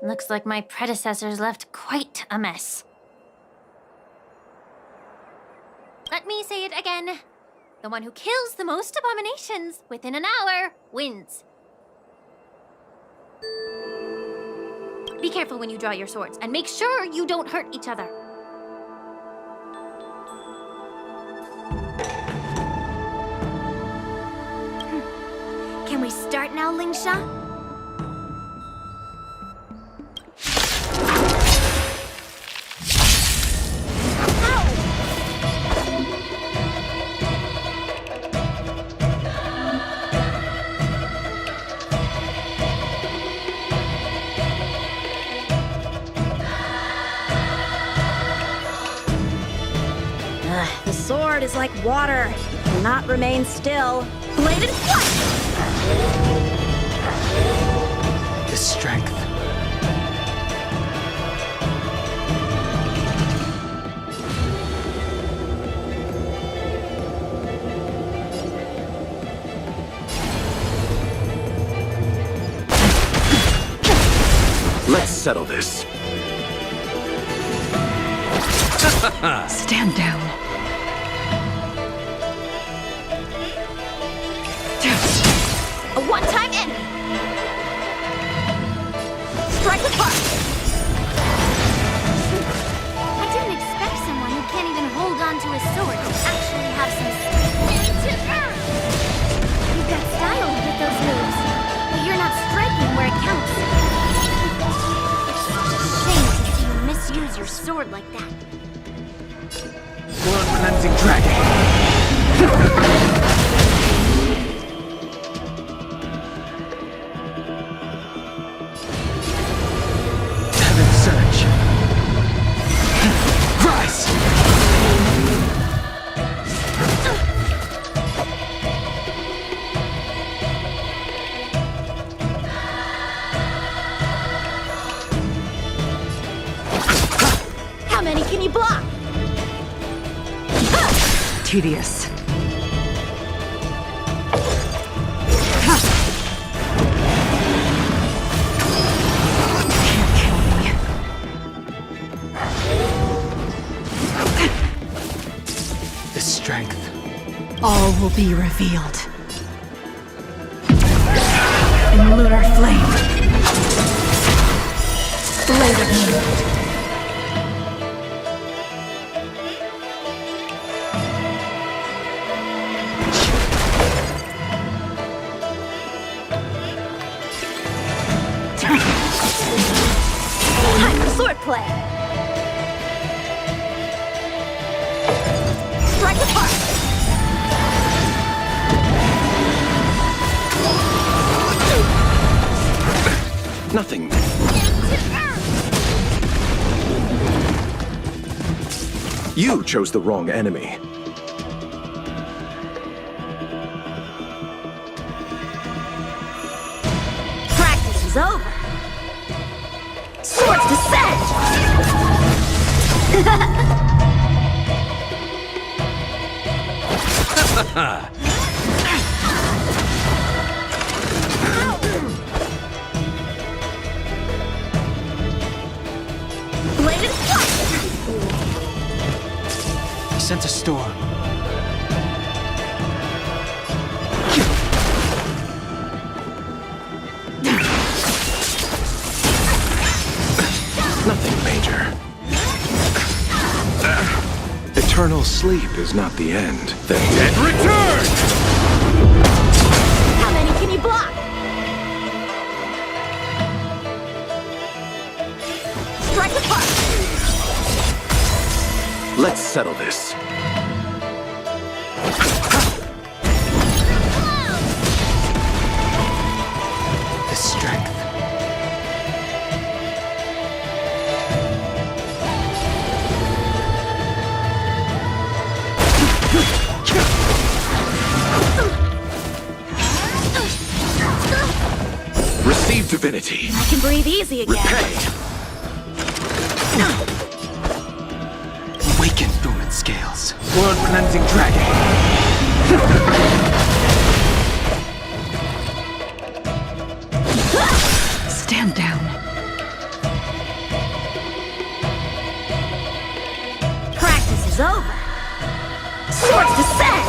Looks like my predecessors left quite a mess. Let me say it again. The one who kills the most abominations within an hour wins. Be careful when you draw your swords, and make sure you don't hurt each other. Can we start now, Lingsha? The sword is like water. It cannot remain still. Bladed flash! The strength. Let's settle this. Stand down. A one-time enemy! Strike apart! I didn't expect someone who can't even hold on to a sword to actually have some strength. You've got style with those moves, but you're not striking where it counts. It's such a shame to see you misuse your sword like that. Blood cleansing dragon. Heaven surge. Rise. How many can you block? Tedious. Can't kill me. The strength. All will be revealed. In lunar flame. Blade of moonlight. Time for swordplay! Strike apart! Nothing. You chose the wrong enemy. Practice is over! Swords descend! Bladed flash! He sent a storm. Nothing major. Eternal sleep is not the end. The dead return! How many can you block? Strike apart! Let's settle this. The strength. Receive divinity. I can breathe easy again. Repay. Awaken dormant scales. Blood cleansing dragon. Stand down. is over. Swords descend!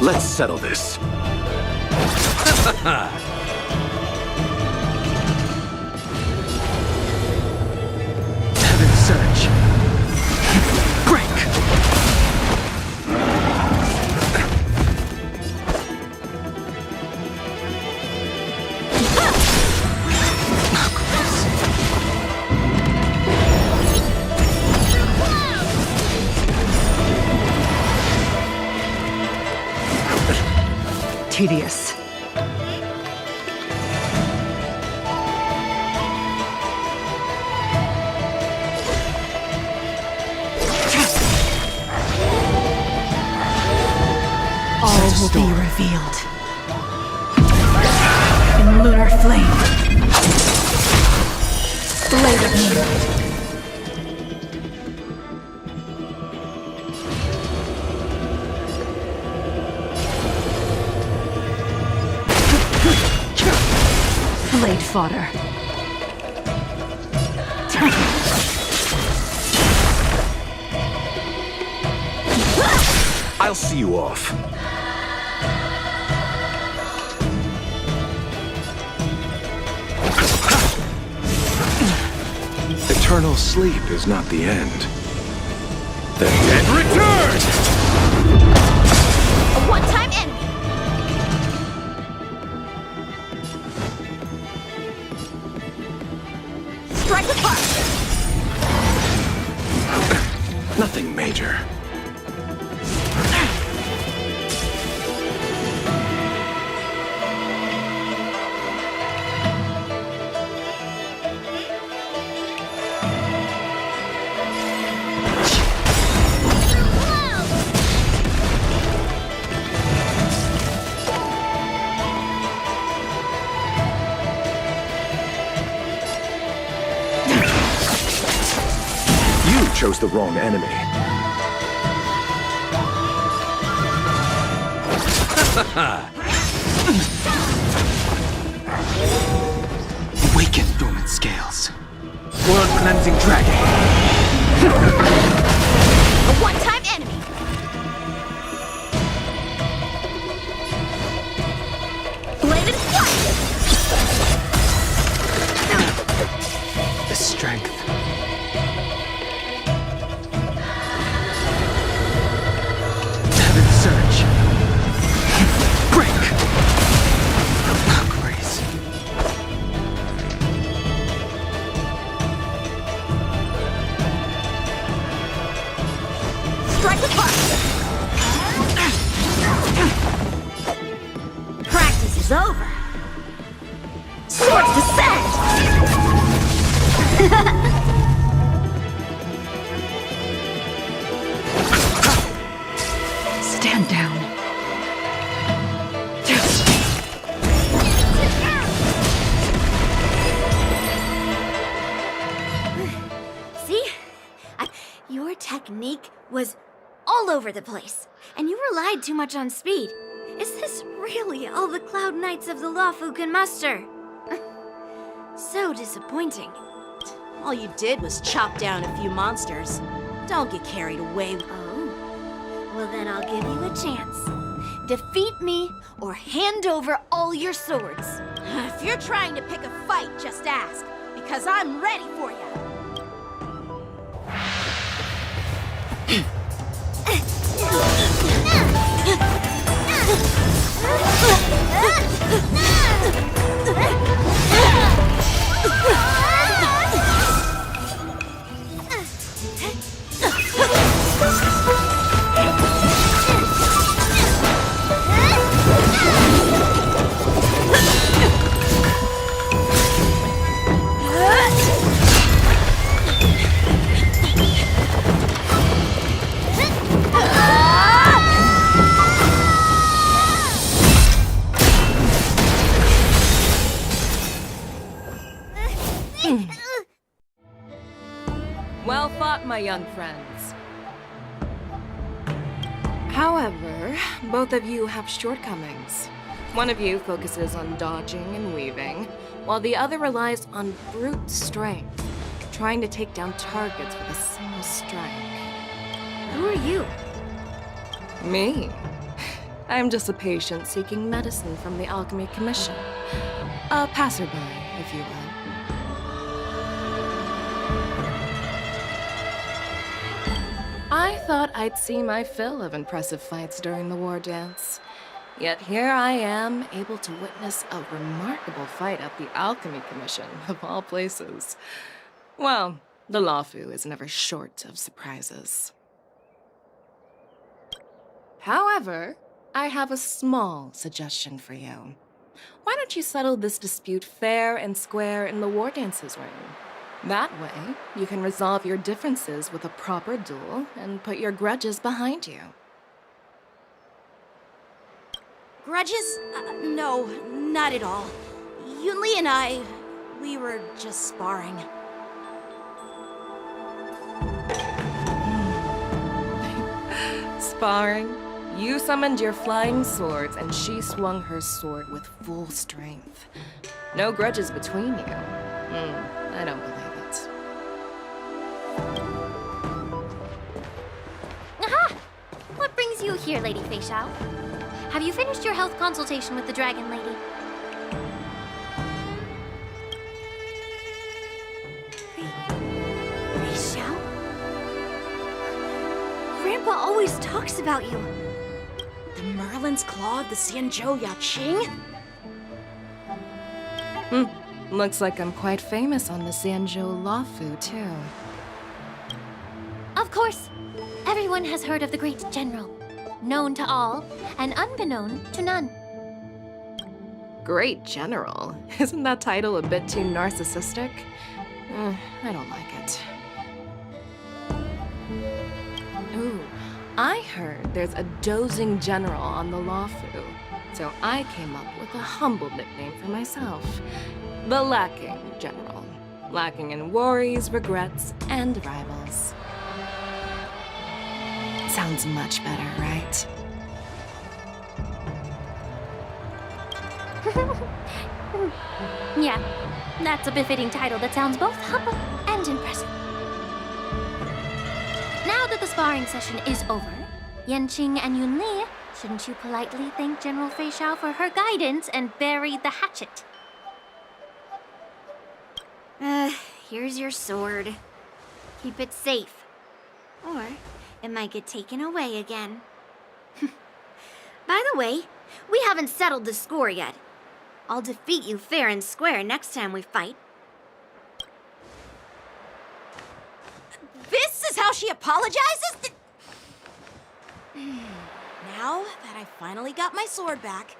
Let's settle this. Heaven's surge. Break! Tedious. All will be revealed in lunar flame. Blade of moonlight. Blade fodder. I'll see you off. Eternal sleep is not the end. The dead return! A one-time enemy. Strike apart. Nothing major. You chose the wrong enemy. Awaken dormant scales. World cleansing dragon. A one-time enemy. Bladed flight. The strength. Heaven's surge. Break! Grace. Strike apart. Practice is over. Swords descend! Stand down. See? Your technique was all over the place, and you relied too much on speed. Is this really all the Cloud Knights of the Lawfu can muster? So disappointing. All you did was chop down a few monsters. Don't get carried away. Oh. Well, then I'll give you a chance. Defeat me or hand over all your swords. If you're trying to pick a fight, just ask, because I'm ready for you. Well fought, my young friends. However, both of you have shortcomings. One of you focuses on dodging and weaving, while the other relies on brute strength, trying to take down targets with a single strike. Who are you? Me? I'm just a patient seeking medicine from the Alchemy Commission. A passerby, if you will. I thought I'd see my fill of impressive fights during the war dance. Yet here I am, able to witness a remarkable fight at the Alchemy Commission, of all places. Well, the Lawfu is never short of surprises. However, I have a small suggestion for you. Why don't you settle this dispute fair and square in the war dances ring? That way, you can resolve your differences with a proper duel and put your grudges behind you. Grudges? No, not at all. Yunli and I, we were just sparring. Sparring? You summoned your flying swords and she swung her sword with full strength. No grudges between you. I don't believe it. Aha! What brings you here, Lady Fei Xiao? Have you finished your health consultation with the Dragon Lady? Fei Xiao? Grandpa always talks about you. The Merlin's Claw of the Xianzhou Yaqing? Looks like I'm quite famous on the Xianzhou Lawfu, too. Of course. Everyone has heard of the great general. Known to all, and unbeknown to none. Great General? Isn't that title a bit too narcissistic? I don't like it. Ooh, I heard there's a dozing general on the Lawfu, so I came up with a humble nickname for myself. The Lacking General. Lacking in worries, regrets, and rivals. Sounds much better, right? Yeah, that's a befitting title that sounds both humble and impressive. Now that the sparring session is over, Yanqing and Yunli, shouldn't you politely thank General Fei Xiao for her guidance and bury the hatchet? Here's your sword. Keep it safe. Or it might get taken away again. By the way, we haven't settled the score yet. I'll defeat you fair and square next time we fight. This is how she apologizes? Now that I finally got my sword back,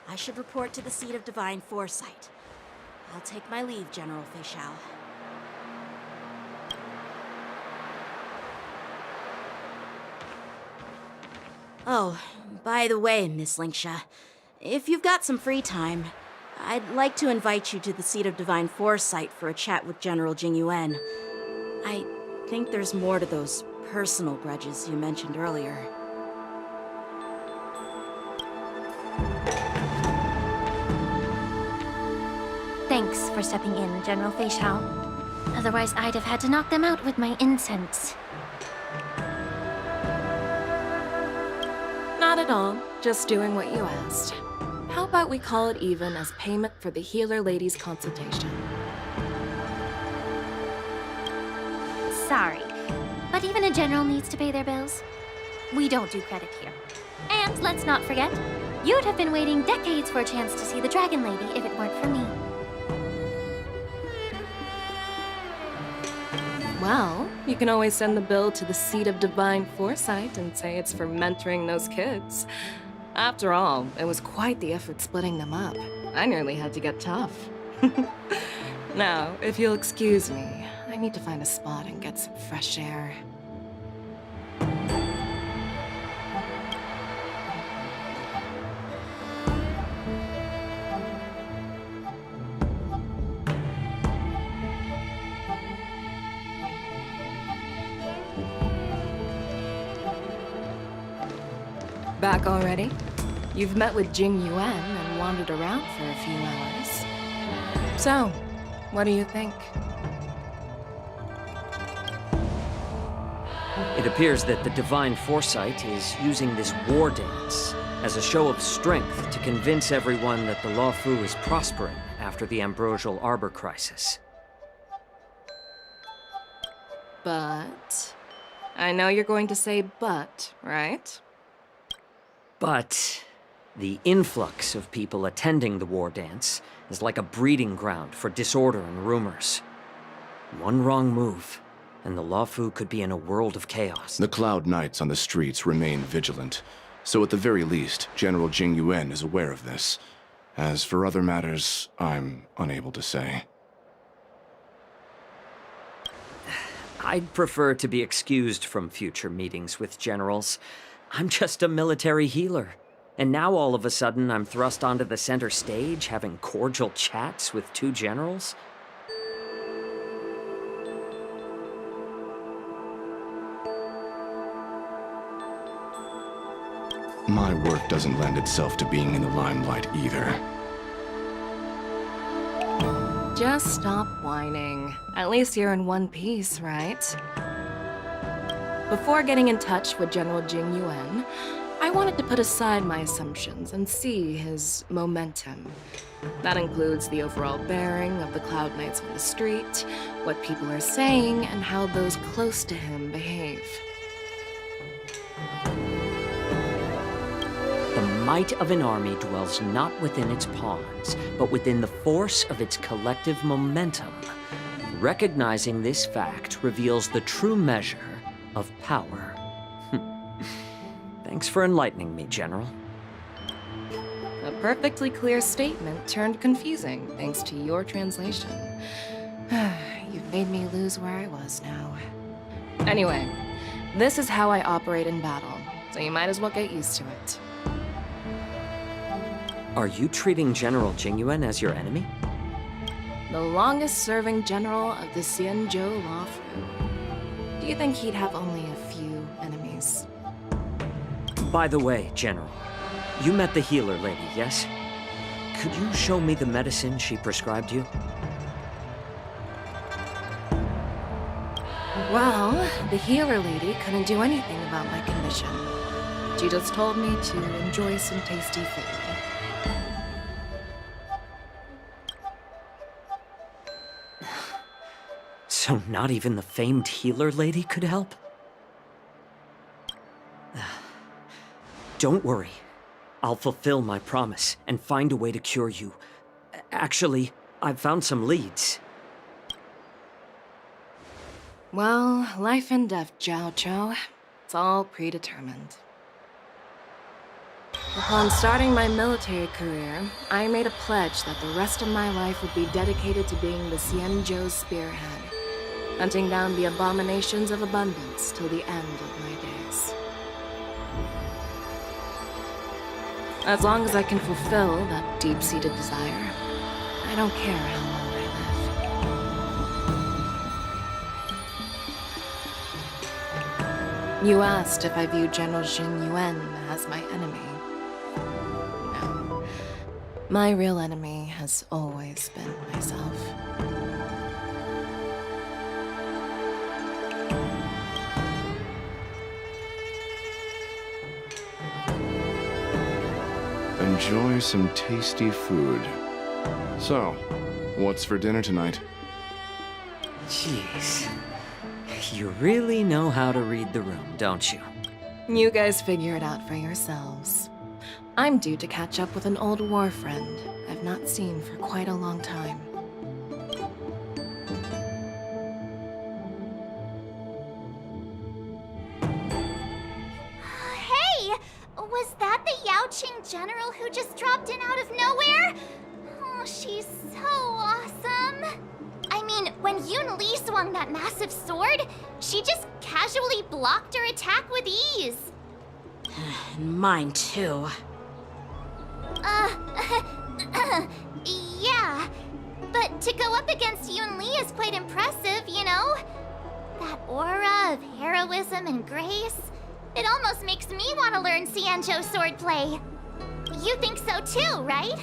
I should report to the seat of divine foresight. I'll take my leave, General Fei Xiao. Oh, by the way, Miss Linksha, if you've got some free time, I'd like to invite you to the seat of divine foresight for a chat with General Jing Yuan. I think there's more to those personal grudges you mentioned earlier. Thanks for stepping in, General Fei Xiao. Otherwise, I'd have had to knock them out with my incense. Not at all. Just doing what you asked. How about we call it even as payment for the healer lady's consultation? Sorry, but even a general needs to pay their bills. We don't do credit here. And let's not forget, you'd have been waiting decades for a chance to see the Dragon Lady if it weren't for me. Well, you can always send the bill to the seat of divine foresight and say it's for mentoring those kids. After all, it was quite the effort splitting them up. I nearly had to get tough. Now, if you'll excuse me, I need to find a spot and get some fresh air. Back already? You've met with Jing Yuan and wandered around for a few hours. So, what do you think? It appears that the Divine Foresight is using this war dance as a show of strength to convince everyone that the Luofu is prospering after the Ambrosial Arbor crisis. But... I know you're going to say but, right? But the influx of people attending the war dance is like a breeding ground for disorder and rumors. One wrong move, and the Luofu could be in a world of chaos. The Cloud Knights on the streets remain vigilant, so at the very least, General Jing Yuan is aware of this. As for other matters, I'm unable to say. I'd prefer to be excused from future meetings with generals. I'm just a military healer. And now all of a sudden I'm thrust onto the center stage having cordial chats with two generals? My work doesn't lend itself to being in the limelight either. Just stop whining. At least you're in one piece, right? Before getting in touch with General Jing Yuan, I wanted to put aside my assumptions and see his momentum. That includes the overall bearing of the Cloud Knights on the street, what people are saying, and how those close to him behave. The might of an army dwells not within its pawns, but within the force of its collective momentum. Recognizing this fact reveals the true measure of power. Thanks for enlightening me, General. A perfectly clear statement turned confusing thanks to your translation. You've made me lose where I was now. Anyway, this is how I operate in battle, so you might as well get used to it. Are you treating General Jing Yuan as your enemy? The longest-serving general of the Xianzhou Luofu. Do you think he'd have only a few enemies? By the way, General, you met the healer lady, yes? Could you show me the medicine she prescribed you? Well, the healer lady couldn't do anything about my condition. She just told me to enjoy some tasty food. So not even the famed healer lady could help? Don't worry. I'll fulfill my promise and find a way to cure you. Actually, I've found some leads. Well, life and death, Jiao Chou. It's all predetermined. Upon starting my military career, I made a pledge that the rest of my life would be dedicated to being the Xianzhou spearhead, hunting down the abominations of abundance till the end of my days. As long as I can fulfill that deep-seated desire, I don't care how long I live. You asked if I viewed General Jing Yuan as my enemy. No. My real enemy has always been myself. Enjoy some tasty food. So, what's for dinner tonight? Jeez. You really know how to read the room, don't you? You guys figure it out for yourselves. I'm due to catch up with an old war friend I've not seen for quite a long time. Hey! Was that the Yaoqing general who just dropped in out of nowhere? Oh, she's so awesome! I mean, when Yun Li swung that massive sword, she just casually blocked her attack with ease. Mine too. Yeah. But to go up against Yun Li is quite impressive, you know? That aura of heroism and grace, it almost makes me want to learn Xianzhou swordplay. You think so too, right?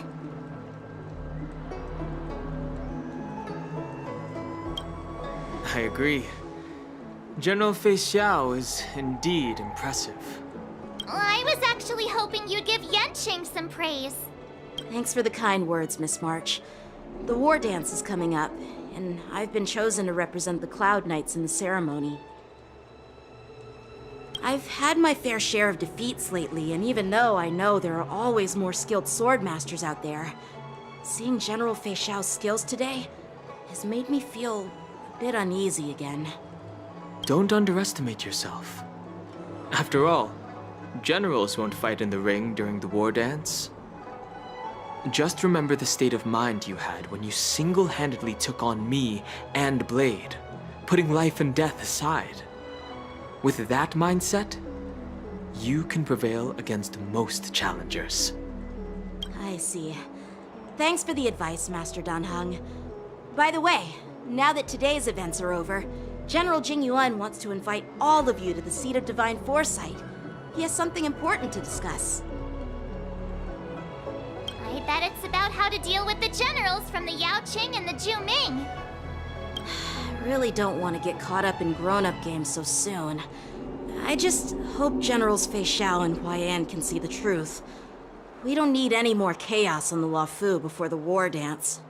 I agree. General Fei Xiao is indeed impressive. I was actually hoping you'd give Yanqing some praise. Thanks for the kind words, Miss March. The war dance is coming up, and I've been chosen to represent the Cloud Knights in the ceremony. I've had my fair share of defeats lately, and even though I know there are always more skilled sword masters out there, seeing General Fei Xiao's skills today has made me feel a bit uneasy again. Don't underestimate yourself. After all, generals won't fight in the ring during the war dance. Just remember the state of mind you had when you single-handedly took on me and Blade, putting life and death aside. With that mindset, you can prevail against most challengers. I see. Thanks for the advice, Master Dan Heng. By the way, now that today's events are over, General Jing Yuan wants to invite all of you to the Seat of Divine Foresight. He has something important to discuss. I bet it's about how to deal with the generals from the Yaoqing and the Zhuming. I really don't want to get caught up in grown-up games so soon. I just hope Generals Fei Xiao and Huaiyan can see the truth. We don't need any more chaos on the Luofu before the war dance.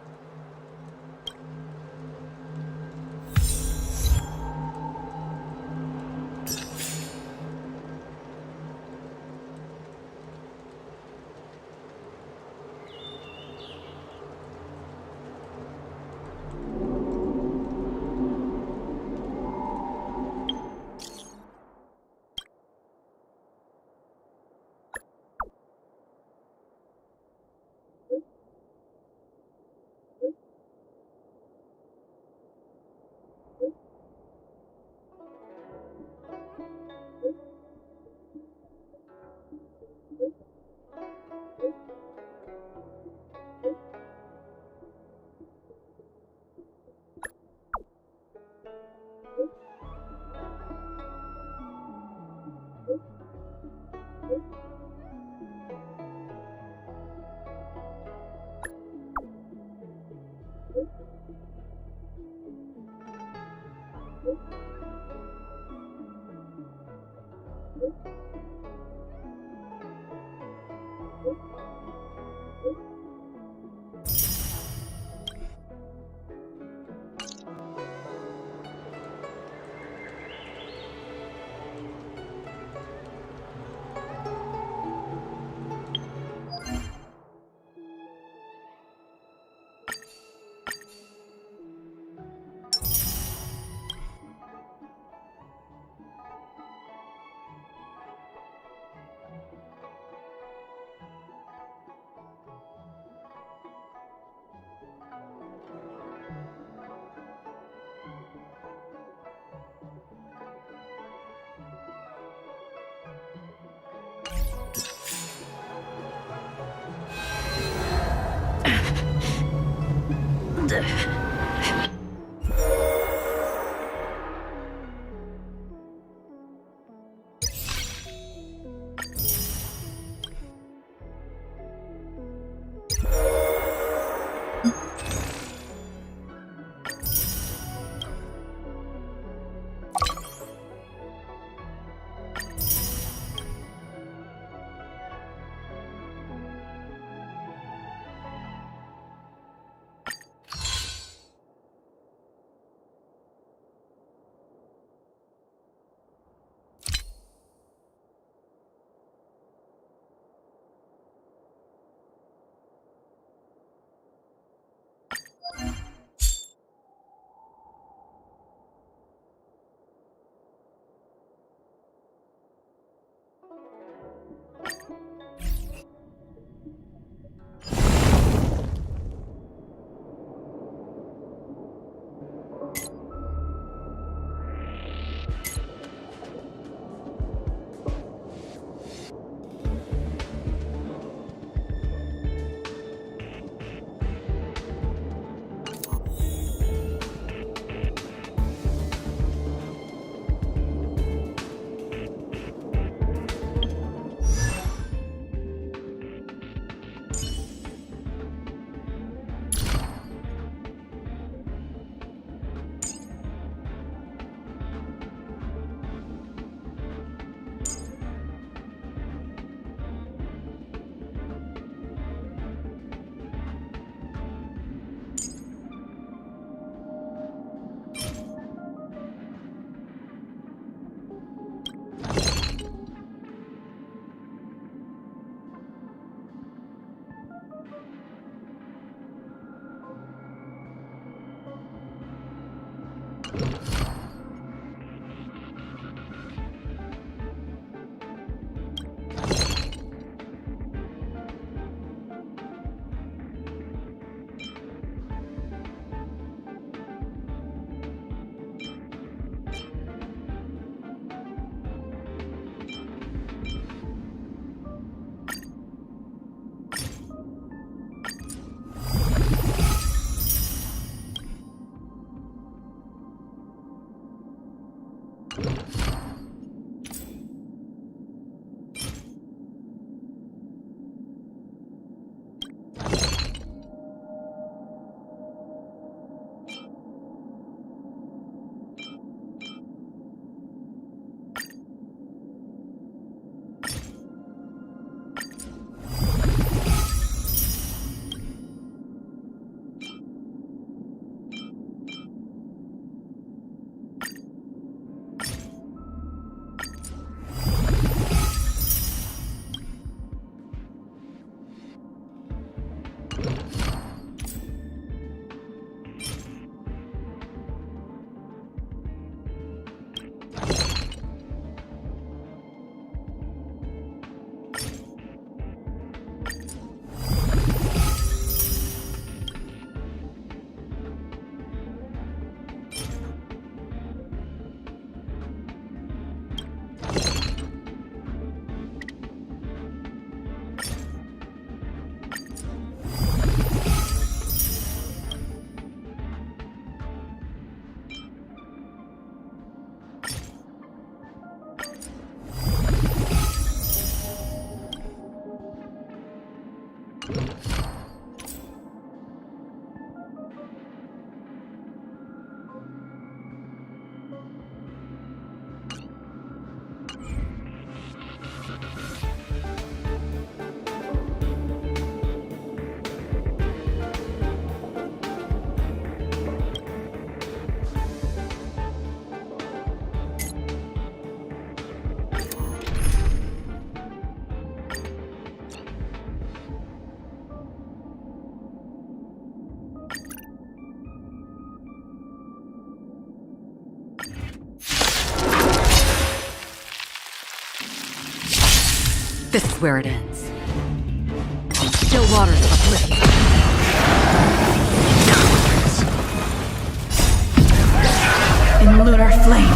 This is where it ends. Still waters of oblivion. In lunar flame.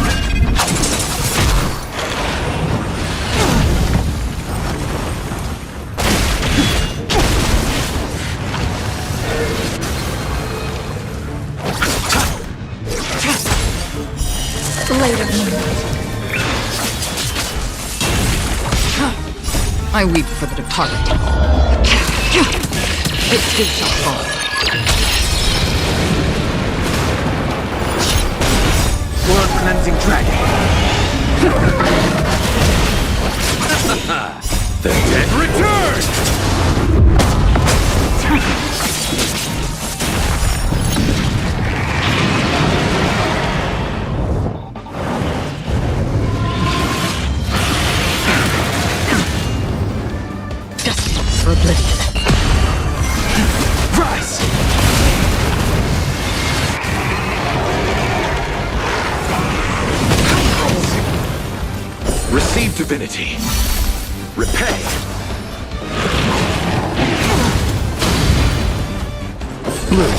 Blade of moonlight. I weep for the departed. It too shall fall. Blood-cleansing dragon. The dead return! For oblivion. Rise! Receive divinity. Repay. Bloom.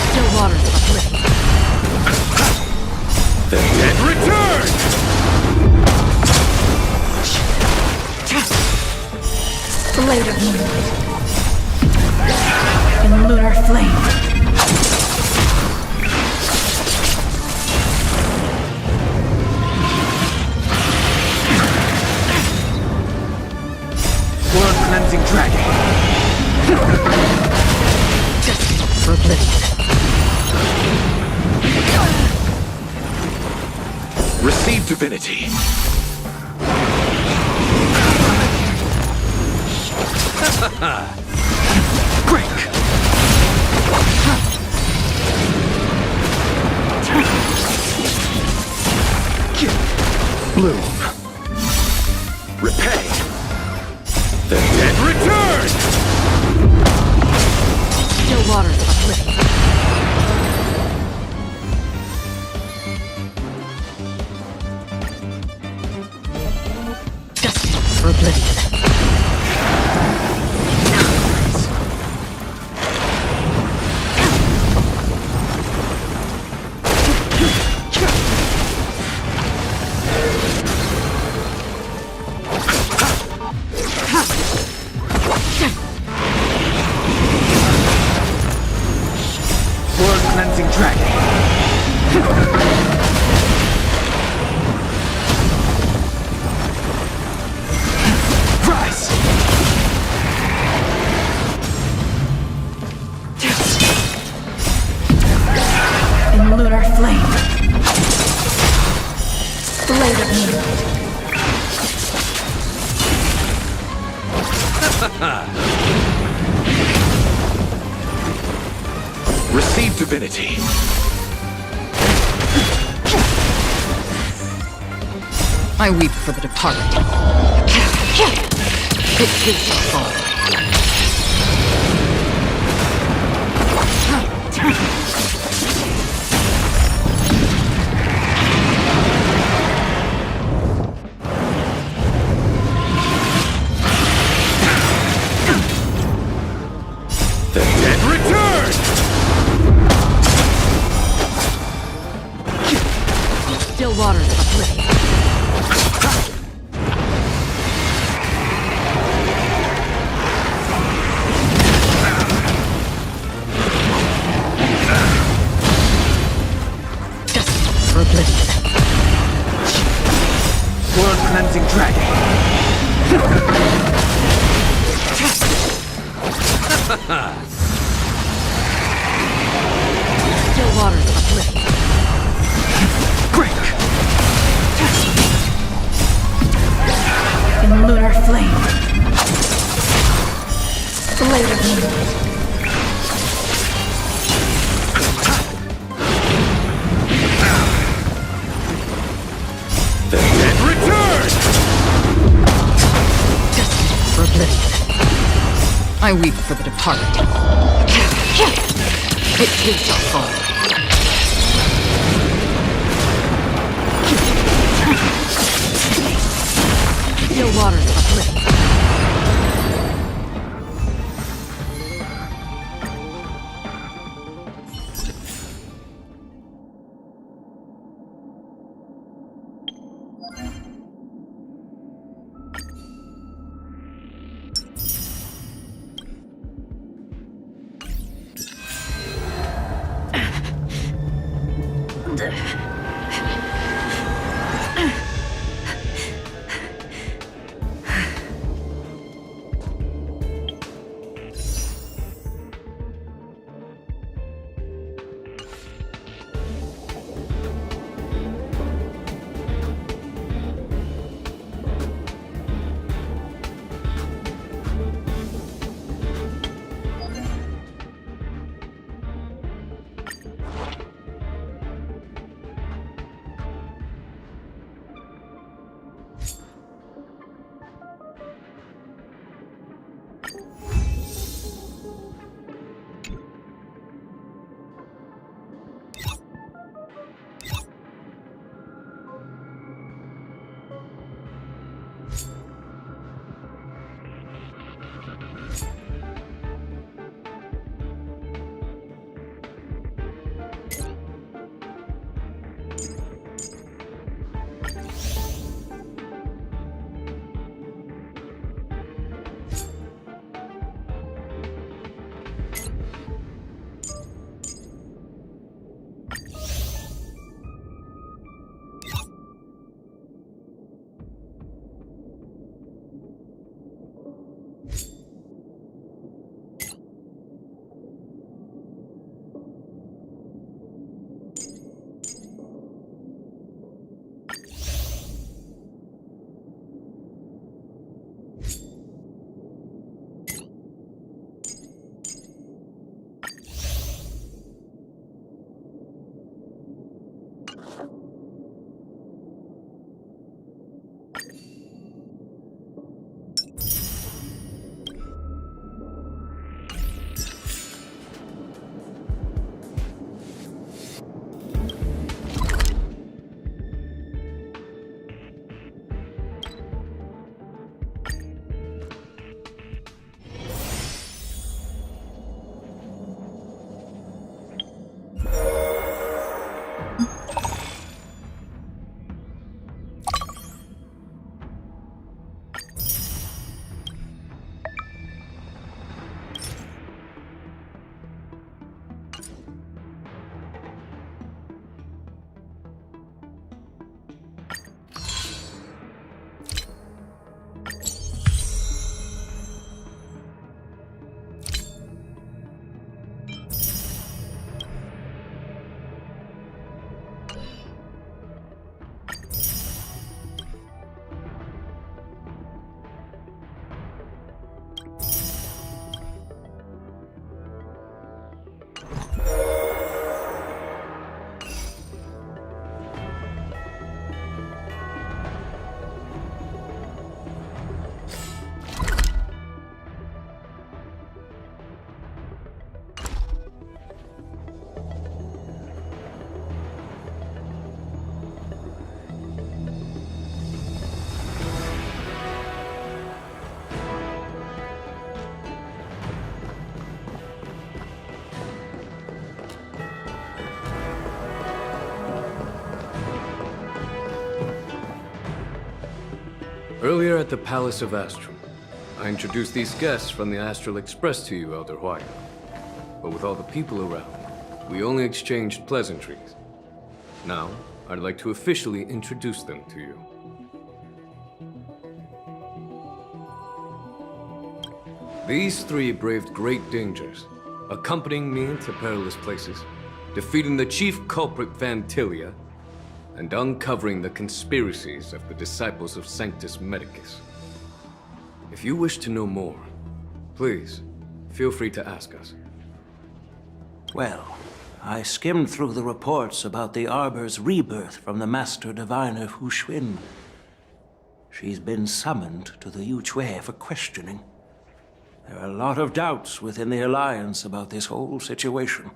Still waters of oblivion. The dead return! Blade of moonlight. In lunar flame. Blood-cleansing dragon. Destined for oblivion. Receive divinity. Break. Bloom. Repay. The dead return! For oblivion. World cleansing dragon. Rise! In lunar flame. Blade of moonlight. Receive divinity. I weep for the departed. It too shall fall. The dead return! Still waters of oblivion. Destined for oblivion. World cleansing dragon. Still waters of oblivion. Break! In lunar flame. Blade of moonlight. The dead return! Destined for oblivion. I weep for the departed. It too shall fall. Still waters of oblivion. Earlier at the Palace of Astral, I introduced these guests from the Astral Express to you, Elder Huayan. But with all the people around, we only exchanged pleasantries. Now, I'd like to officially introduce them to you. These three braved great dangers, accompanying me into perilous places, defeating the chief culprit Vantilia, and uncovering the conspiracies of the disciples of Sanctus Medicus. If you wish to know more, please, feel free to ask us. Well, I skimmed through the reports about the Arbor's rebirth from the Master Diviner Hu Xuan. She's been summoned to the Yuchui for questioning. There are a lot of doubts within the Alliance about this whole situation.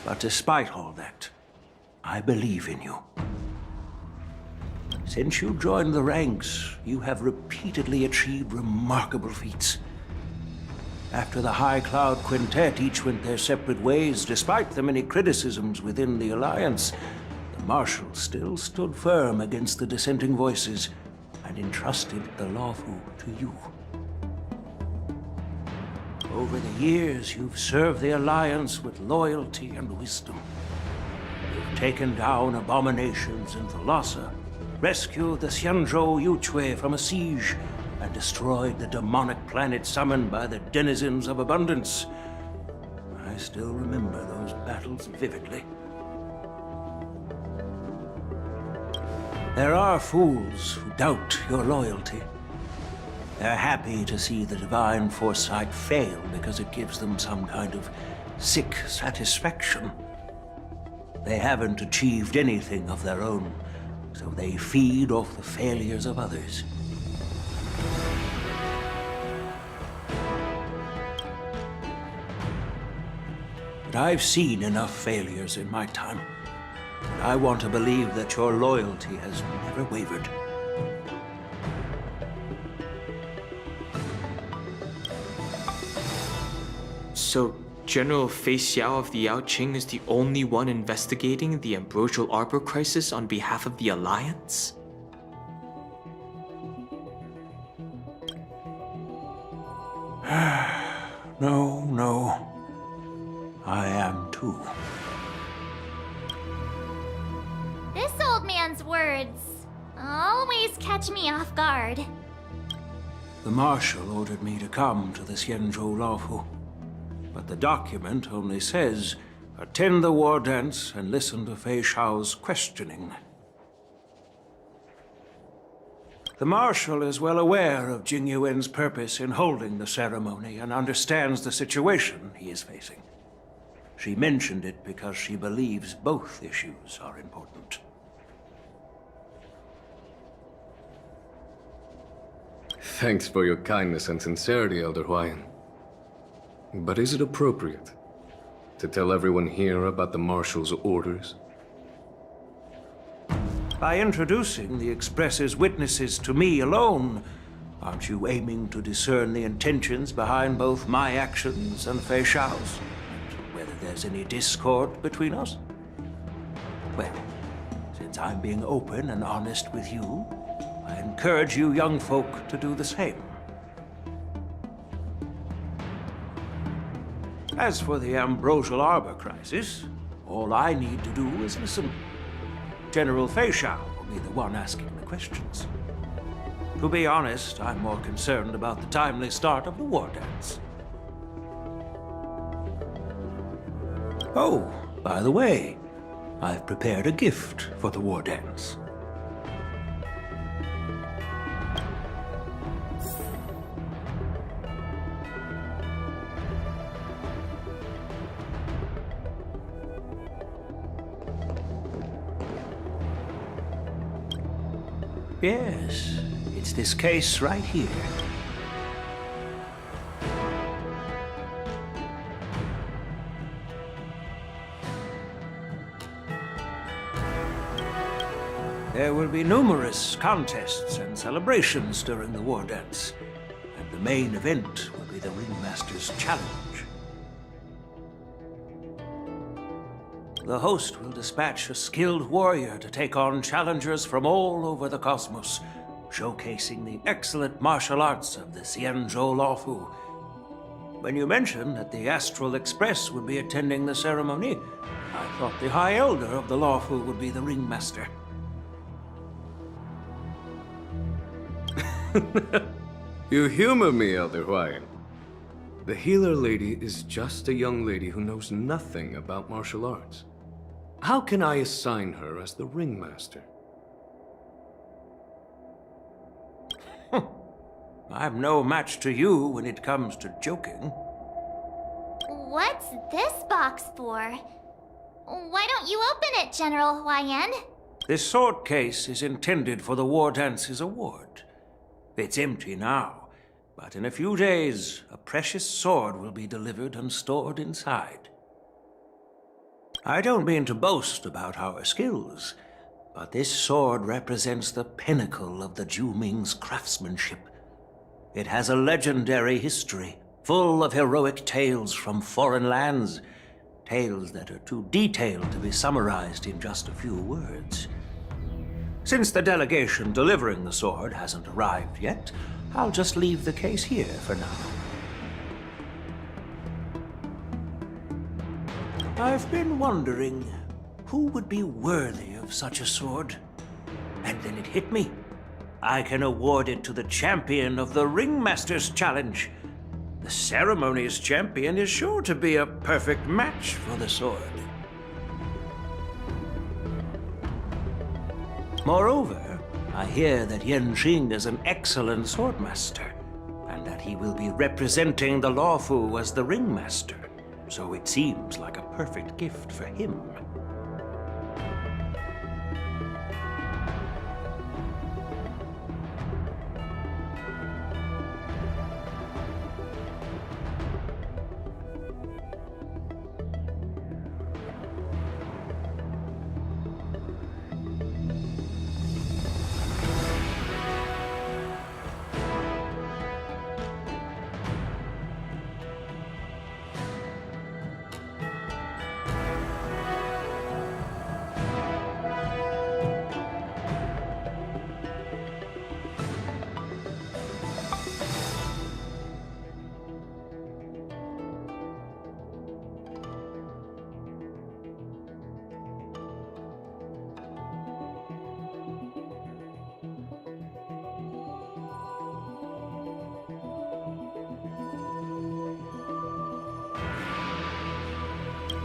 But despite all that, I believe in you. Since you joined the ranks, you have repeatedly achieved remarkable feats. After the High Cloud Quintet each went their separate ways, despite the many criticisms within the Alliance, the Marshal still stood firm against the dissenting voices and entrusted the Lawfu to you. Over the years, you've served the Alliance with loyalty and wisdom. You've taken down abominations in Thalassa, rescued the Xianzhou Yuchui from a siege, and destroyed the demonic planet summoned by the denizens of abundance. I still remember those battles vividly. There are fools who doubt your loyalty. They're happy to see the divine foresight fail because it gives them some kind of sick satisfaction. They haven't achieved anything of their own, so they feed off the failures of others. But I've seen enough failures in my time. And I want to believe that your loyalty has never wavered. So, General Fei Xiao of the Yaoqing is the only one investigating the Ambrosial Arbor crisis on behalf of the Alliance? No. I am too. This old man's words always catch me off guard. The Marshal ordered me to come to the Xianzhou Lawfu. But the document only says, attend the war dance and listen to Fei Xiao's questioning. The Marshal is well aware of Jing Yuan's purpose in holding the ceremony and understands the situation he is facing. She mentioned it because she believes both issues are important. Thanks for your kindness and sincerity, Elder Huayan. But is it appropriate to tell everyone here about the Marshal's orders? By introducing the Express's witnesses to me alone, aren't you aiming to discern the intentions behind both my actions and Fei Xiao's? And whether there's any discord between us? Well, since I'm being open and honest with you, I encourage you young folk to do the same. As for the Ambrosial Arbor crisis, all I need to do is listen. General Fei Xiao will be the one asking the questions. To be honest, I'm more concerned about the timely start of the war dance. Oh, by the way, I've prepared a gift for the war dance. Yes, it's this case right here. There will be numerous contests and celebrations during the war dance, and the main event will be the Ringmaster's Challenge. the host will dispatch a skilled warrior to take on challengers from all over the cosmos, showcasing the excellent martial arts of the Xianzhou Lawfu. When you mentioned that the Astral Express would be attending the ceremony, I thought the High Elder of the Lawfu would be the ringmaster. You humor me, Elder Huayan. The healer lady is just a young lady who knows nothing about martial arts. How can I assign her as the ringmaster? I'm no match to you when it comes to joking. What's this box for? Why don't you open it, General Huayan? This sword case is intended for the War Dance's award. It's empty now, but in a few days, a precious sword will be delivered and stored inside. I don't mean to boast about our skills, but this sword represents the pinnacle of the Zhu-Ming's craftsmanship. It has a legendary history, full of heroic tales from foreign lands, tales that are too detailed to be summarized in just a few words. Since the delegation delivering the sword hasn't arrived yet, I'll just leave the case here for now. I've been wondering who would be worthy of such a sword. And then it hit me. I can award it to the champion of the Ringmaster's Challenge. The ceremony's champion is sure to be a perfect match for the sword. Moreover, I hear that Yanqing is an excellent swordmaster, and that he will be representing the Lawfu as the ringmaster, so it seems like a perfect gift for him.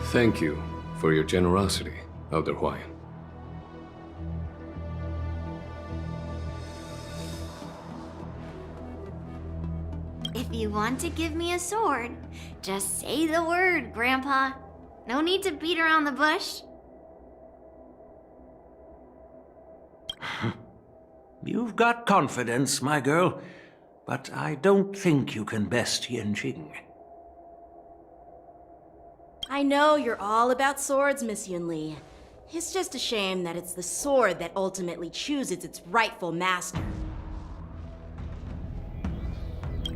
Thank you for your generosity, Elder Huayan. If you want to give me a sword, just say the word, Grandpa. No need to beat around the bush. You've got confidence, my girl, but I don't think you can best Yanqing. I know you're all about swords, Miss Yunli. It's just a shame that it's the sword that ultimately chooses its rightful master.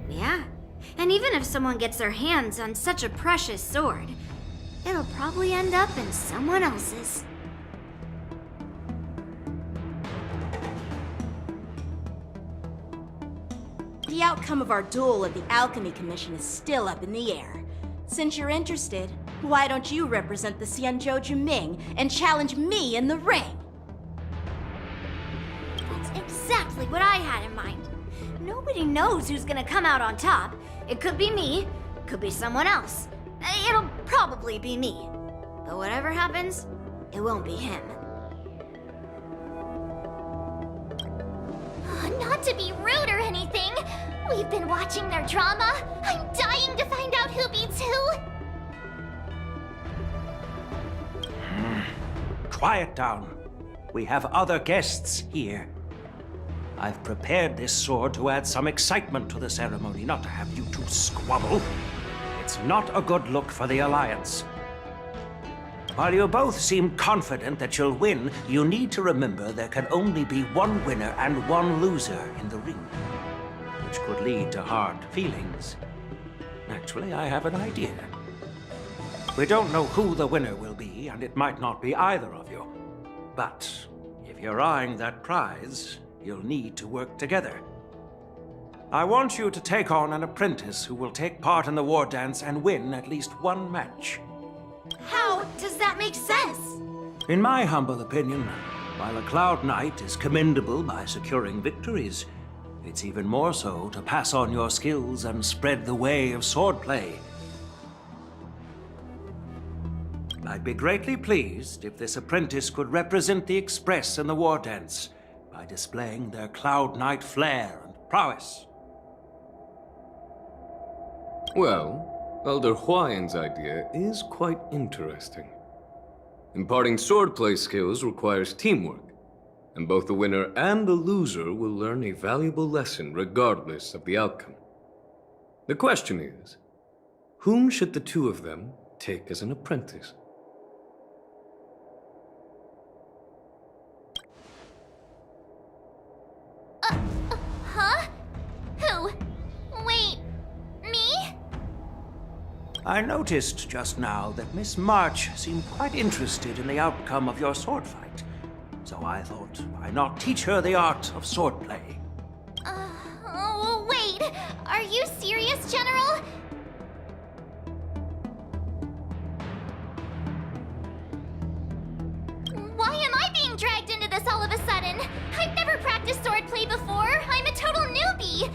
Yeah, and even if someone gets their hands on such a precious sword, it'll probably end up in someone else's. The outcome of our duel at the Alchemy Commission is still up in the air. Since you're interested, why don't you represent the Xianzhou Zhu-Ming and challenge me in the ring? That's exactly what I had in mind. Nobody knows who's gonna come out on top. It could be me, could be someone else. It'll probably be me. But whatever happens, it won't be him. Not to be rude or anything, we've been watching their drama. I'm dying to find out who beats who. Quiet down. We have other guests here. I've prepared this sword to add some excitement to the ceremony, not to have you two squabble. It's not a good look for the Alliance. While you both seem confident that you'll win, you need to remember there can only be one winner and one loser in the ring, which could lead to hard feelings. Actually, I have an idea. We don't know who the winner will be, and it might not be either of you. But if you're eyeing that prize, you'll need to work together. I want you to take on an apprentice who will take part in the war dance and win at least one match. How does that make sense? In my humble opinion, while a Cloud Knight is commendable by securing victories, it's even more so to pass on your skills and spread the way of swordplay. I'd be greatly pleased if this apprentice could represent the Express in the war dance by displaying their Cloud Knight flair and prowess. Well, Elder Huayan's idea is quite interesting. Imparting swordplay skills requires teamwork, and both the winner and the loser will learn a valuable lesson regardless of the outcome. The question is, whom should the two of them take as an apprentice? Huh? Who? Wait, me? I noticed just now that Miss March seemed quite interested in the outcome of your sword fight. So I thought, why not teach her the art of swordplay? Oh, wait. Are you serious, General? Why am I being dragged into this all of a sudden? I've never practiced swordplay before. I'm a total newbie.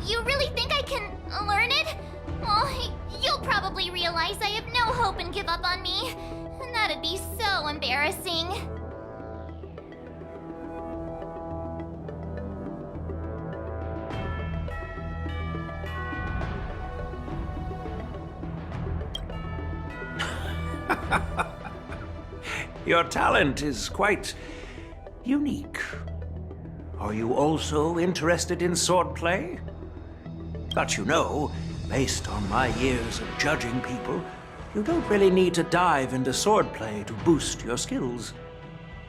You really think I can learn it? Well, you'll probably realize I have no hope and give up on me. And that'd be so embarrassing. Your talent is quite unique. Are you also interested in swordplay? But you know, based on my years of judging people, you don't really need to dive into swordplay to boost your skills.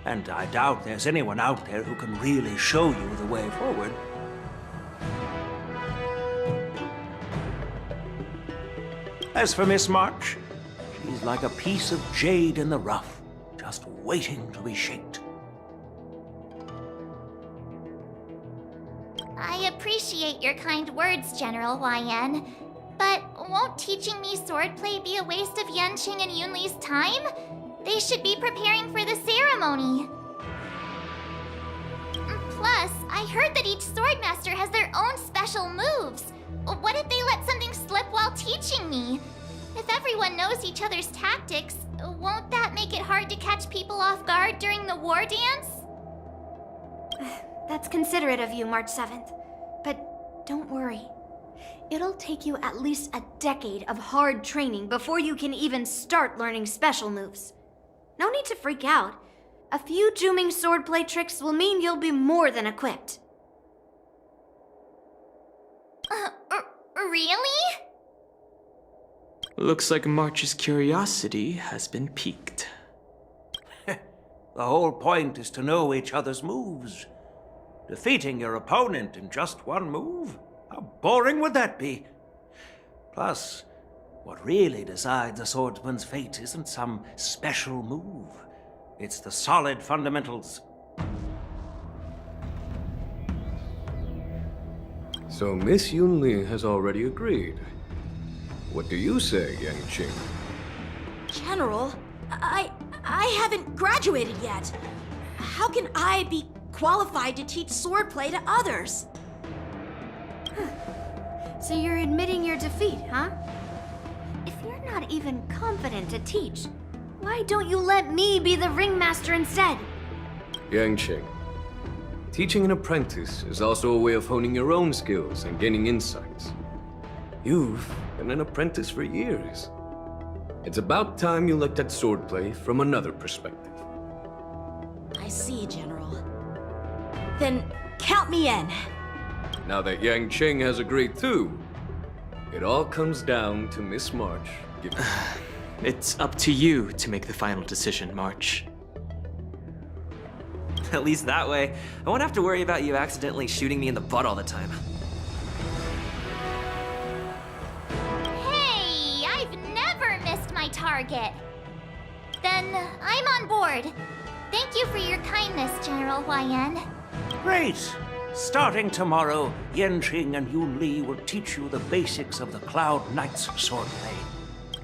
And I doubt there's anyone out there who can really show you the way forward. As for Miss March, she's like a piece of jade in the rough, just waiting to be shaped. I appreciate your kind words, General Huayan. But won't teaching me swordplay be a waste of Yanqing and Yunli's time? They should be preparing for the ceremony. Plus, I heard that each swordmaster has their own special moves. What if they let something slip while teaching me? If everyone knows each other's tactics, won't that make it hard to catch people off guard during the war dance? That's considerate of you, March 7th. But don't worry. It'll take you at least a decade of hard training before you can even start learning special moves. No need to freak out. A few Juming swordplay tricks will mean you'll be more than equipped. Really? Looks like March's curiosity has been piqued. The whole point is to know each other's moves. Defeating your opponent in just one move? How boring would that be? Plus, what really decides a swordsman's fate isn't some special move. It's the solid fundamentals. So Miss Yunli has already agreed. What do you say, Yanqing? General, I haven't graduated yet. How can I be qualified to teach swordplay to others? So you're admitting your defeat, huh? If you're not even confident to teach, why don't you let me be the ringmaster instead? Yanqing, teaching an apprentice is also a way of honing your own skills and gaining insights. You've been an apprentice for years. It's about time you looked at swordplay from another perspective. I see, General. Then count me in. Now that Yanqing has agreed too, it all comes down to Miss March giving... It's up to you to make the final decision, March. At least that way, I won't have to worry about you accidentally shooting me in the butt all the time. Hey, I've never missed my target. target. Then I'm on board. Thank you for your kindness, General Huayan. Great! Starting tomorrow, Yenqing and Yun Li will teach you the basics of the Cloud Knight's swordplay.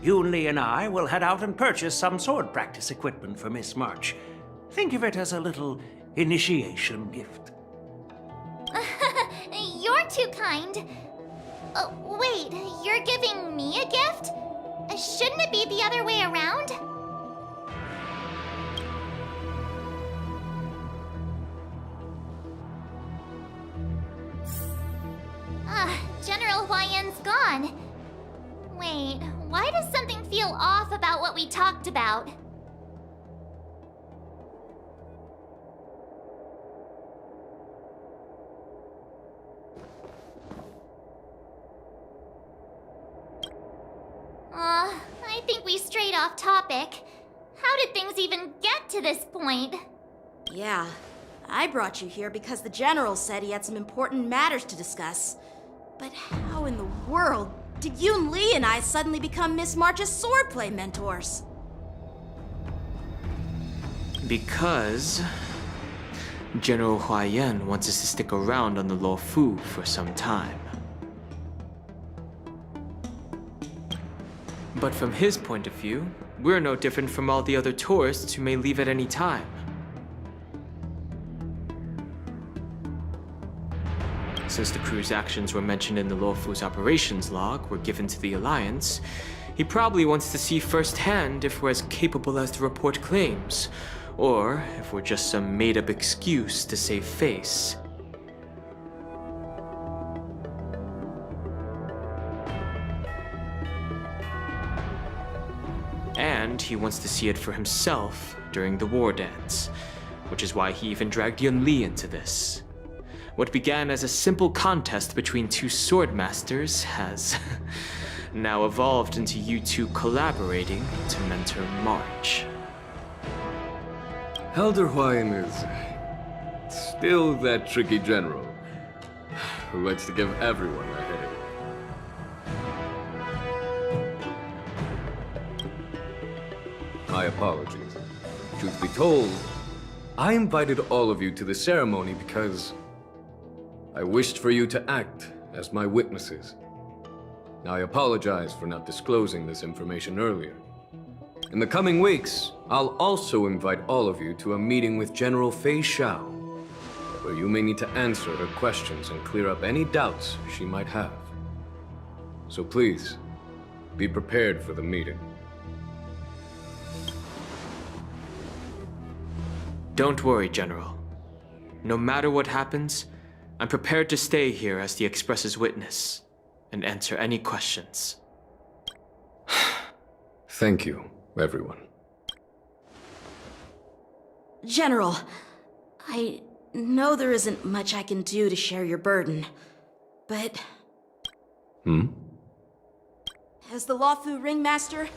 Yun Li and I will head out and purchase some sword practice equipment for Miss March. Think of it as a little initiation gift. You're too kind. Wait, you're giving me a gift? Shouldn't it be the other way around? General Huayan's gone. Wait, why does something feel off about what we talked about? I think we strayed off topic. How did things even get to this point? Yeah, I brought you here because the General said he had some important matters to discuss. But how in the world did Yun Li and I suddenly become Miss March's swordplay mentors? Because General Huayan wants us to stick around on the Luofu for some time. But from his point of view, we're no different from all the other tourists who may leave at any time. Since the crew's actions were mentioned in the Luofu's operations log were given to the Alliance, he probably wants to see firsthand if we're as capable as the report claims, or if we're just some made-up excuse to save face. And he wants to see it for himself during the war dance, which is why he even dragged Yun Li into this. What began as a simple contest between two sword masters has now evolved into you two collaborating to mentor March. Elder Huayan is still that tricky general who likes to give everyone a headache. My apologies. Truth be told, I invited all of you to the ceremony because I wished for you to act as my witnesses. Now, I apologize for not disclosing this information earlier. In the coming weeks, I'll also invite all of you to a meeting with General Fei Xiao, where you may need to answer her questions and clear up any doubts she might have. So please, be prepared for the meeting. Don't worry, General. No matter what happens, I'm prepared to stay here as the Express's witness and answer any questions. Thank you, everyone. General, I know there isn't much I can do to share your burden, but... As the Luofu Ringmaster,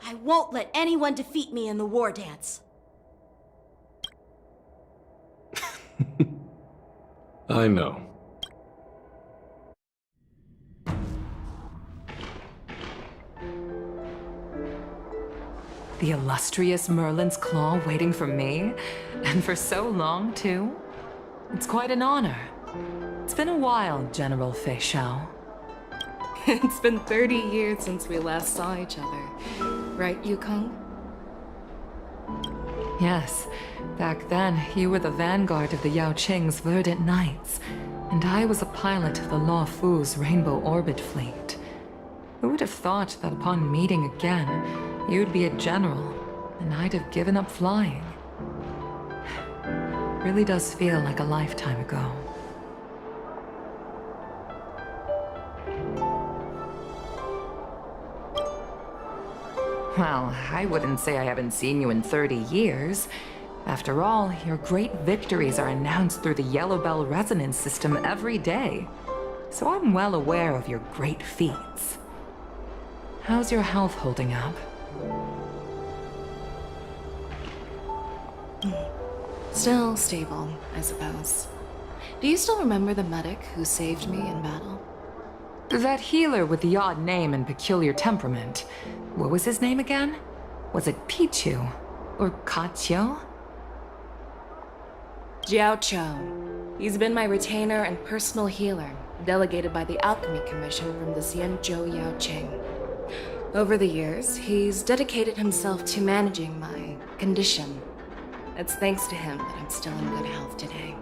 I won't let anyone defeat me in the war dance. I know. The illustrious Merlin's Claw waiting for me? And for so long, too? It's quite an honor. It's been a while, General Fei Xiao. It's been 30 years since we last saw each other. Right, Yukong? Yes. Back then, you were the vanguard of the Yao Qing's Verdant Knights, and I was a pilot of the Luofu's Rainbow Orbit Fleet. Who would have thought that upon meeting again, you'd be a general, and I'd have given up flying? Really does feel like a lifetime ago. Well, I wouldn't say I haven't seen you in 30 years. After all, your great victories are announced through the Yellow Bell resonance system every day. So I'm well aware of your great feats. How's your health holding up? Still stable, I suppose. Do you still remember the medic who saved me in battle? That healer with the odd name and peculiar temperament. What was his name again? Was it Pichu? Or Kachyo? Jiao Cho. He's been my retainer and personal healer, delegated by the Alchemy Commission from the Xianzhou Yaoqing. Over the years, he's dedicated himself to managing my condition. It's thanks to him that I'm still in good health today.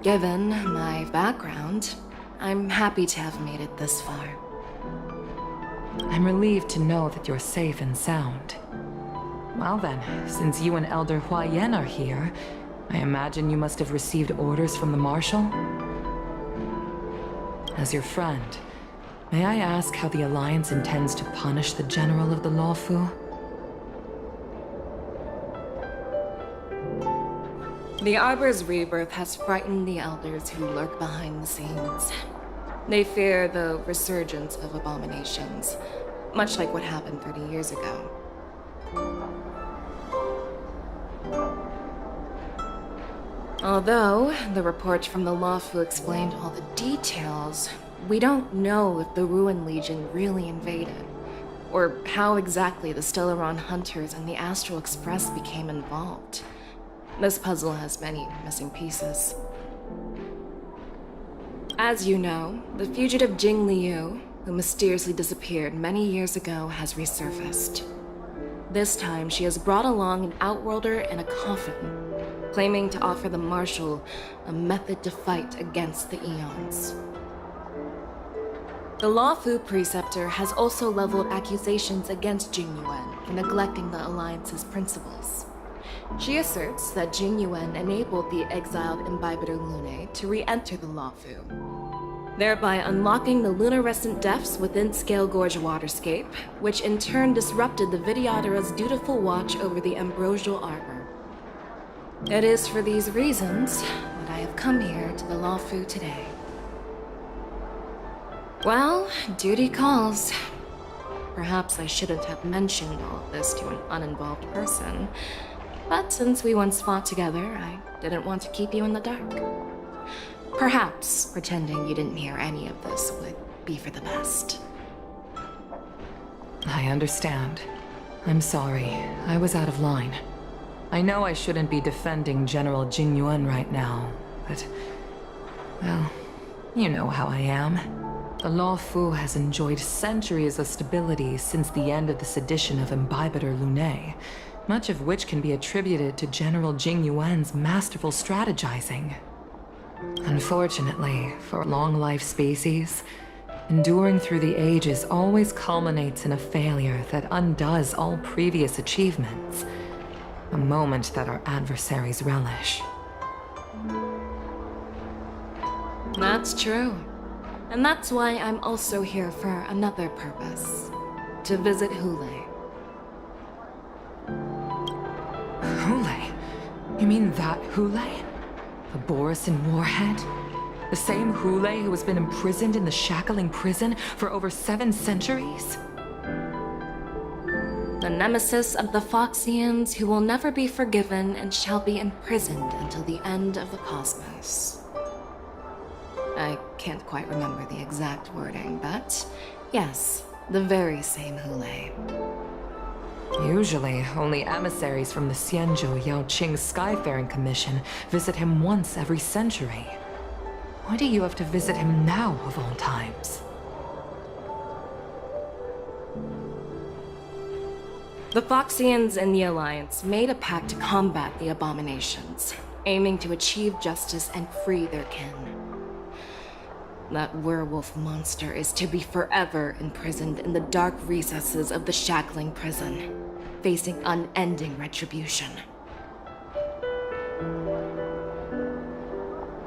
Given my background, I'm happy to have made it this far. I'm relieved to know that you're safe and sound. Well then, since you and Elder Huayan are here, I imagine you must have received orders from the Marshal? As your friend, may I ask how the Alliance intends to punish the General of the Luofu? The Arbor's rebirth has frightened the elders who lurk behind the scenes. They fear the resurgence of abominations, much like what happened 30 years ago. Although the report from the Luofu explained all the details, we don't know if the Ruin Legion really invaded, or how exactly the Stellaron Hunters and the Astral Express became involved. This puzzle has many missing pieces. As you know, the fugitive Jing Liu, who mysteriously disappeared many years ago, has resurfaced. This time, she has brought along an outworlder in a coffin, claiming to offer the Marshal a method to fight against the Eons. The Luofu Preceptor has also leveled accusations against Jing Yuan for neglecting the Alliance's principles. She asserts that Jing Yuan enabled the exiled Imbibitor Lunae to re-enter the Luofu, thereby unlocking the lunarescent depths within Scale Gorge Waterscape, which in turn disrupted the Vidyadhara's dutiful watch over the Ambrosial Arbor. It is for these reasons that I have come here to the Luofu today. Well, duty calls. Perhaps I shouldn't have mentioned all of this to an uninvolved person, but since we once fought together, I didn't want to keep you in the dark. Perhaps pretending you didn't hear any of this would be for the best. I understand. I'm sorry. I was out of line. I know I shouldn't be defending General Jing Yuan right now, but... well, you know how I am. The Luofu has enjoyed centuries of stability since the end of the sedition of Imbibitor Lunae, much of which can be attributed to General Jing Yuan's masterful strategizing. Unfortunately, for long-life species, enduring through the ages always culminates in a failure that undoes all previous achievements, a moment that our adversaries relish. That's true. And that's why I'm also here for another purpose. To visit Hule. Hule? You mean that Hule? The Borisin warhead? The same Hule who has been imprisoned in the shackling prison for over 7 centuries? The nemesis of the Foxians who will never be forgiven and shall be imprisoned until the end of the cosmos. I can't quite remember the exact wording, but yes, the very same Hule. Usually, only emissaries from the Xianzhou Yaoqing Skyfaring Commission visit him once every century. Why do you have to visit him now, of all times? The Foxians and the Alliance made a pact to combat the abominations, aiming to achieve justice and free their kin. That werewolf monster is to be forever imprisoned in the dark recesses of the shackling prison, facing unending retribution.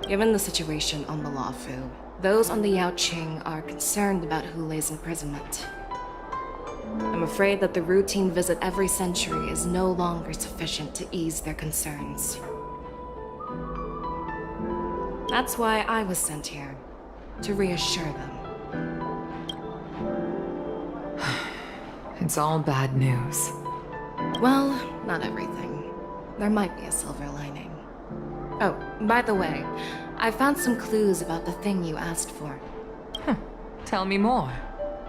Given the situation on the Luofu, those on the Yaoqing are concerned about Hule's imprisonment. I'm afraid that the routine visit every century is no longer sufficient to ease their concerns. That's why I was sent here, to reassure them. It's all bad news. Well, not everything. There might be a silver lining. Oh, by the way, I found some clues about the thing you asked for. Tell me more.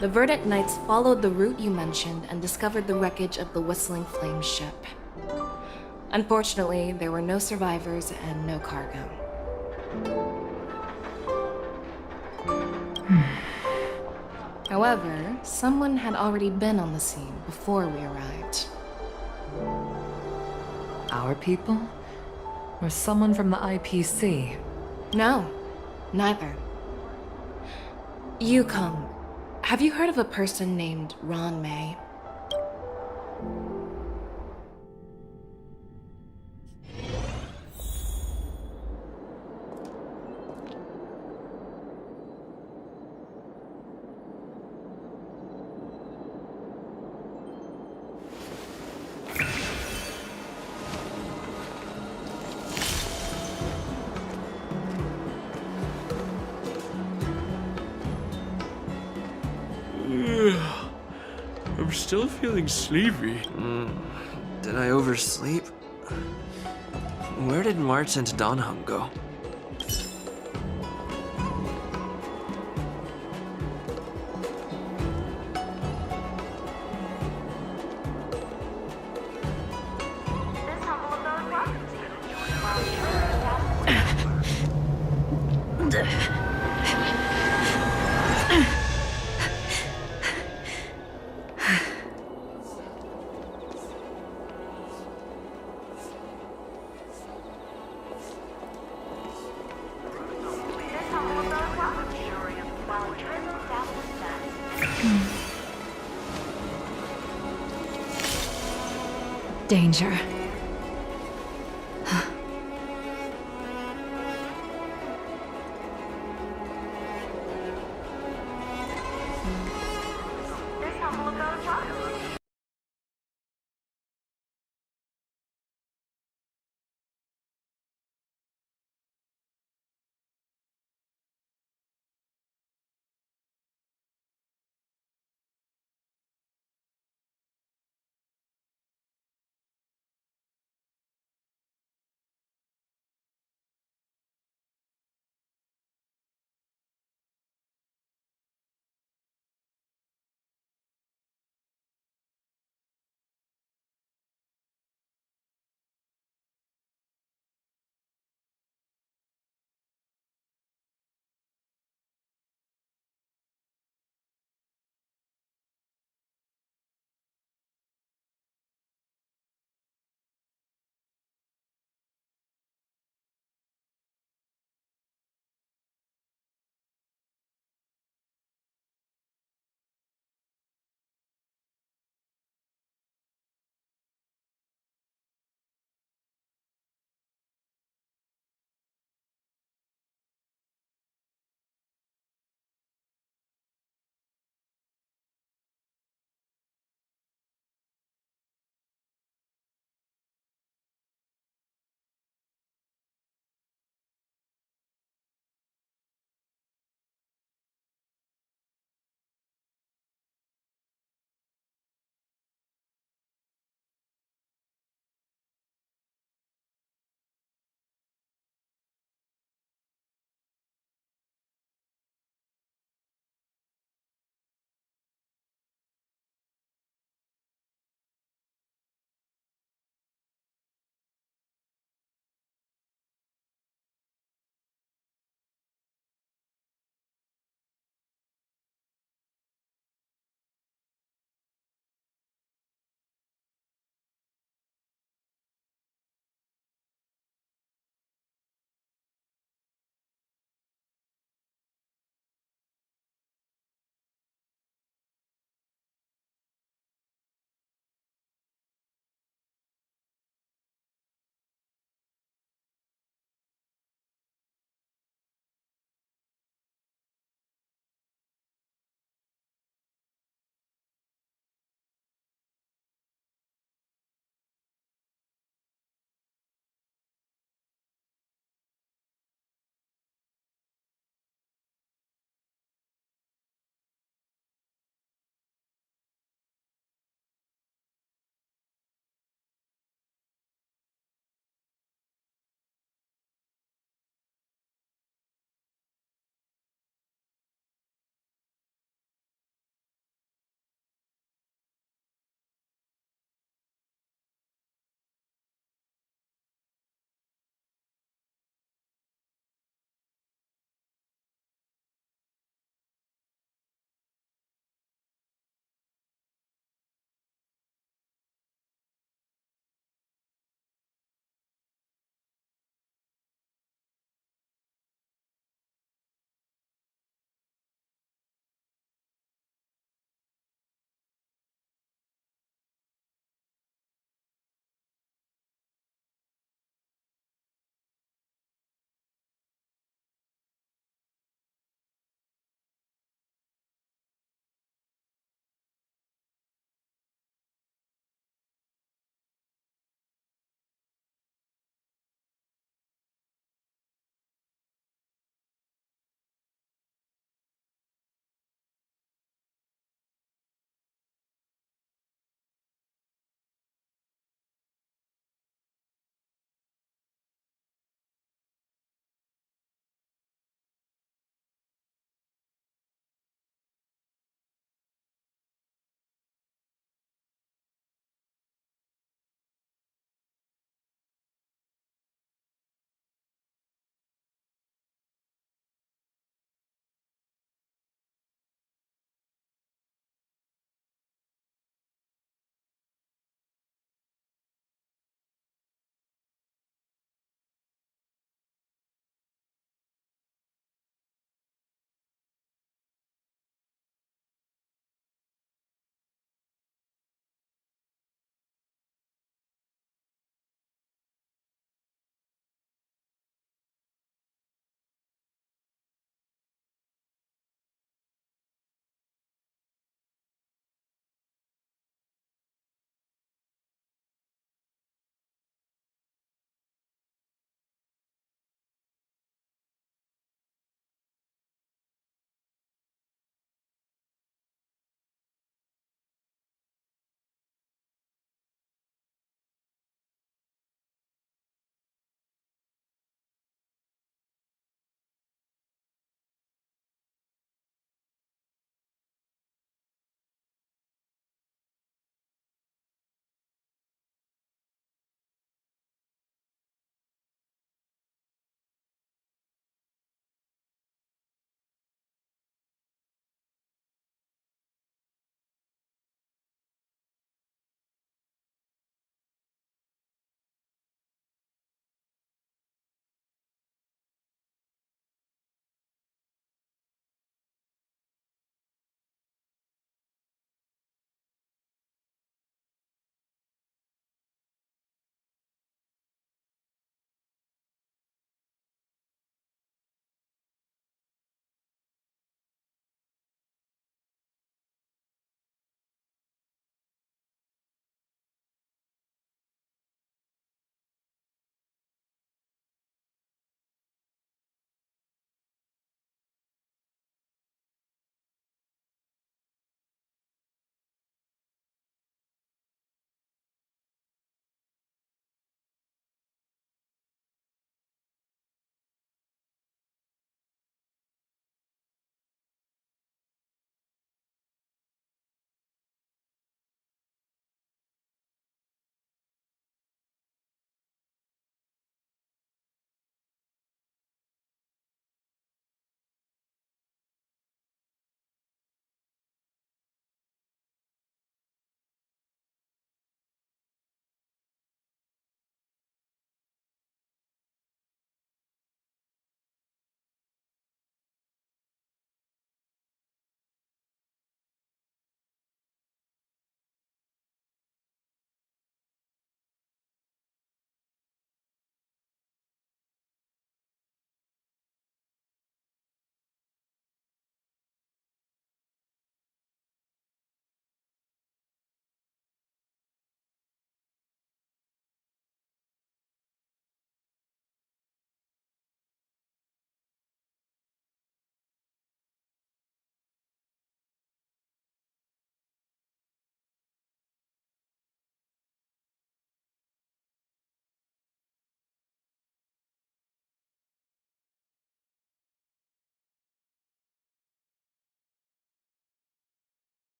The Verdant Knights followed the route you mentioned and discovered the wreckage of the Whistling Flame ship. Unfortunately, there were no survivors and no cargo. However, someone had already been on the scene before we arrived. Our people? Or someone from the IPC? No, neither. Yukong, have you heard of a person named Ron May? I'm still feeling sleepy. Did I oversleep? Where did March and Donham go? Danger.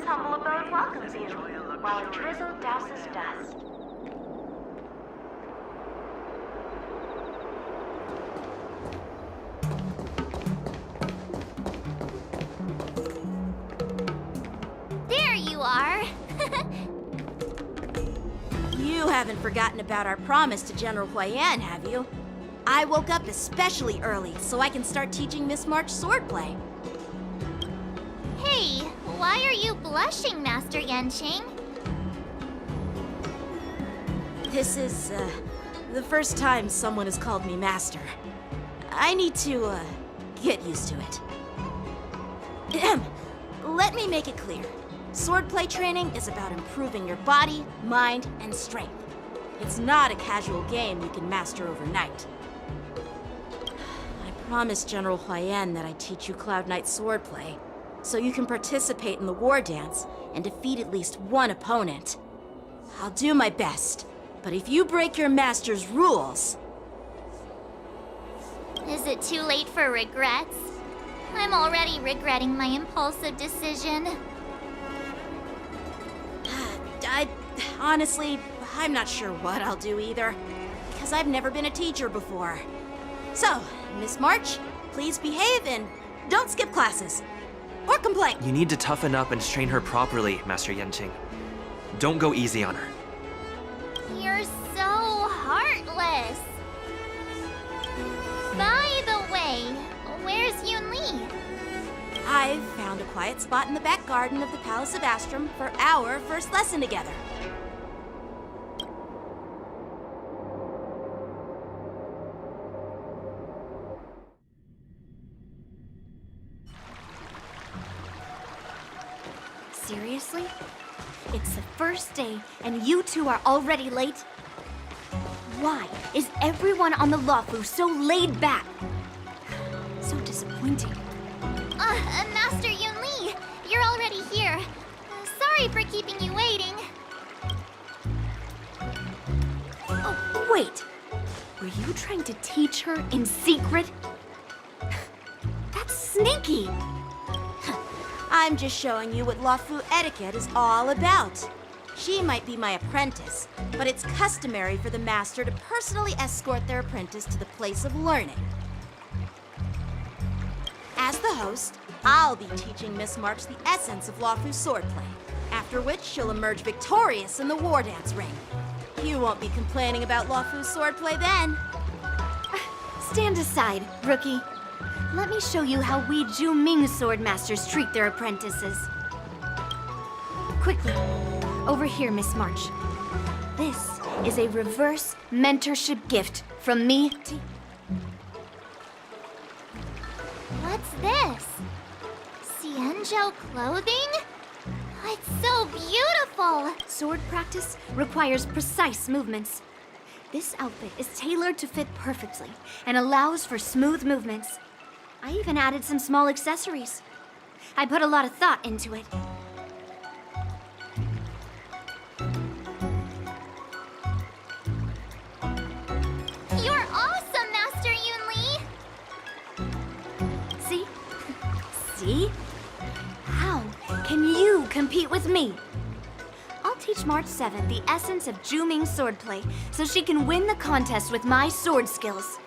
humble abode welcomes you, while a drizzle douses dust. There you are. You haven't forgotten about our promise to General Huayan, have you? I woke up especially early so I can start teaching Miss March swordplay. Hey, why are you blushing, Master Yanqing? This is, the first time someone has called me master. I need to, get used to it. Ahem. Let me make it clear. Swordplay training is about improving your body, mind, and strength. It's not a casual game you can master overnight. I promised General Huayan that I'd teach you Cloud Knight swordplay, so you can participate in the war dance and defeat at least one opponent. I'll do my best, but if you break your master's rules... Is it too late for regrets? I'm already regretting my impulsive decision. Honestly, I'm not sure what I'll do either, because I've never been a teacher before. So, Miss March, please behave and don't skip classes. Or complain. You need to toughen up and train her properly, Master Yanqing. Don't go easy on her. You're so heartless. By the way, where's Yunli? I've found a quiet spot in the back garden of the Palace of Astrum for our first lesson together. Seriously? It's the first day and you two are already late? Why is everyone on the Luofu so laid back? So disappointing. Master Yunli, you're already here. Sorry for keeping you waiting. Oh, wait. Were you trying to teach her in secret? That's sneaky. I'm just showing you what Luofu etiquette is all about. She might be my apprentice, but it's customary for the master to personally escort their apprentice to the place of learning. As the host, I'll be teaching Miss March the essence of Luofu swordplay, after which she'll emerge victorious in the war dance ring. You won't be complaining about Luofu swordplay then. Stand aside, rookie. Let me show you how we Zhu-Ming sword masters treat their apprentices. Quickly, over here, Miss March. This is a reverse mentorship gift from me to... What's this? Xianzhou clothing? It's so beautiful! Sword practice requires precise movements. This outfit is tailored to fit perfectly and allows for smooth movements. I even added some small accessories. I put a lot of thought into it. You're awesome, Master Yunli! See? See? How can you compete with me? I'll teach March 7th the essence of Zhu-Ming swordplay so she can win the contest with my sword skills.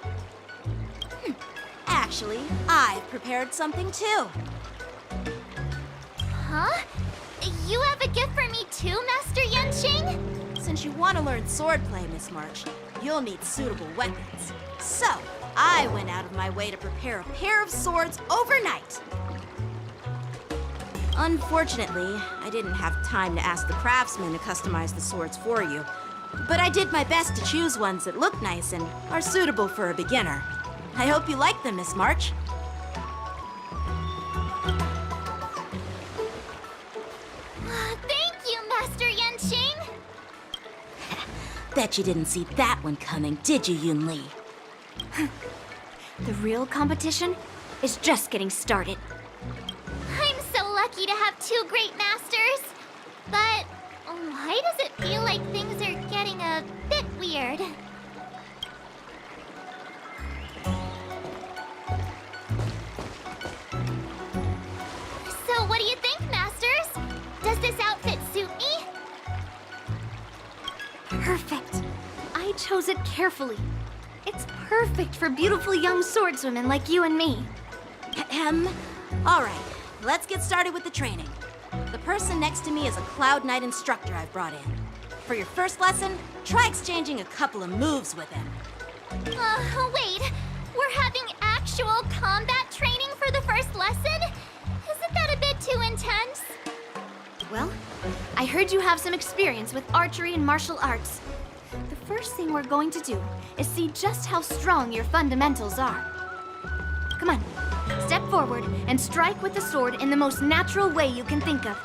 Actually, I've prepared something too. Huh? You have a gift for me too, Master Yanqing? Since you want to learn swordplay, Miss March, you'll need suitable weapons. So, I went out of my way to prepare a pair of swords overnight. Unfortunately, I didn't have time to ask the craftsman to customize the swords for you. But I did my best to choose ones that look nice and are suitable for a beginner. I hope you like them, Miss March. Thank you, Master Yanqing! Bet you didn't see that one coming, did you, Yunli? The real competition is just getting started. I'm so lucky to have two great masters. But why does it feel like things are getting a bit weird? So what do you think, Masters? Does chose it carefully. It's perfect for beautiful young swordswomen like you and me. Ahem. All right, let's get started with the training. The person next to me is a Cloud Knight instructor I've brought in. For your first lesson, try exchanging a couple of moves with him. Wait. We're having actual combat training for the first lesson? Isn't that a bit too intense? Well, I heard you have some experience with archery and martial arts. The first thing we're going to do is see just how strong your fundamentals are. Come on, step forward and strike with the sword in the most natural way you can think of.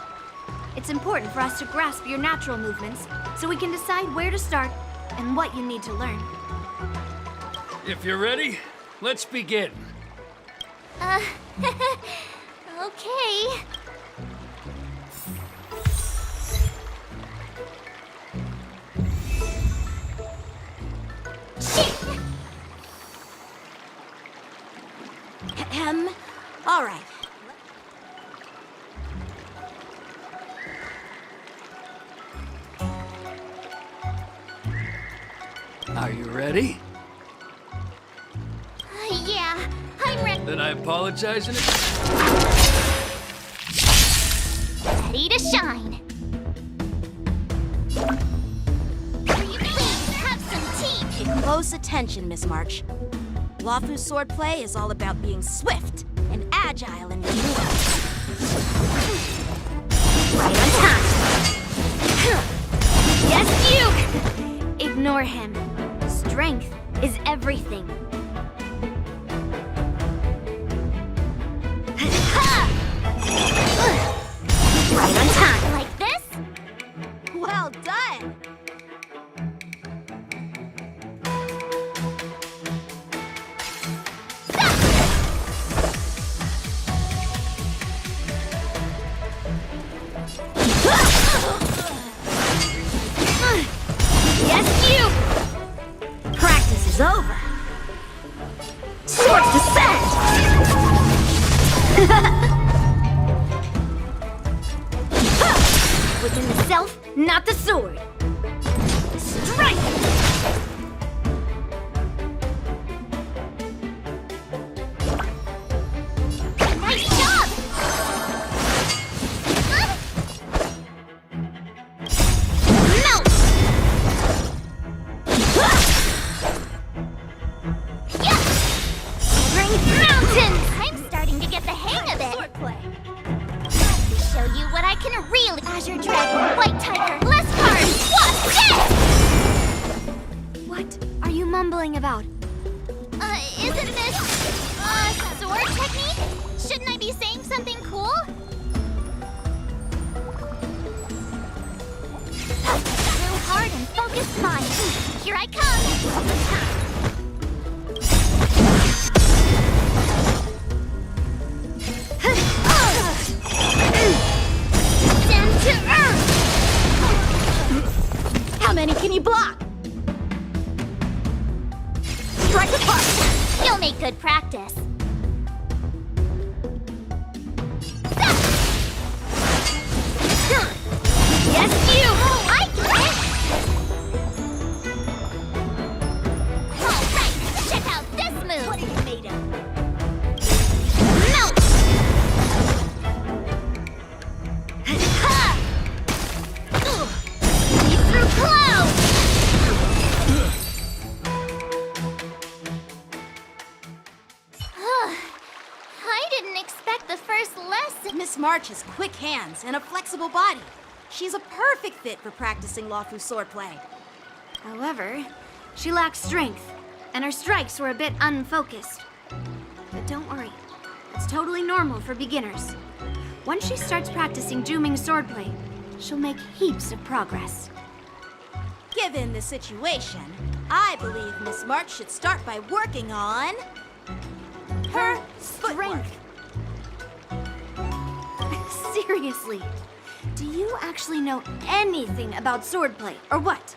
It's important for us to grasp your natural movements so we can decide where to start and what you need to learn. If you're ready, let's begin. Okay. Ahem. All right. Are you ready? Yeah, I'm ready Then I apologize in advance. to shine. Please have some tea. Pay close attention, Miss March. Luofu's swordplay is all about being swift and agile in your movements. Right on time. Yes, you! Ignore him. Strength is everything. Right on time. Like this? Well done! Yes, you! Practice is over. Swords descend! Within the self, not the sword. Strike! Nice job! Melt! Bring mountains! I'm starting to get the hang of it. Swordplay. Let me show you what I can really. Azure Dragon, White Tiger, less cards. What's this? What are you mumbling about? Isn't this sword technique? Shouldn't I be saying something cool? True hard and focused mind. Here I come. Down to earth. How many can you block? Strike apart! You'll make good practice. Yes, you! I get it! Alright, check out this move! What are you made of? Melt! Ha! See through clouds! I didn't expect the first lesson. Miss March has quick hands and a flexible body. She's a perfect fit for practicing Luofu swordplay. However, she lacks strength, and her strikes were a bit unfocused. But don't worry, it's totally normal for beginners. Once she starts practicing Juming swordplay, she'll make heaps of progress. Given the situation, I believe Miss March should start by working on her strength. Seriously, do you actually know anything about swordplay, or what?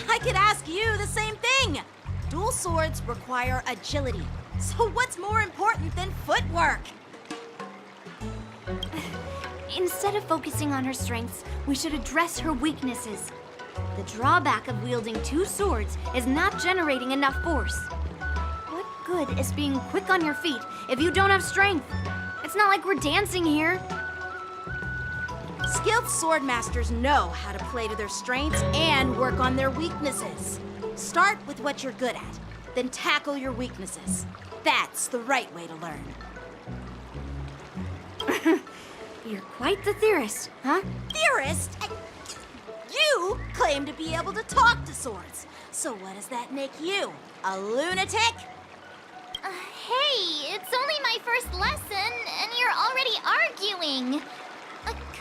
I could ask you the same thing. Dual swords require agility. So what's more important than footwork? Instead of focusing on her strengths, we should address her weaknesses. The drawback of wielding two swords is not generating enough force. What good is being quick on your feet if you don't have strength? It's not like we're dancing here. Skilled swordmasters know how to play to their strengths and work on their weaknesses. Start with what you're good at, then tackle your weaknesses. That's the right way to learn. You're quite the theorist, huh? Theorist? You claim to be able to talk to swords. So what does that make you? A lunatic? Hey, it's only my first lesson, and you're already arguing.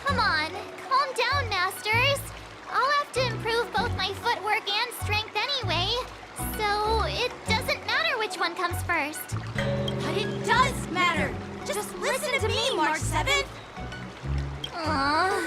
Come on, calm down, masters. I'll have to improve both my footwork and strength anyway, so it doesn't matter which one comes first. But it does matter. Just listen to me, March 7th. Aww.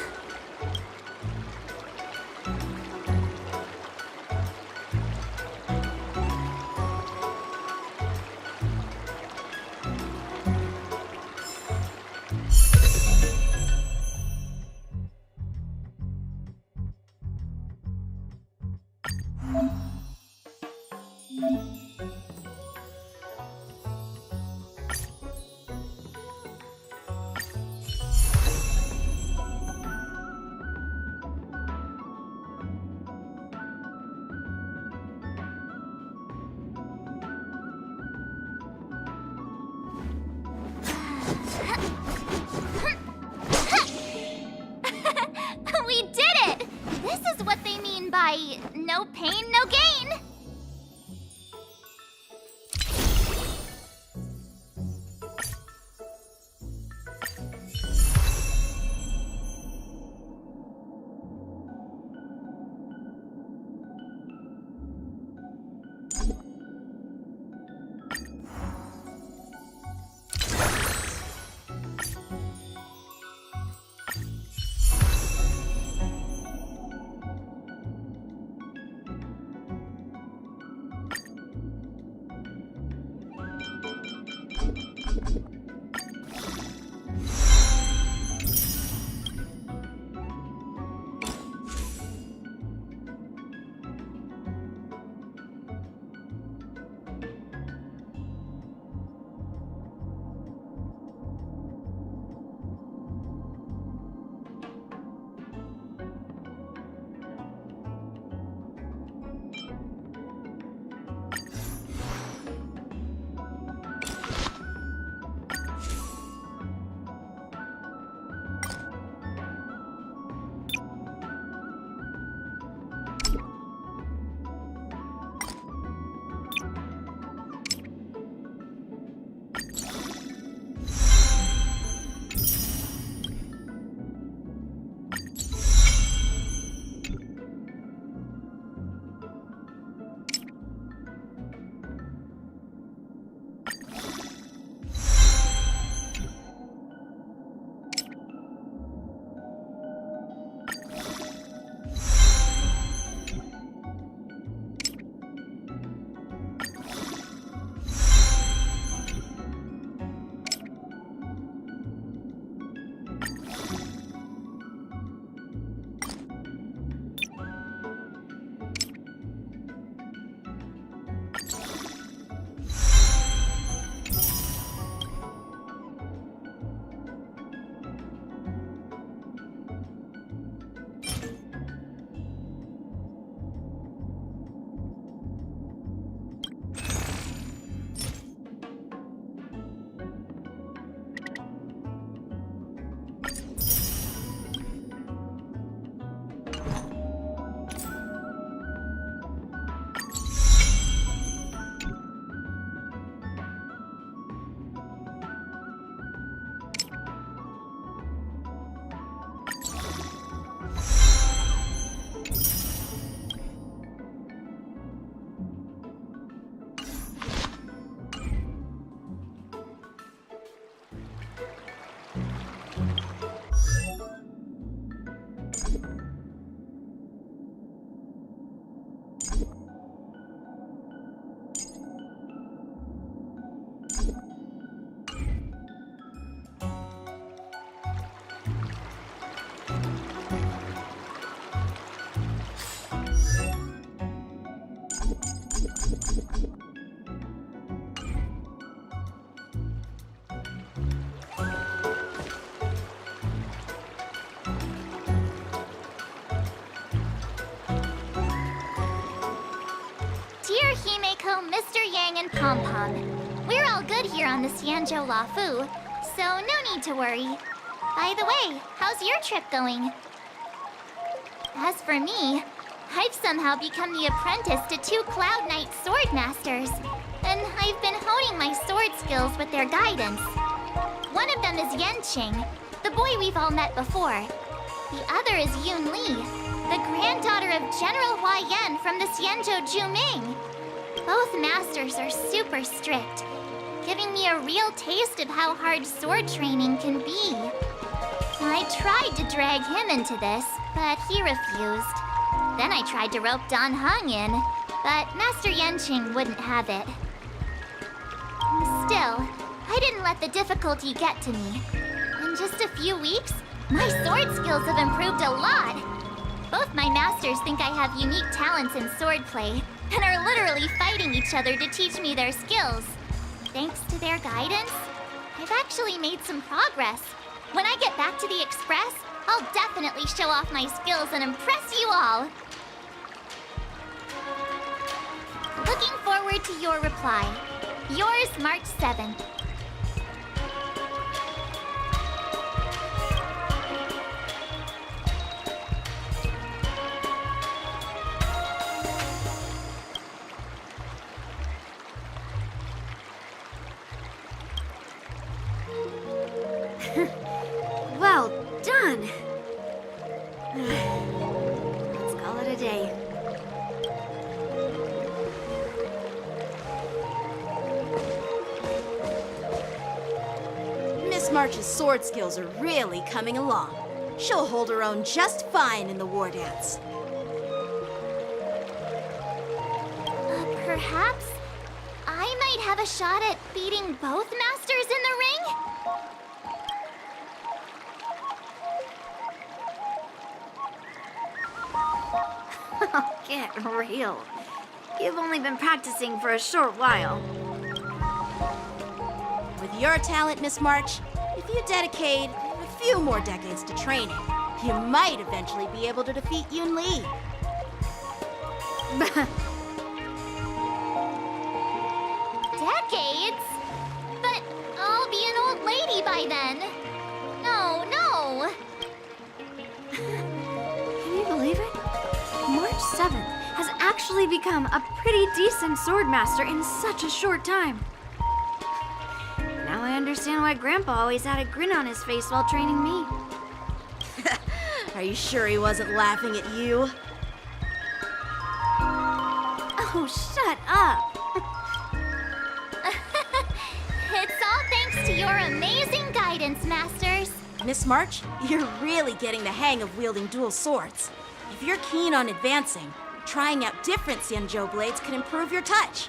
We did it! This is what they mean by no pain, no gain. Echo, Mr. Yang, and Pom Pom. We're all good here on the Xianzhou Lafu, so no need to worry. By the way, how's your trip going? As for me, I've somehow become the apprentice to 2 Cloud Knight sword masters, and I've been honing my sword skills with their guidance. One of them is Yanqing, the boy we've all met before. The other is Yun Li, the granddaughter of General Hua Yan from the Xianzhou Juming. Both masters are super strict, giving me a real taste of how hard sword training can be. I tried to drag him into this, but he refused. Then I tried to rope Dan Heng in, but Master Yanqing wouldn't have it. Still, I didn't let the difficulty get to me. In just a few weeks, my sword skills have improved a lot. Both my masters think I have unique talents in swordplay, and are literally fighting each other to teach me their skills. Thanks to their guidance, I've actually made some progress. When I get back to the Express, I'll definitely show off my skills and impress you all. Looking forward to your reply. Yours, March 7th. Well done. Let's call it a day. Miss March's sword skills are really coming along. She'll hold her own just fine in the war dance. Perhaps I might have a shot at beating both masters in the ring? Get real. You've only been practicing for a short while. With your talent, Miss March, if you dedicate a few more decades to training, you might eventually be able to defeat Yun Li. Decades? But I'll be an old lady by then. No, no. Can you believe it? March 7th has actually become a pretty decent swordmaster in such a short time. Now I understand why Grandpa always had a grin on his face while training me. Are you sure he wasn't laughing at you? Oh, shut up! It's all thanks to your amazing guidance, masters. Miss March, you're really getting the hang of wielding dual swords. If you're keen on advancing, trying out different Xianzhou blades can improve your touch.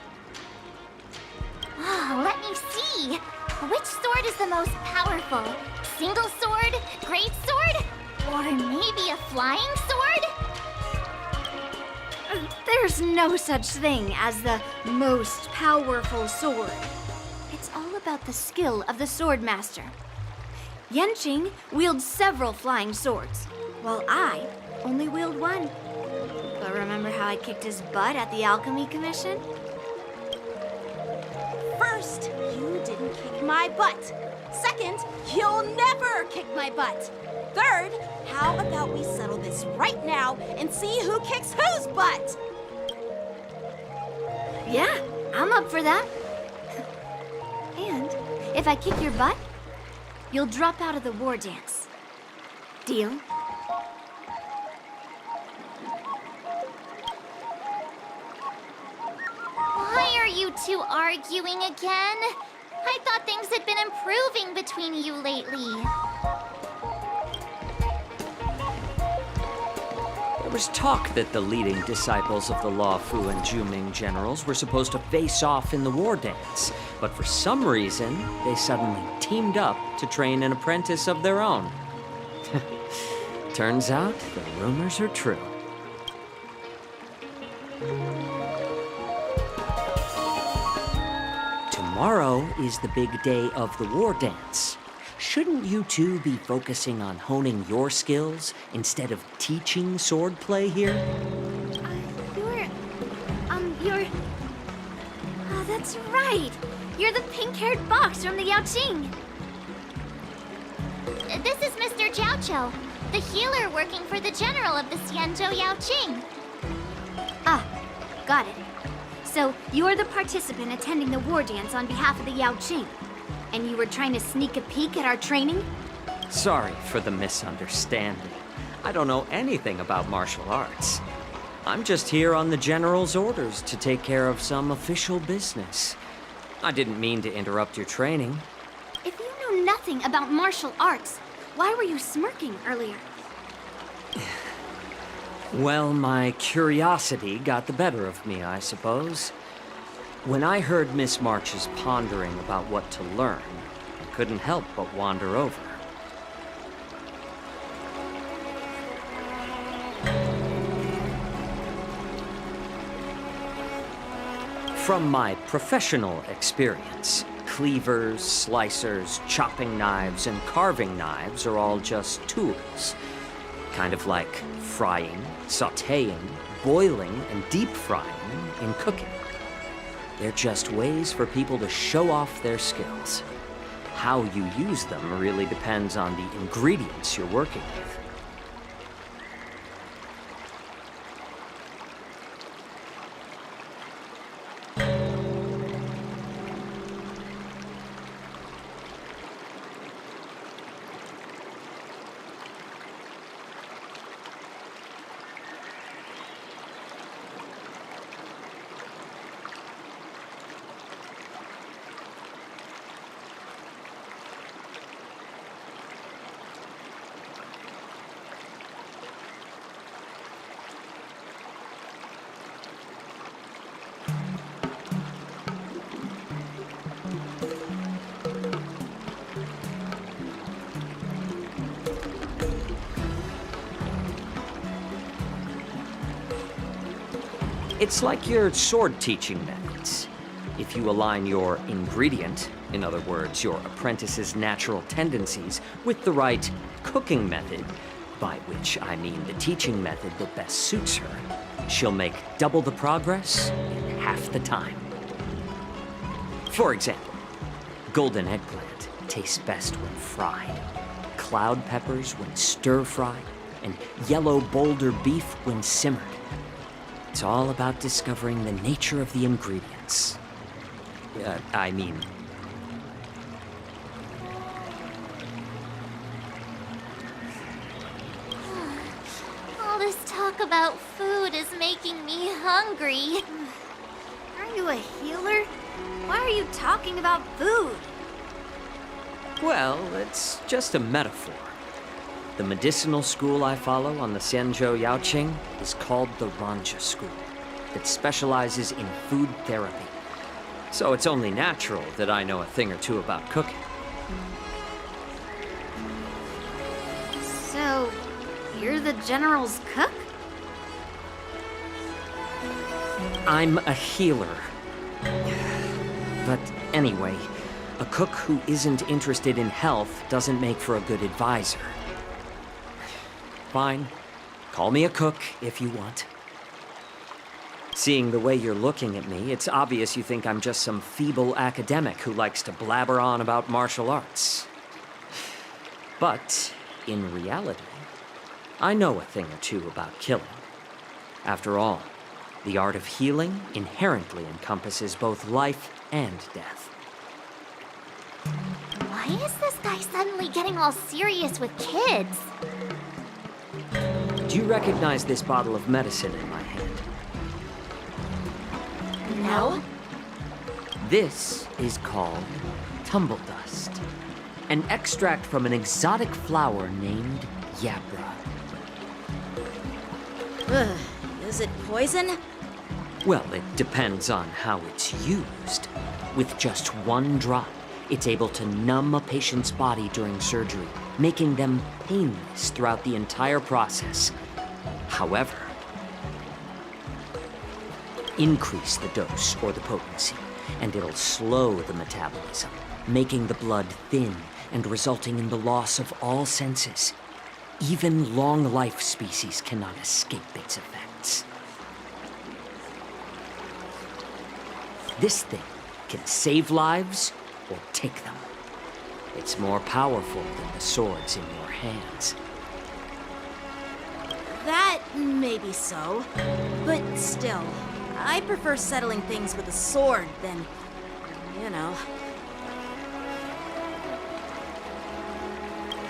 Oh, let me see. Which sword is the most powerful? Single sword? Great sword? Or maybe a flying sword? There's no such thing as the most powerful sword. It's all about the skill of the swordmaster. Yanqing wields several flying swords, while I only wield one. But remember how I kicked his butt at the Alchemy Commission? First, you didn't kick my butt. Second, you'll never kick my butt. Third, how about we settle this right now and see who kicks whose butt? Yeah, I'm up for that. And if I kick your butt, you'll drop out of the war dance. Deal? Why are you two arguing again? I thought things had been improving between you lately. There was talk that the leading disciples of the Law Fu and Juming generals were supposed to face off in the war dance, but for some reason, they suddenly teamed up to train an apprentice of their own. Turns out the rumors are true. Tomorrow is the big day of the war dance. Shouldn't you two be focusing on honing your skills instead of teaching swordplay here? You're... That's right! You're the pink-haired fox from the Yaoqing. This is Mr. Jiaoqiu, the healer working for the general of the Xianzhou Yaoqing. Ah, got it. So, you're the participant attending the war dance on behalf of the Yaoqing. And you were trying to sneak a peek at our training? Sorry for the misunderstanding. I don't know anything about martial arts. I'm just here on the General's orders to take care of some official business. I didn't mean to interrupt your training. If you know nothing about martial arts, why were you smirking earlier? Well, my curiosity got the better of me, I suppose. When I heard Miss March's pondering about what to learn, I couldn't help but wander over. From my professional experience, cleavers, slicers, chopping knives, and carving knives are all just tools. Kind of like frying, sautéing, boiling, and deep frying in cooking. They're just ways for people to show off their skills. How you use them really depends on the ingredients you're working with. It's like your sword teaching methods. If you align your ingredient, in other words, your apprentice's natural tendencies, with the right cooking method, by which I mean the teaching method that best suits her, she'll make double the progress in half the time. For example, golden eggplant tastes best when fried, cloud peppers when stir-fried, and yellow boulder beef when simmered. It's all about discovering the nature of the ingredients. All this talk about food is making me hungry. Are you a healer? Why are you talking about food? Well, it's just a metaphor. The medicinal school I follow on the Xianzhou Yaoqing is called the Ranja School. It specializes in food therapy. So it's only natural that I know a thing or two about cooking. So, you're the general's cook? I'm a healer. But anyway, a cook who isn't interested in health doesn't make for a good advisor. Fine. Call me a cook if you want. Seeing the way you're looking at me, it's obvious you think I'm just some feeble academic who likes to blabber on about martial arts. But, in reality, I know a thing or two about killing. After all, the art of healing inherently encompasses both life and death. Why is this guy suddenly getting all serious with kids? Do you recognize this bottle of medicine in my hand? No. This is called tumble dust, an extract from an exotic flower named Yabra. Ugh, is it poison? Well, it depends on how it's used. With just one drop, it's able to numb a patient's body during surgery, making them painless throughout the entire process. However, increase the dose or the potency, and it'll slow the metabolism, making the blood thin and resulting in the loss of all senses. Even long-life species cannot escape its effects. This thing can save lives or take them. It's more powerful than the swords in your hands. That may be so, but still, I prefer settling things with a sword than, you know.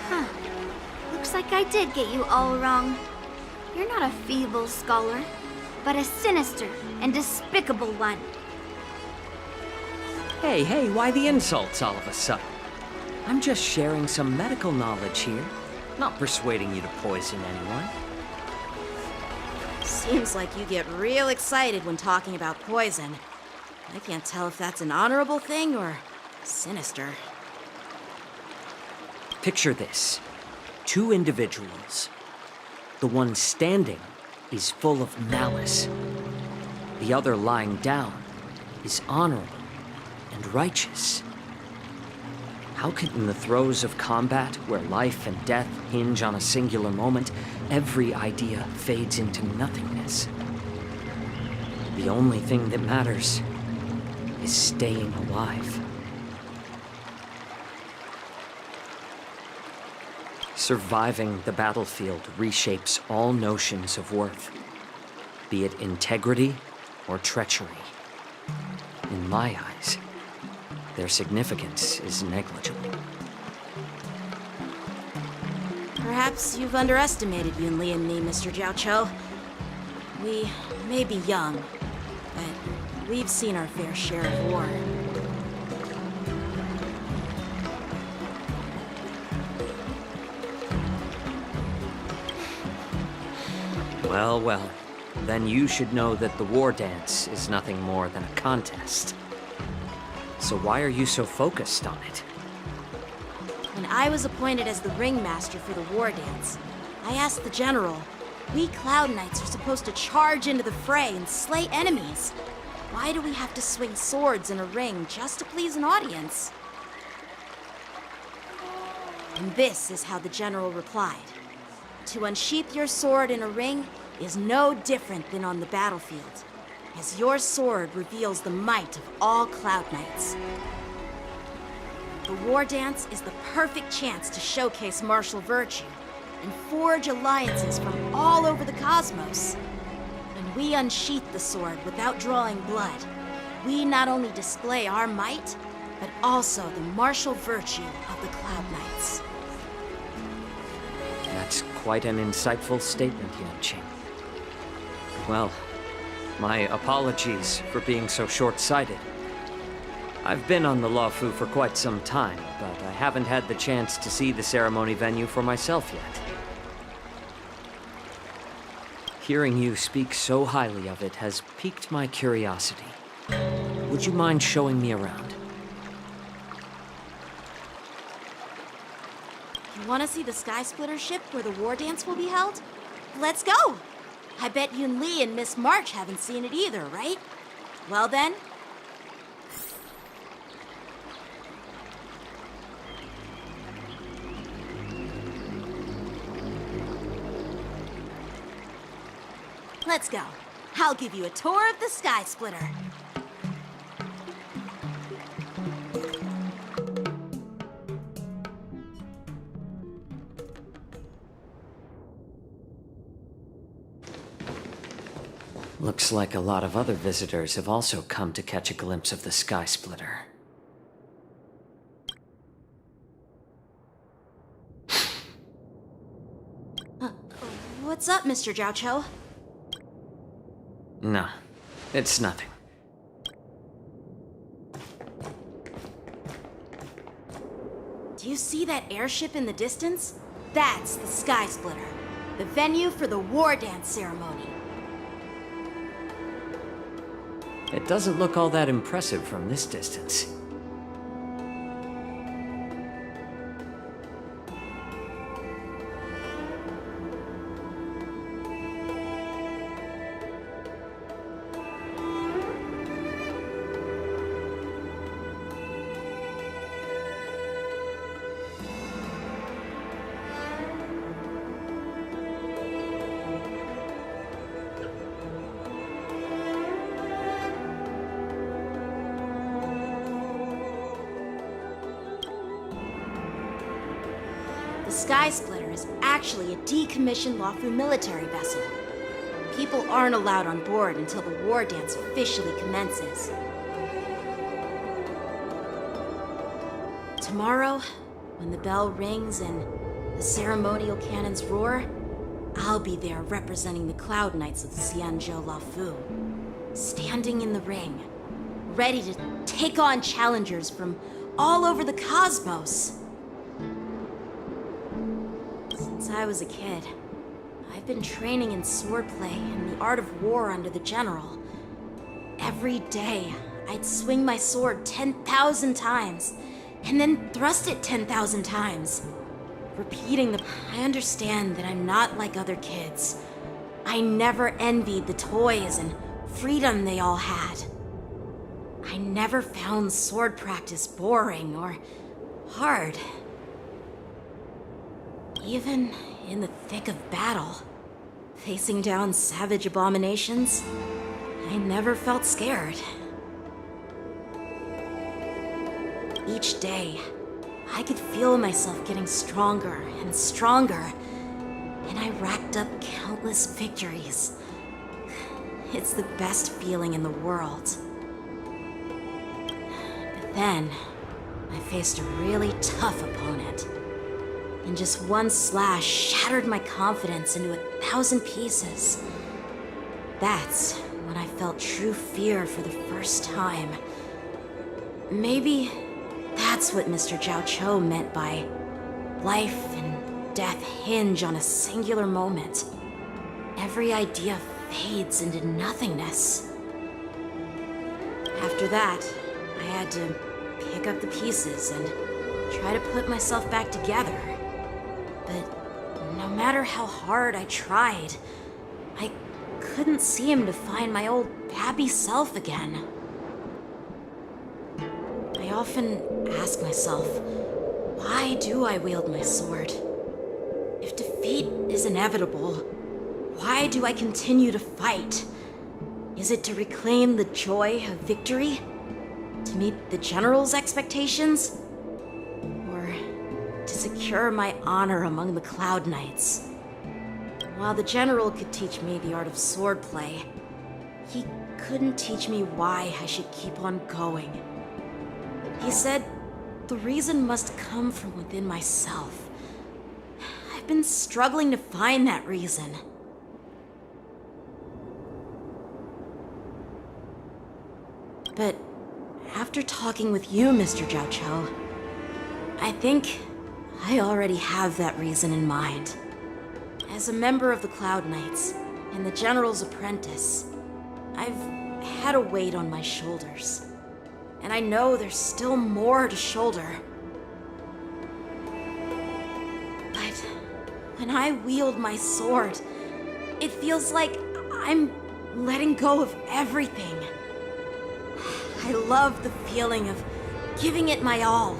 Huh. Looks like I did get you all wrong. You're not a feeble scholar, but a sinister and despicable one. Hey, why the insults all of a sudden? I'm just sharing some medical knowledge here, not persuading you to poison anyone. Seems like you get real excited when talking about poison. I can't tell if that's an honorable thing or sinister. Picture this. 2 individuals. The one standing is full of malice. The other lying down is honorable and righteous. How can, in the throes of combat, where life and death hinge on a singular moment, every idea fades into nothingness? The only thing that matters is staying alive. Surviving the battlefield reshapes all notions of worth, be it integrity or treachery. In my eyes, their significance is negligible. Perhaps you've underestimated Yun Li and me, Mr. Jiao Cho. We may be young, but we've seen our fair share of war. Well, then you should know that the war dance is nothing more than a contest. So why are you so focused on it? When I was appointed as the ringmaster for the war dance, I asked the general, we Cloud Knights are supposed to charge into the fray and slay enemies. Why do we have to swing swords in a ring just to please an audience? And this is how the general replied. To unsheath your sword in a ring is no different than on the battlefield, as your sword reveals the might of all Cloud Knights. The war dance is the perfect chance to showcase martial virtue and forge alliances from all over the cosmos. When we unsheath the sword without drawing blood, we not only display our might, but also the martial virtue of the Cloud Knights. That's quite an insightful statement, Yuan-Qing. Well, my apologies for being so short-sighted. I've been on the Luofu for quite some time, but I haven't had the chance to see the ceremony venue for myself yet. Hearing you speak so highly of it has piqued my curiosity. Would you mind showing me around? You want to see the Sky Splitter ship where the war dance will be held? Let's go! I bet Yun Li and Miss March haven't seen it either, right? Well then... Let's go. I'll give you a tour of the Sky Splitter. Looks like a lot of other visitors have also come to catch a glimpse of the Sky Splitter. What's up, Mr. Jiao Cho? No, it's nothing. Do you see that airship in the distance? That's the Sky Splitter, the venue for the war dance ceremony. It doesn't look all that impressive from this distance. Sky Splitter is actually a decommissioned Lawfu military vessel. People aren't allowed on board until the war dance officially commences. Tomorrow, when the bell rings and the ceremonial cannons roar, I'll be there representing the Cloud Knights of the Xianzhou Lawfu, standing in the ring, ready to take on challengers from all over the cosmos. Since I was a kid, I've been training in swordplay and the art of war under the general. Every day, I'd swing my sword 10,000 times, and then thrust it 10,000 times. Repeating I understand that I'm not like other kids. I never envied the toys and freedom they all had. I never found sword practice boring or hard. Even in the thick of battle, facing down savage abominations, I never felt scared. Each day, I could feel myself getting stronger and stronger, and I racked up countless victories. It's the best feeling in the world. But then, I faced a really tough opponent, and just one slash shattered my confidence into 1,000 pieces. That's when I felt true fear for the first time. Maybe that's what Mr. Zhao Cho meant by life and death hinge on a singular moment. Every idea fades into nothingness. After that, I had to pick up the pieces and try to put myself back together. But no matter how hard I tried, I couldn't seem to find my old happy self again. I often ask myself, why do I wield my sword? If defeat is inevitable, why do I continue to fight? Is it to reclaim the joy of victory? To meet the general's expectations? Or to secure my honor among the Cloud Knights? While the general could teach me the art of swordplay, he couldn't teach me why I should keep on going. He said the reason must come from within myself. I've been struggling to find that reason. But after talking with you, Mr. Zhao Cho, I think I already have that reason in mind. As a member of the Cloud Knights and the General's apprentice, I've had a weight on my shoulders. And I know there's still more to shoulder. But when I wield my sword, it feels like I'm letting go of everything. I love the feeling of giving it my all,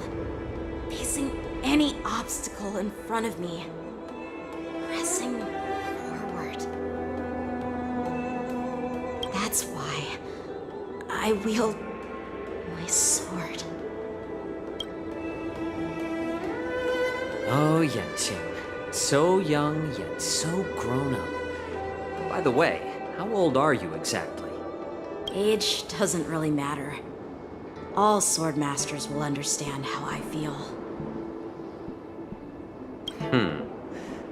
facing any obstacle in front of me, pressing forward. That's why I wield my sword. Oh, Yanqing. So young, yet so grown up. By the way, how old are you exactly? Age doesn't really matter. All sword masters will understand how I feel.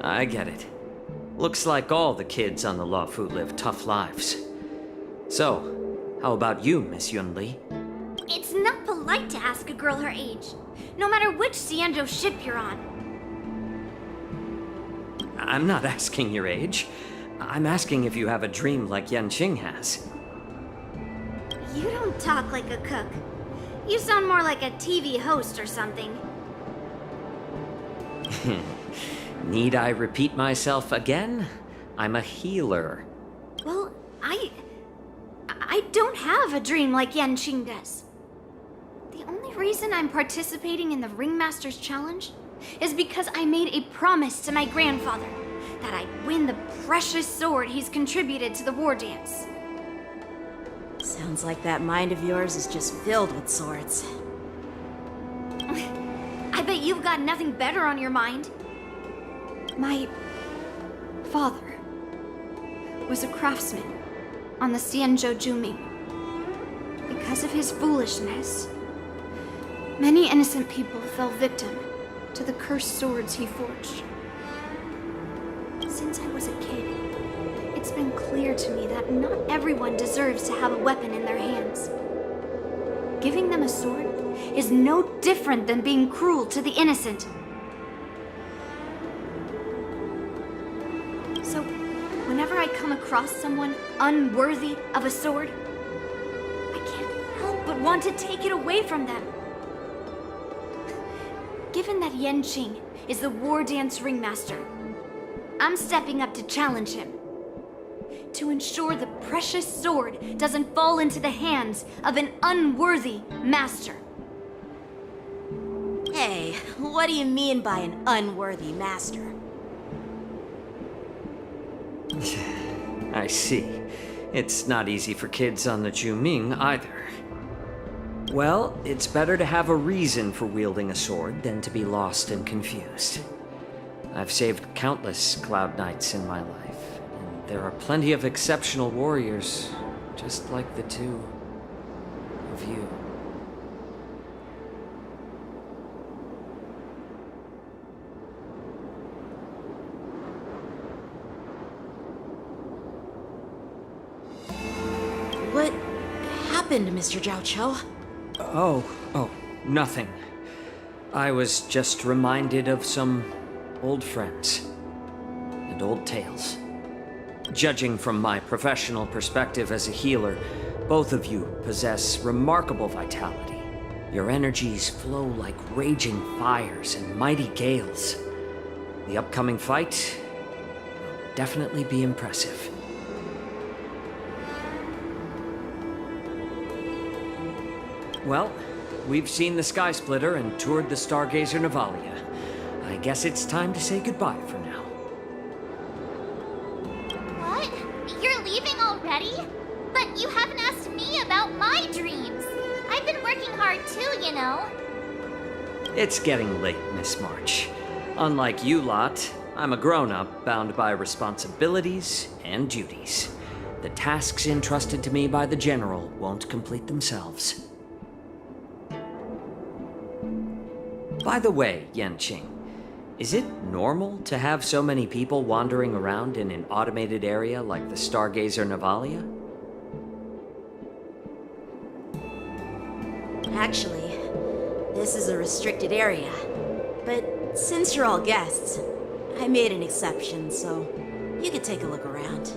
I get it. Looks like all the kids on the Lawfu live tough lives. So, how about you, Miss Yunli? It's not polite to ask a girl her age, no matter which Xianzhou ship you're on. I'm not asking your age. I'm asking if you have a dream like Yanqing has. You don't talk like a cook. You sound more like a TV host or something. Need I repeat myself again? I'm a healer. Well, I don't have a dream like Yanqing does. The only reason I'm participating in the Ringmaster's Challenge is because I made a promise to my grandfather that I'd win the precious sword he's contributed to the war dance. Sounds like that mind of yours is just filled with swords. I bet you've got nothing better on your mind. My father was a craftsman on the Xianzhou Juming. Because of his foolishness, many innocent people fell victim to the cursed swords he forged. Since I was a kid, it's been clear to me that not everyone deserves to have a weapon in their hands. Giving them a sword is no different than being cruel to the innocent. So, whenever I come across someone unworthy of a sword, I can't help but want to take it away from them. Given that Yan Qing is the war dance ringmaster, I'm stepping up to challenge him. To ensure the precious sword doesn't fall into the hands of an unworthy master. Hey, what do you mean by an unworthy master? I see. It's not easy for kids on the Juming either. Well, it's better to have a reason for wielding a sword than to be lost and confused. I've saved countless Cloud Knights in my life, and there are plenty of exceptional warriors, just like the two of you. What happened, Mr. Zhao Cho? Oh, nothing. I was just reminded of some old friends and old tales. Judging from my professional perspective as a healer, both of you possess remarkable vitality. Your energies flow like raging fires and mighty gales. The upcoming fight will definitely be impressive. Well, we've seen the Sky Splitter and toured the Stargazer Navalia. I guess it's time to say goodbye for now. What? You're leaving already? But you haven't asked me about my dreams. I've been working hard too, you know. It's getting late, Miss March. Unlike you lot, I'm a grown-up bound by responsibilities and duties. The tasks entrusted to me by the General won't complete themselves. By the way, Yan Qing, is it normal to have so many people wandering around in an automated area like the Stargazer Navalia? Actually, this is a restricted area. But since you're all guests, I made an exception, so you could take a look around.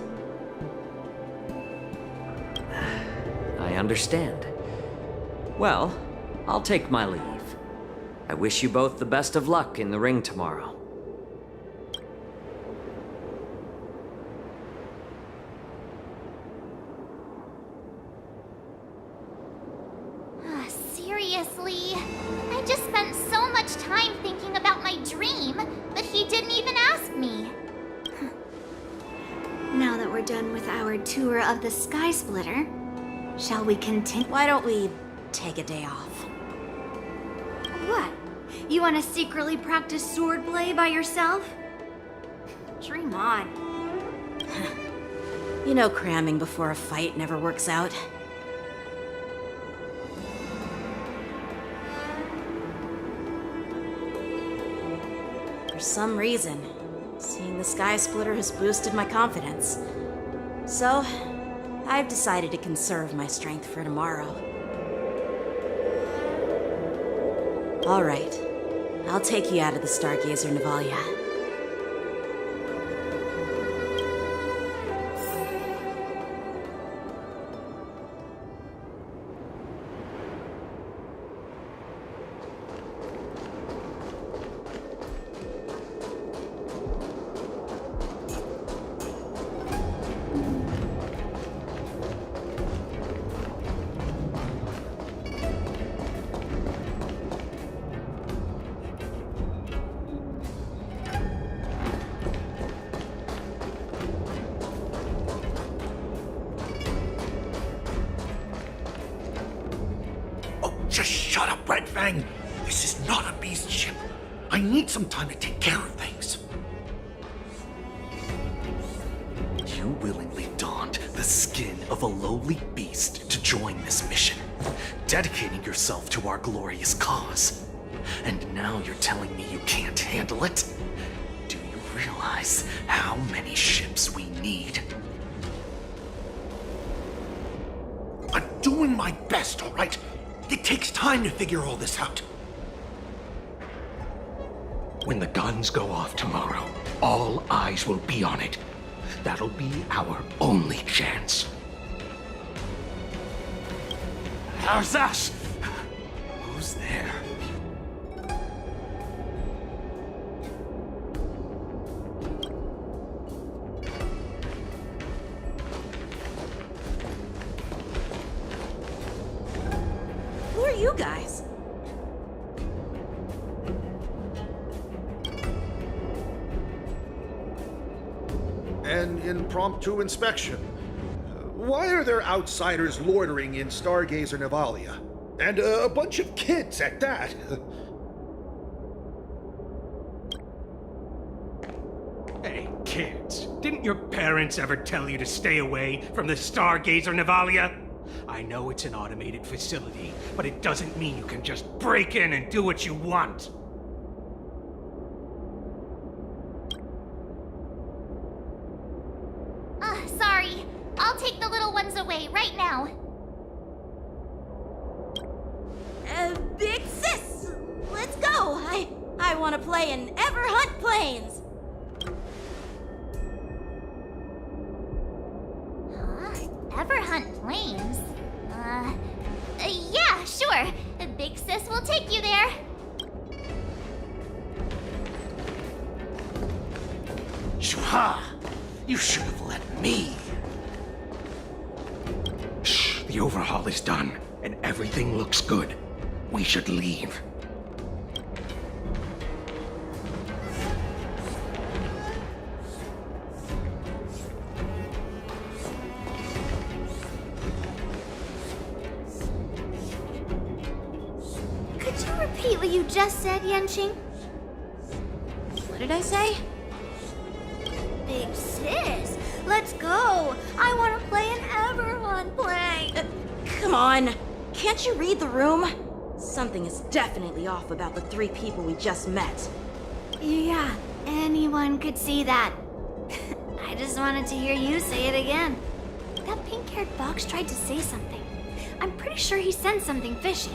I understand. Well, I'll take my leave. I wish you both the best of luck in the ring tomorrow. Seriously? I just spent so much time thinking about my dream, but he didn't even ask me. Now that we're done with our tour of the Sky Splitter, shall we continue? Why don't we take a day off? What? You want to secretly practice swordplay by yourself? Dream on. You know cramming before a fight never works out. For some reason, seeing the Sky Splitter has boosted my confidence. So, I've decided to conserve my strength for tomorrow. All right. I'll take you out of the Stargazer Navalia. Just shut up, Red Fang. This is not a beast ship. I need some time to take care of things. You willingly donned the skin of a lowly beast to join this mission, dedicating yourself to our glorious cause. And now you're telling me you can't handle it? Do you realize how many ships we need? I'm doing my best, all right? It takes time to figure all this out. When the guns go off tomorrow, all eyes will be on it. That'll be our only chance. How's that? Who's there? Who are you guys? An impromptu inspection. Why are there outsiders loitering in Stargazer Navalia? And a bunch of kids at that. Hey, kids, didn't your parents ever tell you to stay away from the Stargazer Navalia? I know it's an automated facility, but it doesn't mean you can just break in and do what you want. Sorry. I'll take the little ones away right now. Big sis! Let's go! I want to play in Everhunt Plains! Huh? Everhunt Plains? Yeah, sure. Big Sis will take you there. Shwa! You should have let me. Shh, the overhaul is done, and everything looks good. We should leave. Could you repeat what you just said, Yenching? What did I say? Big sis, let's go. I want to play an Everhunt play. Come on. Can't you read the room? Something is definitely off about the 3 people we just met. Yeah, anyone could see that. I just wanted to hear you say it again. That pink-haired box tried to say something. I'm pretty sure he sensed something fishy.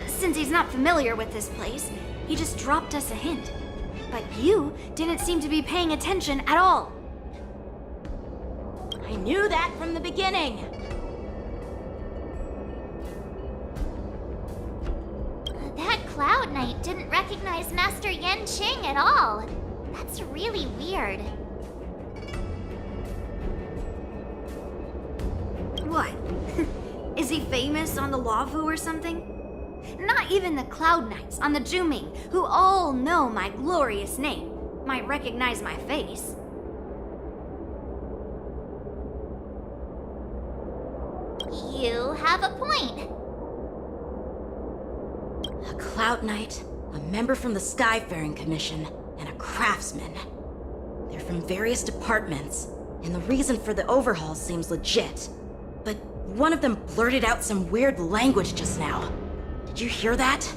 Since he's not familiar with this place, he just dropped us a hint. But you didn't seem to be paying attention at all. I knew that from the beginning. That Cloud Knight didn't recognize Master Yenching at all. That's really weird. What? Is he famous on the Lavu or something? Not even the Cloud Knights on the Juming, who all know my glorious name, might recognize my face. You have a point. A Cloud Knight, a member from the Skyfaring Commission, and a craftsman. They're from various departments, and the reason for the overhaul seems legit. But one of them blurted out some weird language just now. Did you hear that?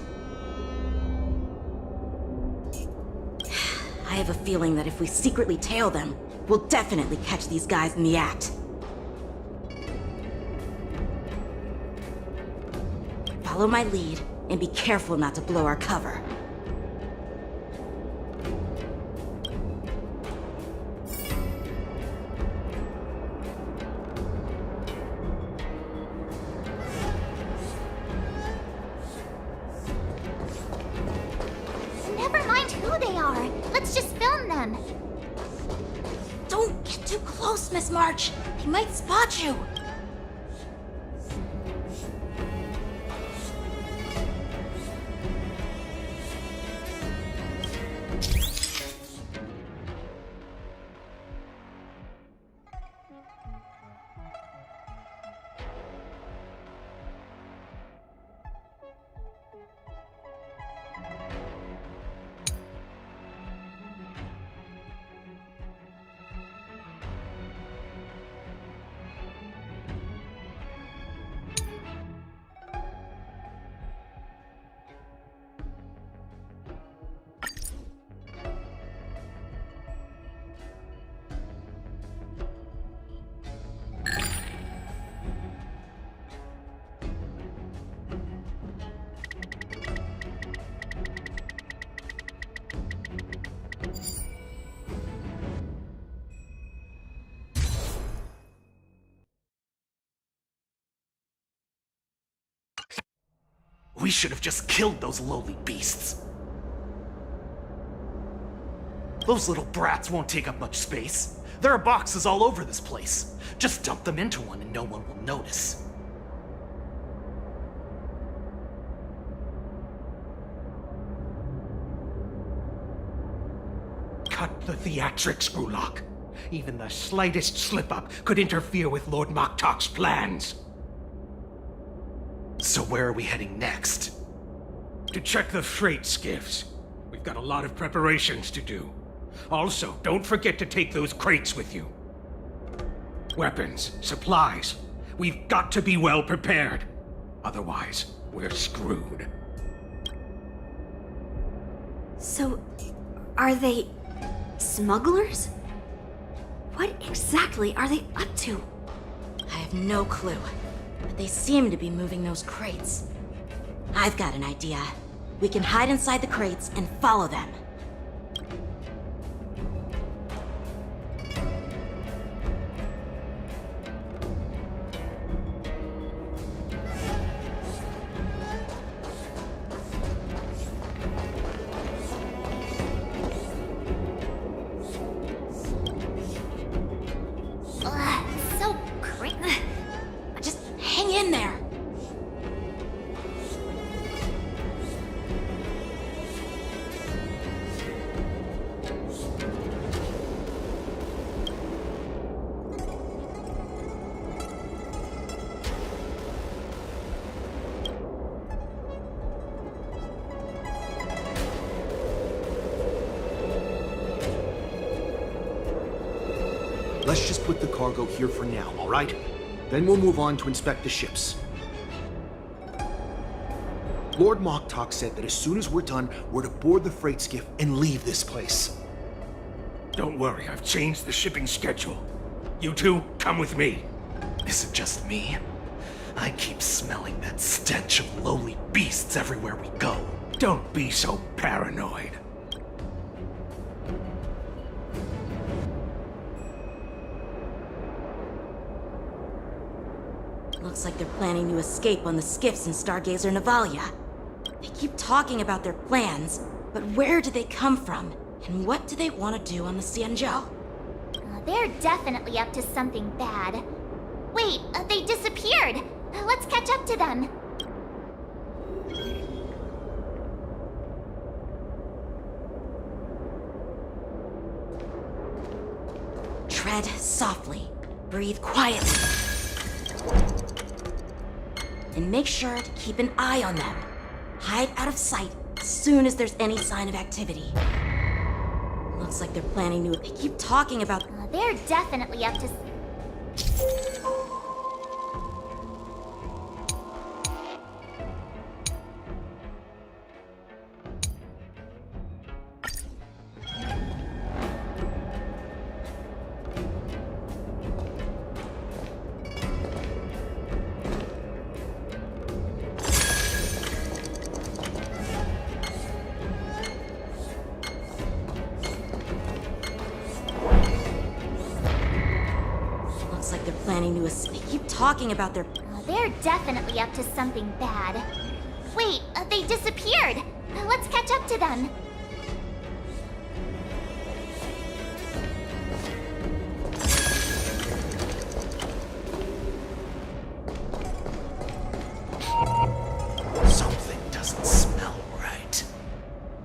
I have a feeling that if we secretly tail them, we'll definitely catch these guys in the act. Follow my lead, and be careful not to blow our cover. Never mind who they are. Let's just film them. Don't get too close, Miss March. He might spot you. should have just killed those lowly beasts. Those little brats won't take up much space. There are boxes all over this place. Just dump them into one and no one will notice. Cut the theatrics, Gulak. Even the slightest slip-up could interfere with Lord Moktok's plans. So where are we heading next? To check the freight skiffs. We've got a lot of preparations to do. Also, don't forget to take those crates with you. Weapons, supplies. We've got to be well prepared. Otherwise, we're screwed. So, are they smugglers? What exactly are they up to? I have no clue, but they seem to be moving those crates. I've got an idea. We can hide inside the crates and follow them. So great. Just hang in there. Let's just put the cargo here for now, all right? Then we'll move on to inspect the ships. Lord Moktok said that as soon as we're done, we're to board the freight skiff and leave this place. Don't worry, I've changed the shipping schedule. You two, come with me. Is it just me? I keep smelling that stench of lowly beasts everywhere we go. Don't be so paranoid. Looks like they're planning to escape on the skiffs in Stargazer Navalia. They keep talking about their plans, but where do they come from? And what do they want to do on the Xianzhou? They're definitely up to something bad. Wait, they disappeared! Let's catch up to them. Tread softly. Breathe quietly. And make sure to keep an eye on them. Hide out of sight as soon as there's any sign of activity. Looks like they're planning to... They keep talking about... They're definitely up to... like they're planning to... They keep talking about their... They're definitely up to something bad. Wait, they disappeared! Let's catch up to them. Something doesn't smell right.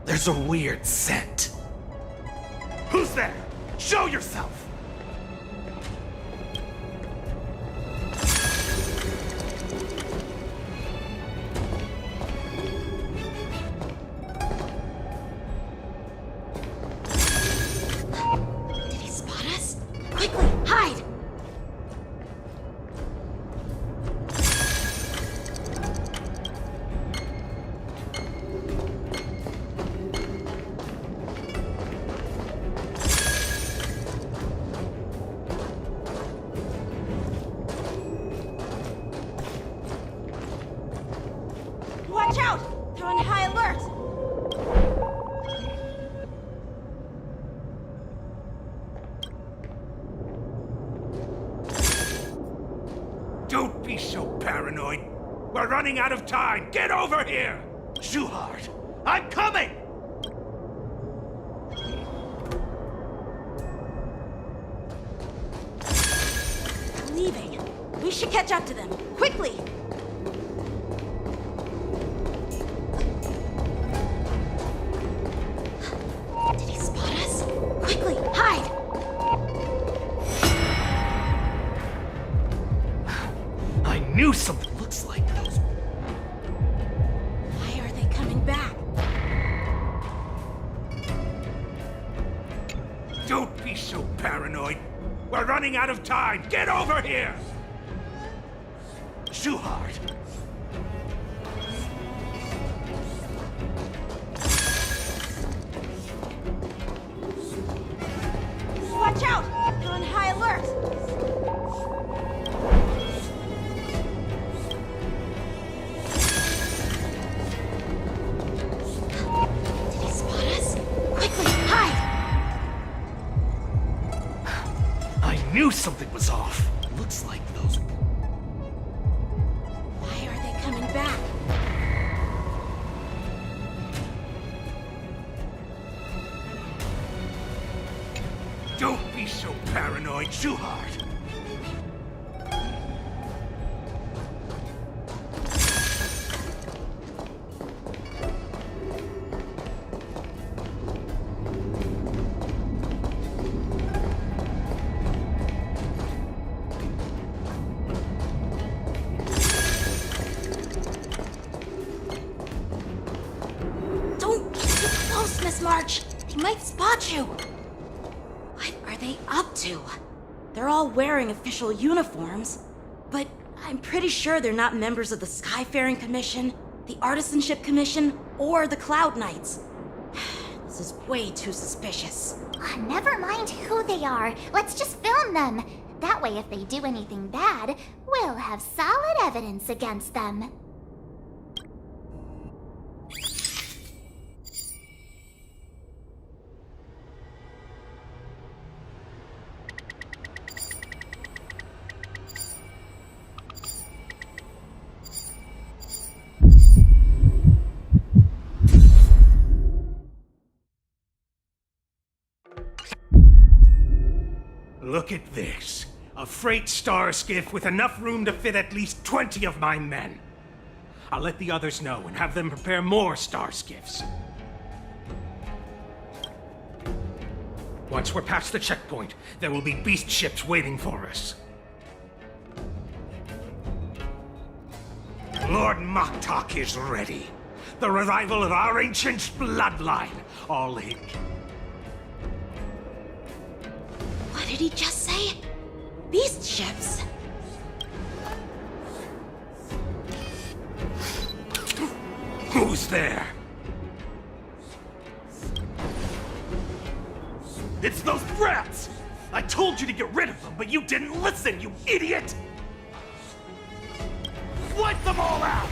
There's a weird scent. Who's there? Show yourself! Did he spot us? Quickly, hide! We're running out of time! Get over here! Shuhard, I'm coming! Leaving. We should catch up to them. Quickly! Did he spot us? Quickly, hide! I knew something looks like those. Why are they coming back? Don't be so paranoid. We're running out of time. Get over here! Shuhard. Watch out! They're on high alert! Did he spot us? Quickly, hide! I knew something was off. Looks like those. Why are they coming back? Don't be so paranoid, Shuhard. Don't get too close, Miss March! They might spot you! What are they up to? They're all wearing official uniforms, but I'm pretty sure they're not members of the Skyfaring Commission, the Artisanship Commission, or the Cloud Knights. This is way too suspicious. Never mind who they are. Let's just film them. That way, if they do anything bad, we'll have solid evidence against them. Look at this. A freight star skiff with enough room to fit at least 20 of my men. I'll let the others know and have them prepare more star skiffs. Once we're past the checkpoint, there will be beast ships waiting for us. Lord Moktok is ready. The revival of our ancient bloodline. All in. What did he just say? Beast ships? Who's there? It's those brats! I told you to get rid of them, but you didn't listen, you idiot! Wipe them all out!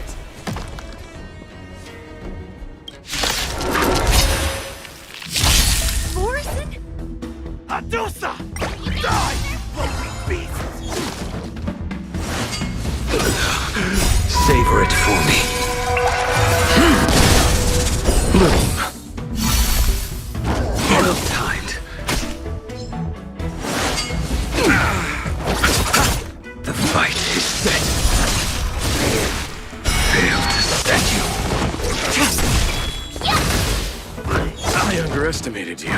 Morrison? Adusa! Die, you lonely beast! Savor it for me. Bloom. Well-timed. The fight is set. Failed to stand you. I underestimated you.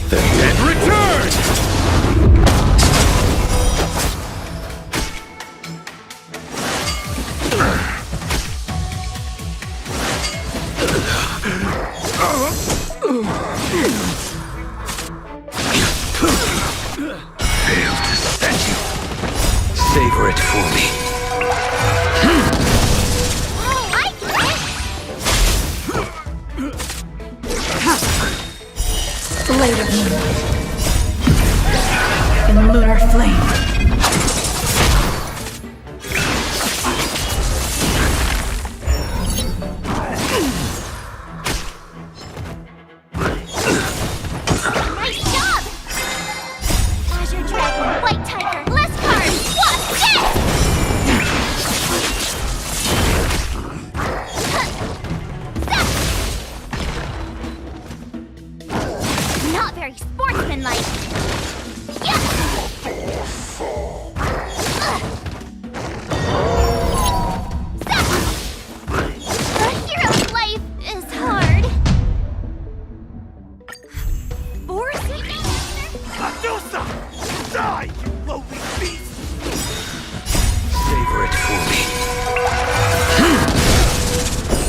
The dead return! Failed to stand you. Savor it for me. Blade of moonlight. In lunar flame. Nice job! Azure Dragon, White Tiger, less cards, wasp,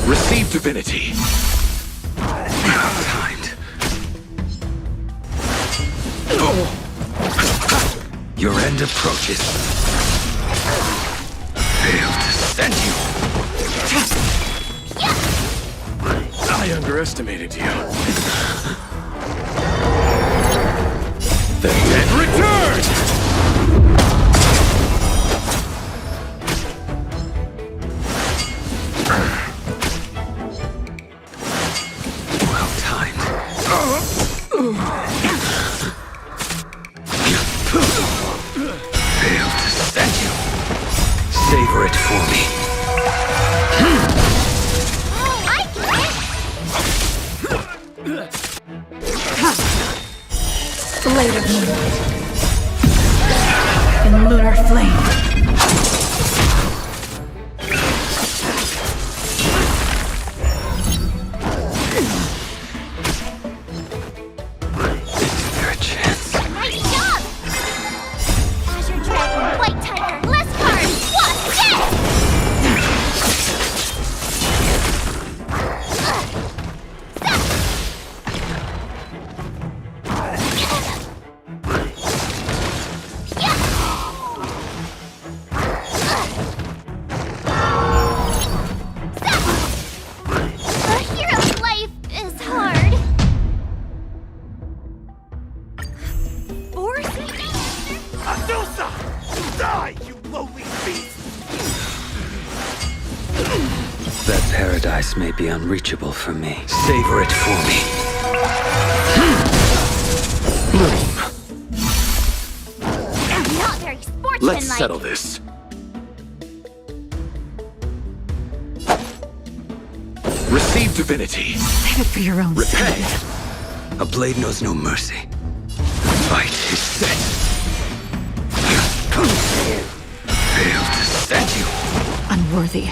Receive divinity. Timed. Your end approaches. Failed to send you. I underestimated you. The dead return! Well timed. Failed to send you. Savor it for me. Blade of moonlight. In lunar flame. Is there a chance? Nice job! Azure Dragon, White Tiger, less cards! What's this? A hero's life is hard. Adusa! Die, you lowly beast! That paradise may be unreachable for me. Savor it for me. Not very sportsmanlike. Let's settle this. Receive divinity. Save it for your own Repay. A blade knows no mercy. The fight is set. Failed to send you. unworthy.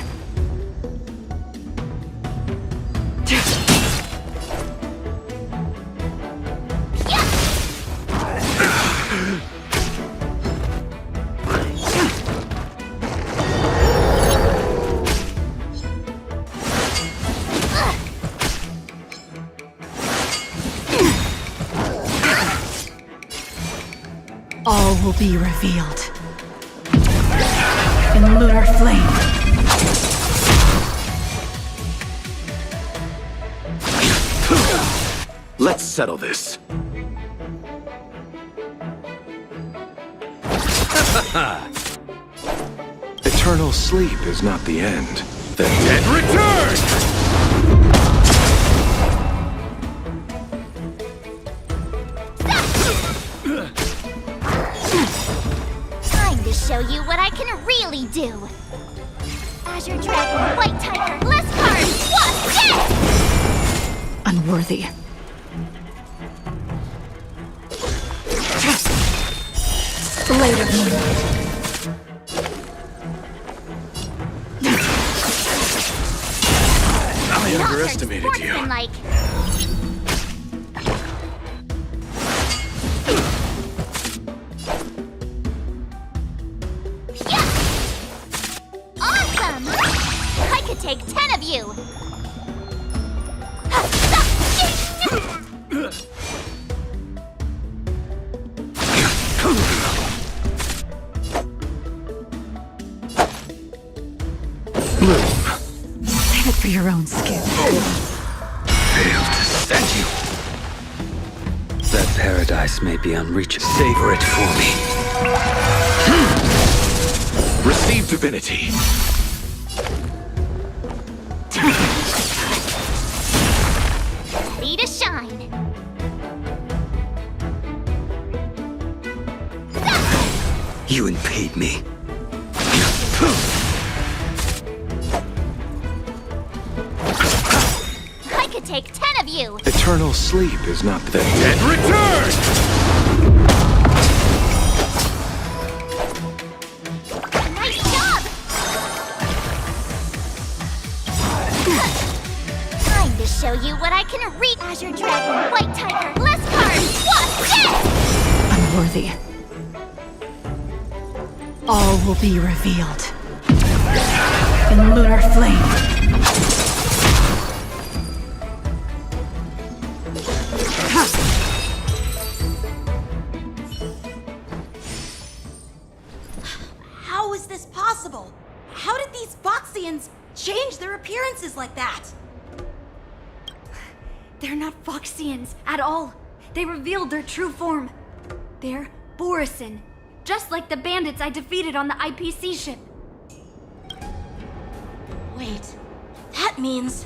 All will be revealed in lunar flame. Let's settle this. Eternal sleep is not the end. The dead return! Time to show you what I can really do. Azure Dragon, White Tiger, less cards, what's this? Unworthy. Blade of moonlight. I underestimated you. Sportsmanlike. Awesome! I could take 10 of you. Save it for your own skin. Failed to send you. That paradise may be unreachable. Savor it for me. Receive divinity. Ready to shine. You impede me. I could take 10 of you. Eternal sleep is not the dead return! Nice job! Time to show you what I can reach. Azure Dragon, White Tiger, less cards, what's this? Unworthy. All will be revealed in lunar flame. appearances like that? They're not Foxians at all. They revealed their true form. They're Borisin, just like the bandits I defeated on the IPC ship. Wait, that means...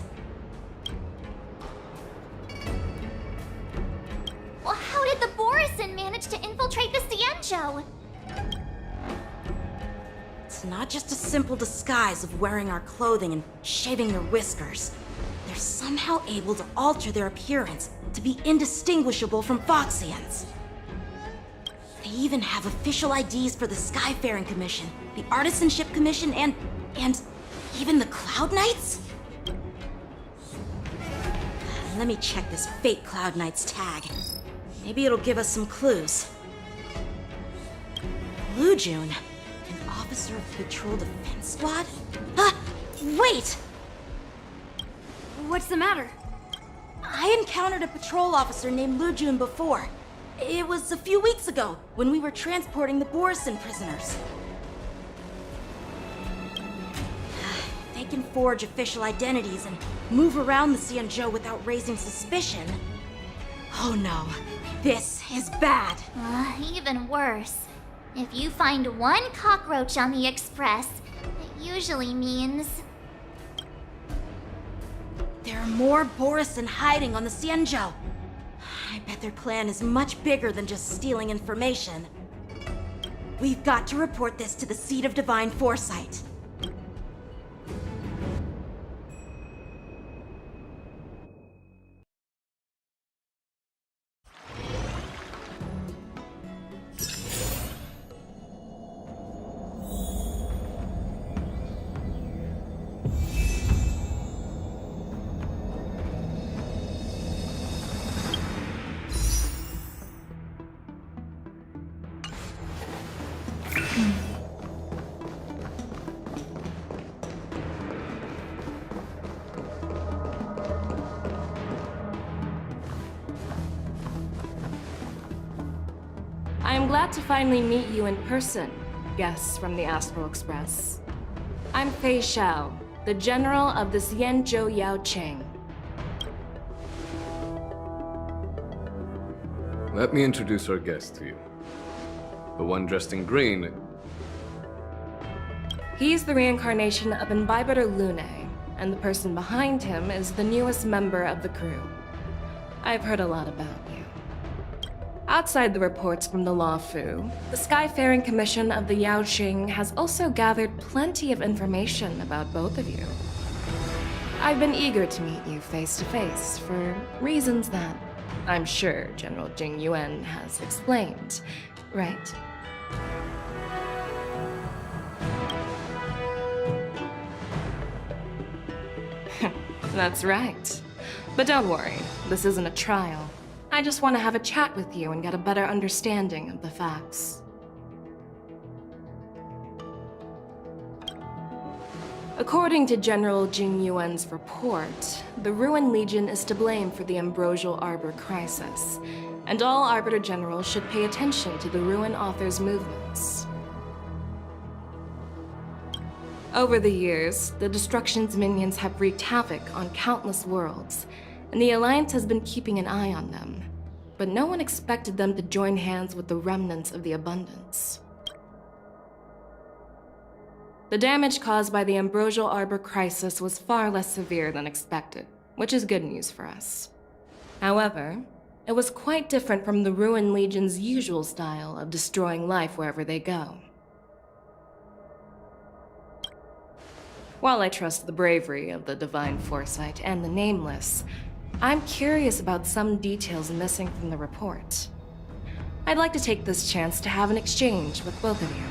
Well, how did the Borisin manage to infiltrate the Xianzhou? It's not just a simple disguise of wearing our clothing and shaving their whiskers. They're somehow able to alter their appearance to be indistinguishable from Foxians. They even have official IDs for the Skyfaring Commission, the Artisanship Commission, and even the Cloud Knights? Let me check this fake Cloud Knight's tag. Maybe it'll give us some clues. Lu Jun, an officer of Patrol Defense Squad? Wait! What's the matter? I encountered a patrol officer named Lu Jun before. It was a few weeks ago, when we were transporting the Borisin prisoners. They can forge official identities and move around the Xianzhou without raising suspicion. Oh no, this is bad. Even worse. If you find one cockroach on the Express, it usually means... There are more Borisin hiding on the Xianzhou. I bet their plan is much bigger than just stealing information. We've got to report this to the Seat of Divine Foresight. I am glad to finally meet you in person, guests from the Astral Express. I'm Fei Xiao, the General of the Xianzhou Yaoqing. Let me introduce our guest to you. The one dressed in green. He's the reincarnation of Imbibitor Lune, and the person behind him is the newest member of the crew. I've heard a lot about you. Outside the reports from the Law Fu, the Skyfaring Commission of the Yaoqing has also gathered plenty of information about both of you. I've been eager to meet you face to face for reasons that I'm sure General Jing Yuan has explained, right? That's right. But don't worry, this isn't a trial. I just want to have a chat with you and get a better understanding of the facts. According to General Jing Yuan's report, the Ruin Legion is to blame for the Ambrosial Arbor crisis, and all Arbiter Generals should pay attention to the Ruin Author's movements. Over the years, the Destruction's minions have wreaked havoc on countless worlds, and the Alliance has been keeping an eye on them. But no one expected them to join hands with the remnants of the Abundance. The damage caused by the Ambrosial Arbor crisis was far less severe than expected, which is good news for us. However, it was quite different from the Ruin Legion's usual style of destroying life wherever they go. While I trust the bravery of the Divine Foresight and the Nameless, I'm curious about some details missing from the report. I'd like to take this chance to have an exchange with both of you.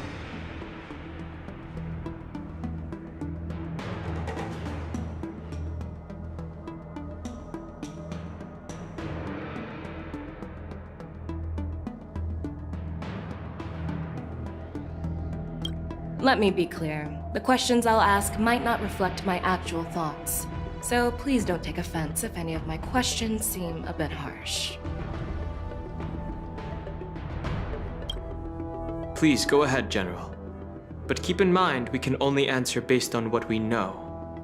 Let me be clear. The questions I'll ask might not reflect my actual thoughts. So please don't take offense if any of my questions seem a bit harsh. Please go ahead, General. But keep in mind, we can only answer based on what we know.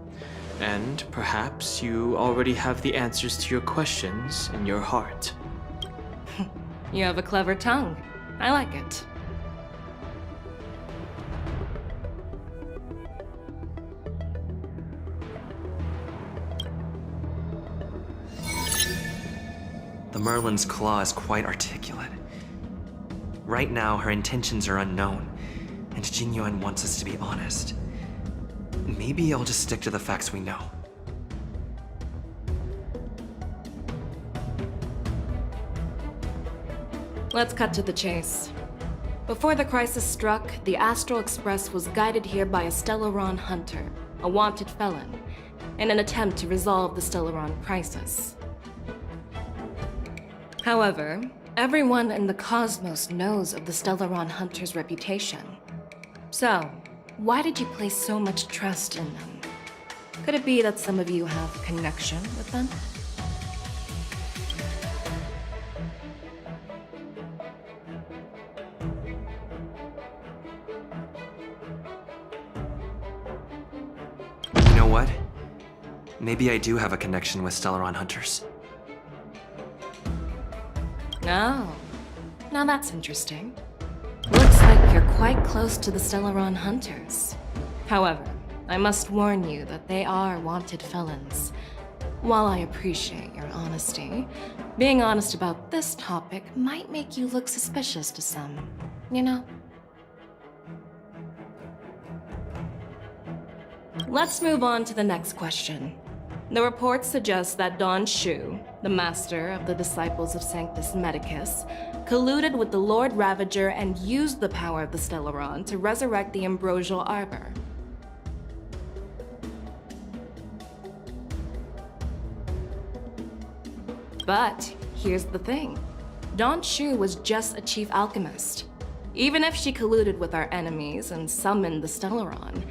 And perhaps you already have the answers to your questions in your heart. You have a clever tongue. I like it. The Merlin's claw is quite articulate. Right now, her intentions are unknown, and Jingyuan wants us to be honest. Maybe I'll just stick to the facts we know. Let's cut to the chase. Before the crisis struck, the Astral Express was guided here by a Stellaron hunter, a wanted felon, in an attempt to resolve the Stellaron crisis. However, everyone in the cosmos knows of the Stellaron hunter's reputation. So, why did you place so much trust in them? Could it be that some of you have a connection with them? You know what? Maybe I do have a connection with Stellaron hunters. Oh, now that's interesting. Looks like you're quite close to the Stellaron hunters. However, I must warn you that they are wanted felons. While I appreciate your honesty, being honest about this topic might make you look suspicious to some, you know? Let's move on to the next question. The reports suggest that Don Shu, the master of the Disciples of Sanctus Medicus, colluded with the Lord Ravager and used the power of the Stellaron to resurrect the Ambrosial Arbor. But here's the thing. Don Shu was just a chief alchemist. Even if she colluded with our enemies and summoned the Stellaron,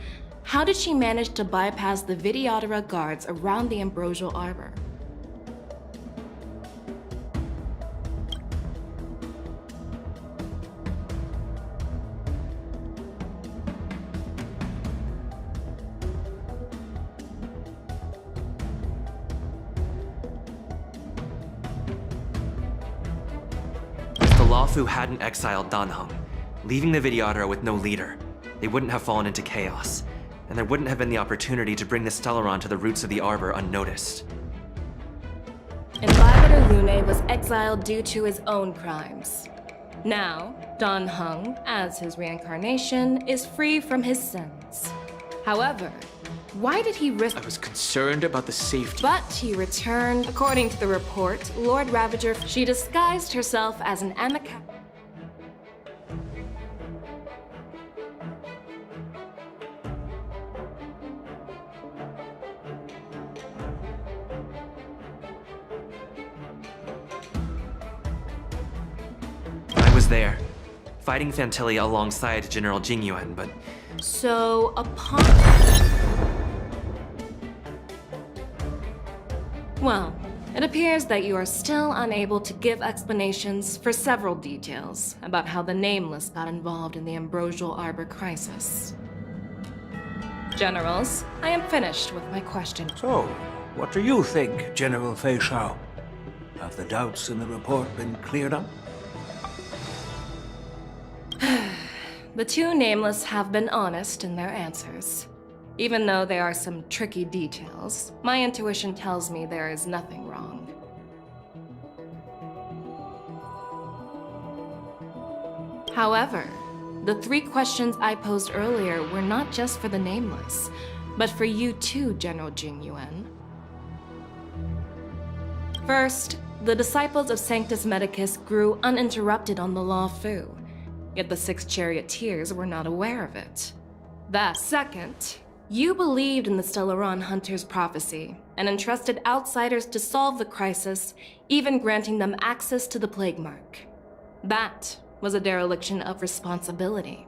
how did she manage to bypass the Videodara guards around the Ambrosial Arbor? If the Luofu hadn't exiled Danheng, leaving the Videodara with no leader, they wouldn't have fallen into chaos, and there wouldn't have been the opportunity to bring the Stellaron to the roots of the Arbor unnoticed. Invigilator Lune was exiled due to his own crimes. Now, Danheng, as his reincarnation, is free from his sins. However, why did he risk— I was concerned about the safety. But he returned. According to the report, Lord Ravager, she disguised herself as an amica— I was there, fighting Fantilia alongside General Jingyuan, but So, upon— Well, it appears that you are still unable to give explanations for several details about how the Nameless got involved in the Ambrosial Arbor crisis. Generals, I am finished with my question. So, what do you think, General Fei Shao? Have the doubts in the report been cleared up? The two Nameless have been honest in their answers. Even though there are some tricky details, my intuition tells me there is nothing wrong. However, the three questions I posed earlier were not just for the Nameless, but for you too, General Jingyuan. First, the Disciples of Sanctus Medicus grew uninterrupted on the Luofu, yet the six charioteers were not aware of it. That second, you believed in the Stellaron Hunter's prophecy and entrusted outsiders to solve the crisis, even granting them access to the Plague Mark. That was a dereliction of responsibility.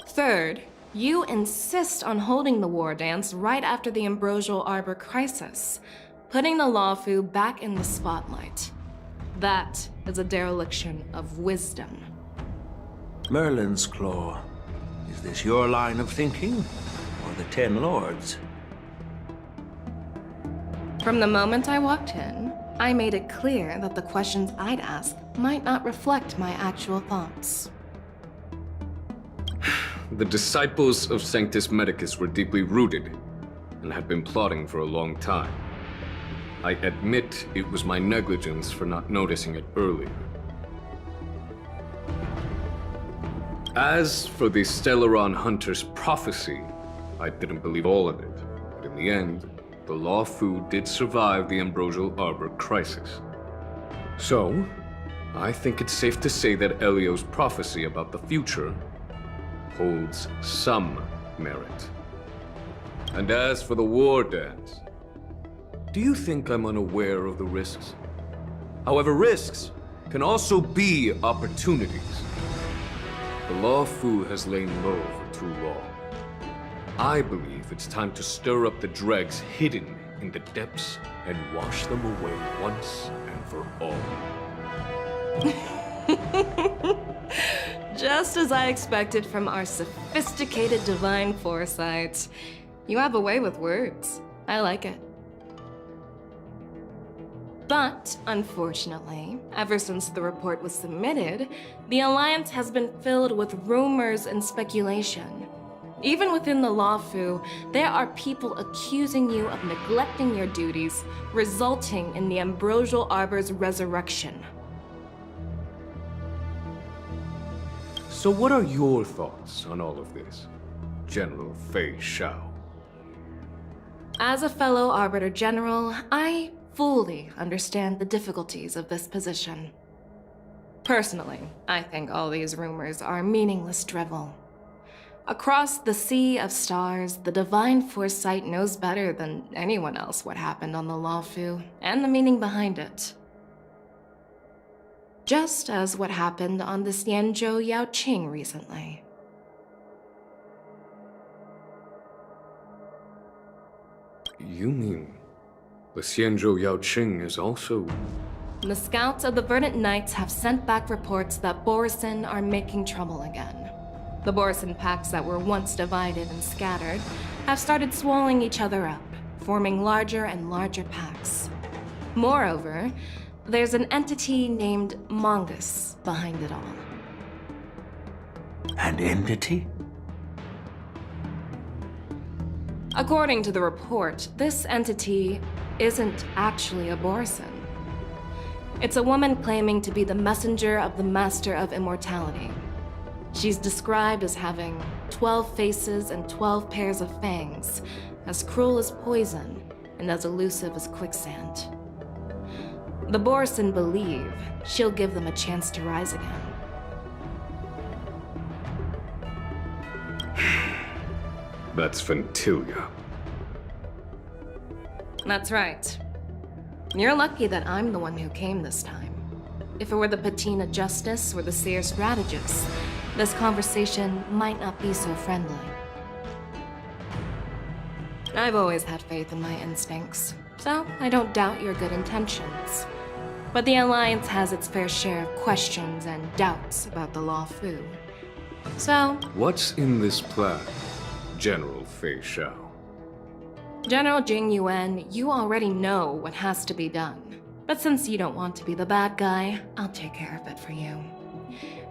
Third, you insist on holding the war dance right after the Ambrosial Arbor crisis, putting the Luofu back in the spotlight. That is a dereliction of wisdom. Merlin's Claw. Is this your line of thinking? for the Ten Lords. From the moment I walked in, I made it clear that the questions I'd ask might not reflect my actual thoughts. The disciples of Sanctus Medicus were deeply rooted and had been plotting for a long time. I admit it was my negligence for not noticing it earlier. As for the Stellaron Hunter's prophecy, I didn't believe all of it. But in the end, the Law Fu did survive the Ambrosial Arbor crisis. So, I think it's safe to say that Elio's prophecy about the future holds some merit. And as for the war dance, do you think I'm unaware of the risks? However, risks can also be opportunities. The Law Fu has lain low for too long. I believe it's time to stir up the dregs hidden in the depths and wash them away once and for all. Just as I expected from our sophisticated divine foresight. You have a way with words. I like it. But, unfortunately, ever since the report was submitted, the Alliance has been filled with rumors and speculation. Even within the Law Fu, there are people accusing you of neglecting your duties, resulting in the Ambrosial Arbor's resurrection. So what are your thoughts on all of this, General Fei Shao? As a fellow Arbiter General, I fully understand the difficulties of this position. Personally, I think all these rumors are meaningless drivel. Across the sea of stars, the divine foresight knows better than anyone else what happened on the Law Fu and the meaning behind it. Just as what happened on the Xianzhou Yaoqing recently. You mean the Xianzhou Yaoqing is also... The scouts of the Verdant Knights have sent back reports that Borisin are making trouble again. The Borisin packs that were once divided and scattered have started swallowing each other up, forming larger and larger packs. Moreover, there's an entity named Mongus behind it all. An entity? According to the report, this entity isn't actually a Borisin. It's a woman claiming to be the messenger of the Master of Immortality. She's described as having 12 faces and 12 pairs of fangs, as cruel as poison and as elusive as quicksand. The Borisin believe she'll give them a chance to rise again. That's Ventilia. That's right. You're lucky that I'm the one who came this time. If it were the Patina Justice or the Seer Strategist, this conversation might not be so friendly. I've always had faith in my instincts, so I don't doubt your good intentions. But the Alliance has its fair share of questions and doubts about the Law Fu. So... What's in this plan, General Fei Shao? General Jing Yuan, you already know what has to be done. But since you don't want to be the bad guy, I'll take care of it for you.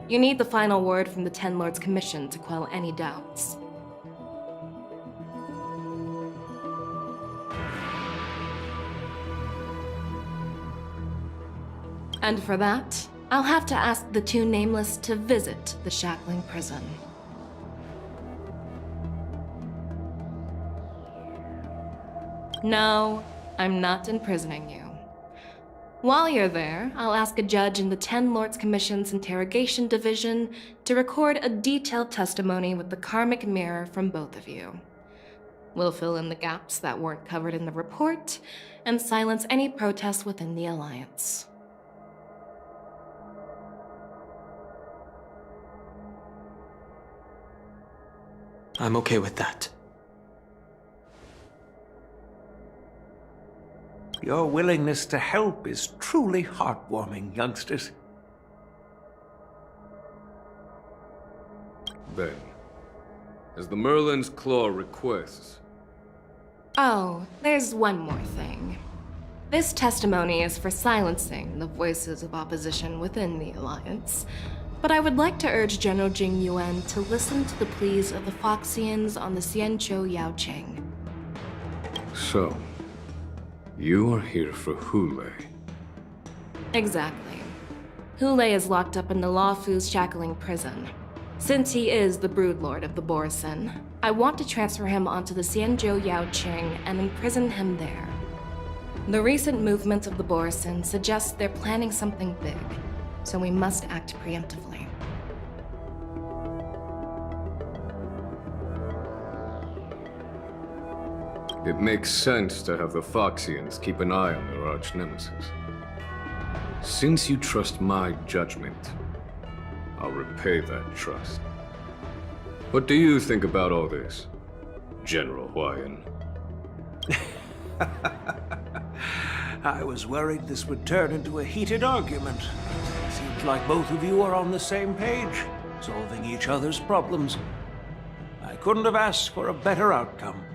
You need the final word from the Ten Lords Commission to quell any doubts. And for that, I'll have to ask the two Nameless to visit the Shackling Prison. No, I'm not imprisoning you. While you're there, I'll ask a judge in the Ten Lords Commission's Interrogation Division to record a detailed testimony with the karmic mirror from both of you. We'll fill in the gaps that weren't covered in the report and silence any protests within the Alliance. I'm okay with that. Your willingness to help is truly heartwarming, youngsters. Then, as the Merlin's Claw requests. Oh, there's one more thing. This testimony is for silencing the voices of opposition within the Alliance. But I would like to urge General Jing Yuan to listen to the pleas of the Foxians on the Xianzhou Yaoqing. So, you are here for Hule. Exactly. Hule is locked up in the Lawfu's shackling prison. Since he is the broodlord of the Borison, I want to transfer him onto the Xianzhou Yaoqing and imprison him there. The recent movements of the Borison suggest they're planning something big, so we must act preemptively. It makes sense to have the Foxians keep an eye on their arch-nemesis. Since you trust my judgment, I'll repay that trust. What do you think about all this, General Huayan? I was worried this would turn into a heated argument. Seems like both of you are on the same page, solving each other's problems. I couldn't have asked for a better outcome.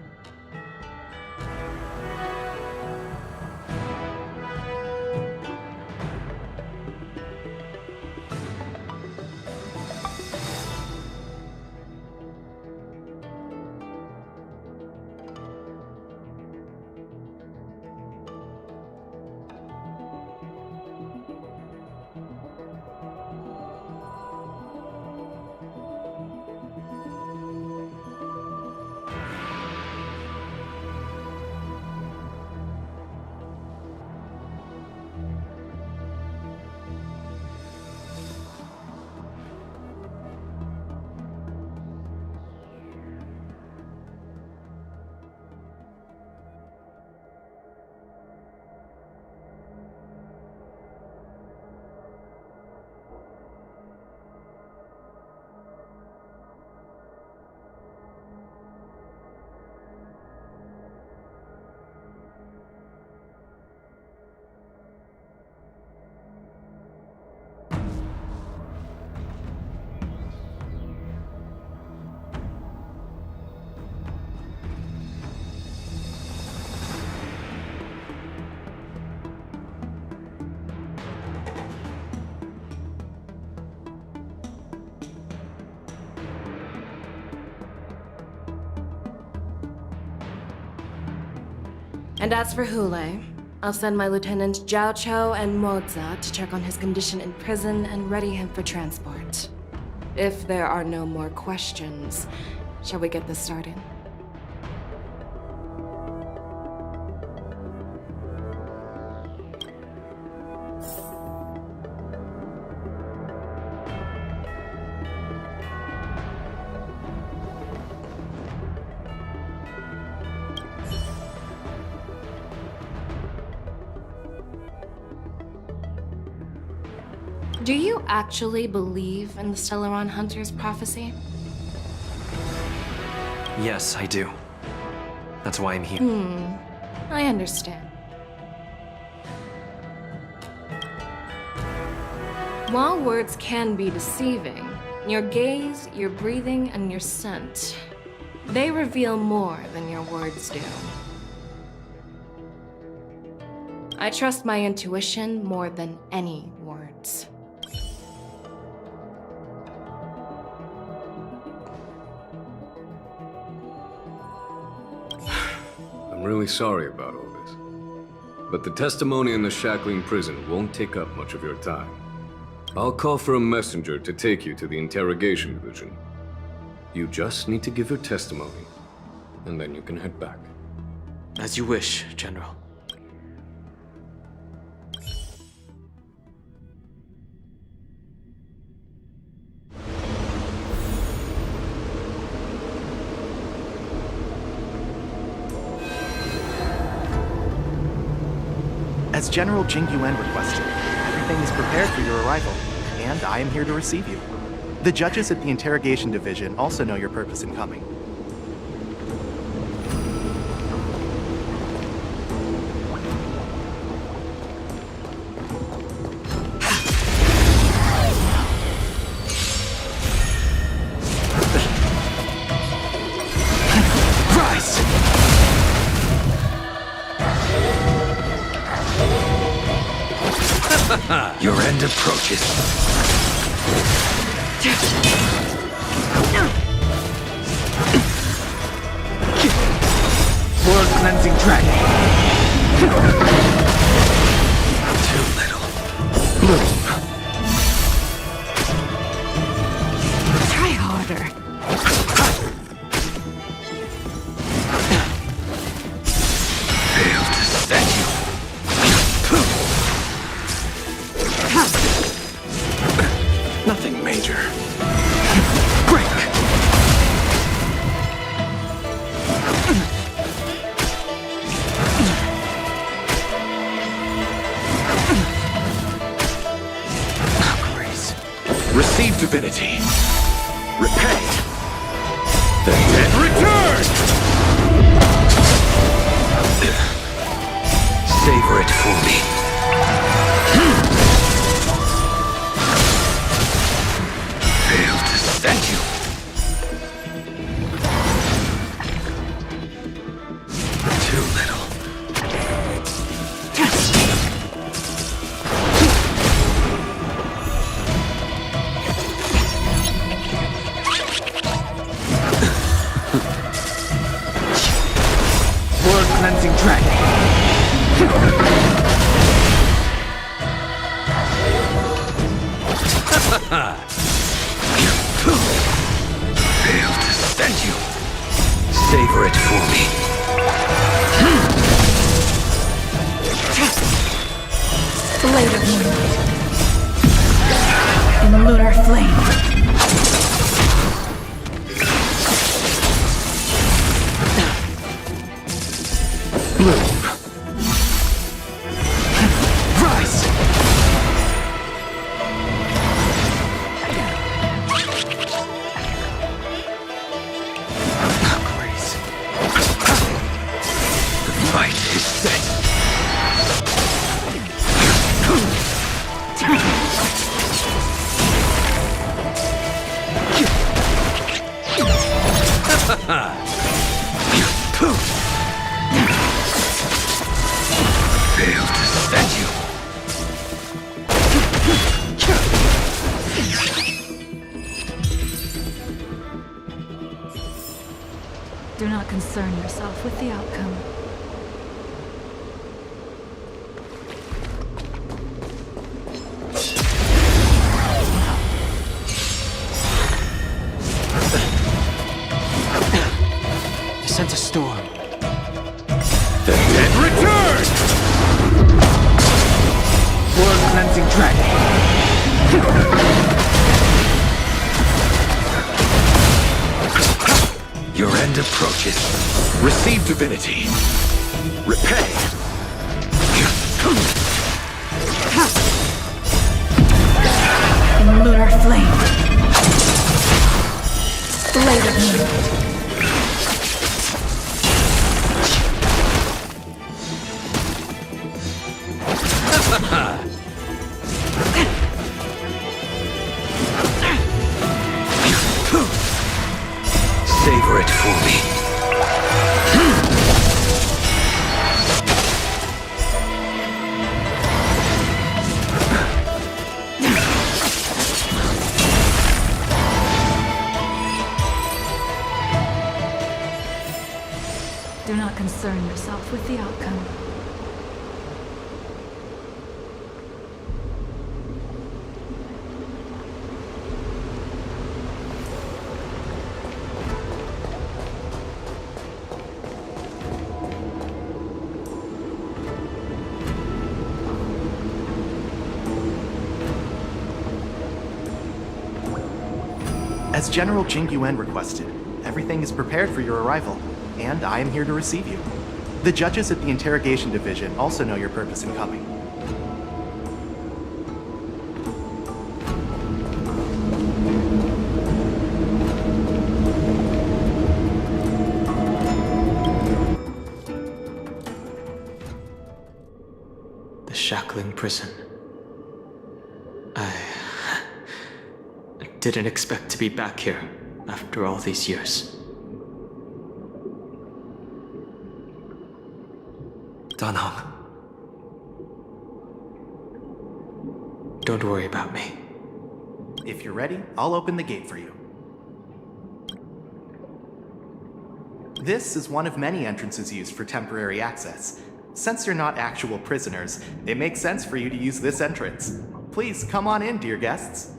And as for Hule, I'll send my lieutenants Zhao Chou and Moza to check on his condition in prison and ready him for transport. If there are no more questions, shall we get this started? Do you actually believe in the Stellaron Hunter's prophecy? Yes, I do. That's why I'm here. I understand. While words can be deceiving, your gaze, your breathing, and your scent, they reveal more than your words do. I trust my intuition more than any words. I'm really sorry about all this. But the testimony in the shackling prison won't take up much of your time. I'll call for a messenger to take you to the interrogation division. You just need to give your testimony, and then you can head back. As you wish, General. As General Jing Yuan requested, everything is prepared for your arrival, and I am here to receive you. The judges at the Interrogation Division also know your purpose in coming. Your end approaches. World cleansing dragon. Too little. Try harder. Failed to set you. Nothing major. Receive divinity. Repay. The dead return! Savor it for me. Failed to set you. Too little. World cleansing dragon. Failed to set you. Savor it for me. Blade of moonlight. In lunar flame. Bloom. Rise! Grace. The fight is set. Failed to set you. Do not concern yourself with the outcome. You sent a storm. The dead return! World cleansing dragon. Your end approaches. Receive divinity. Repay. In lunar flame. Blade of moonlight. Savor it for me. Do not concern yourself with the outcome. As General Jing Yuan requested, everything is prepared for your arrival, and I am here to receive you. The judges at the Interrogation Division also know your purpose in coming. The shackling prison. I didn't expect to be back here after all these years. Danhong. Don't worry about me. If you're ready, I'll open the gate for you. This is one of many entrances used for temporary access. Since you're not actual prisoners, it makes sense for you to use this entrance. Please come on in, dear guests.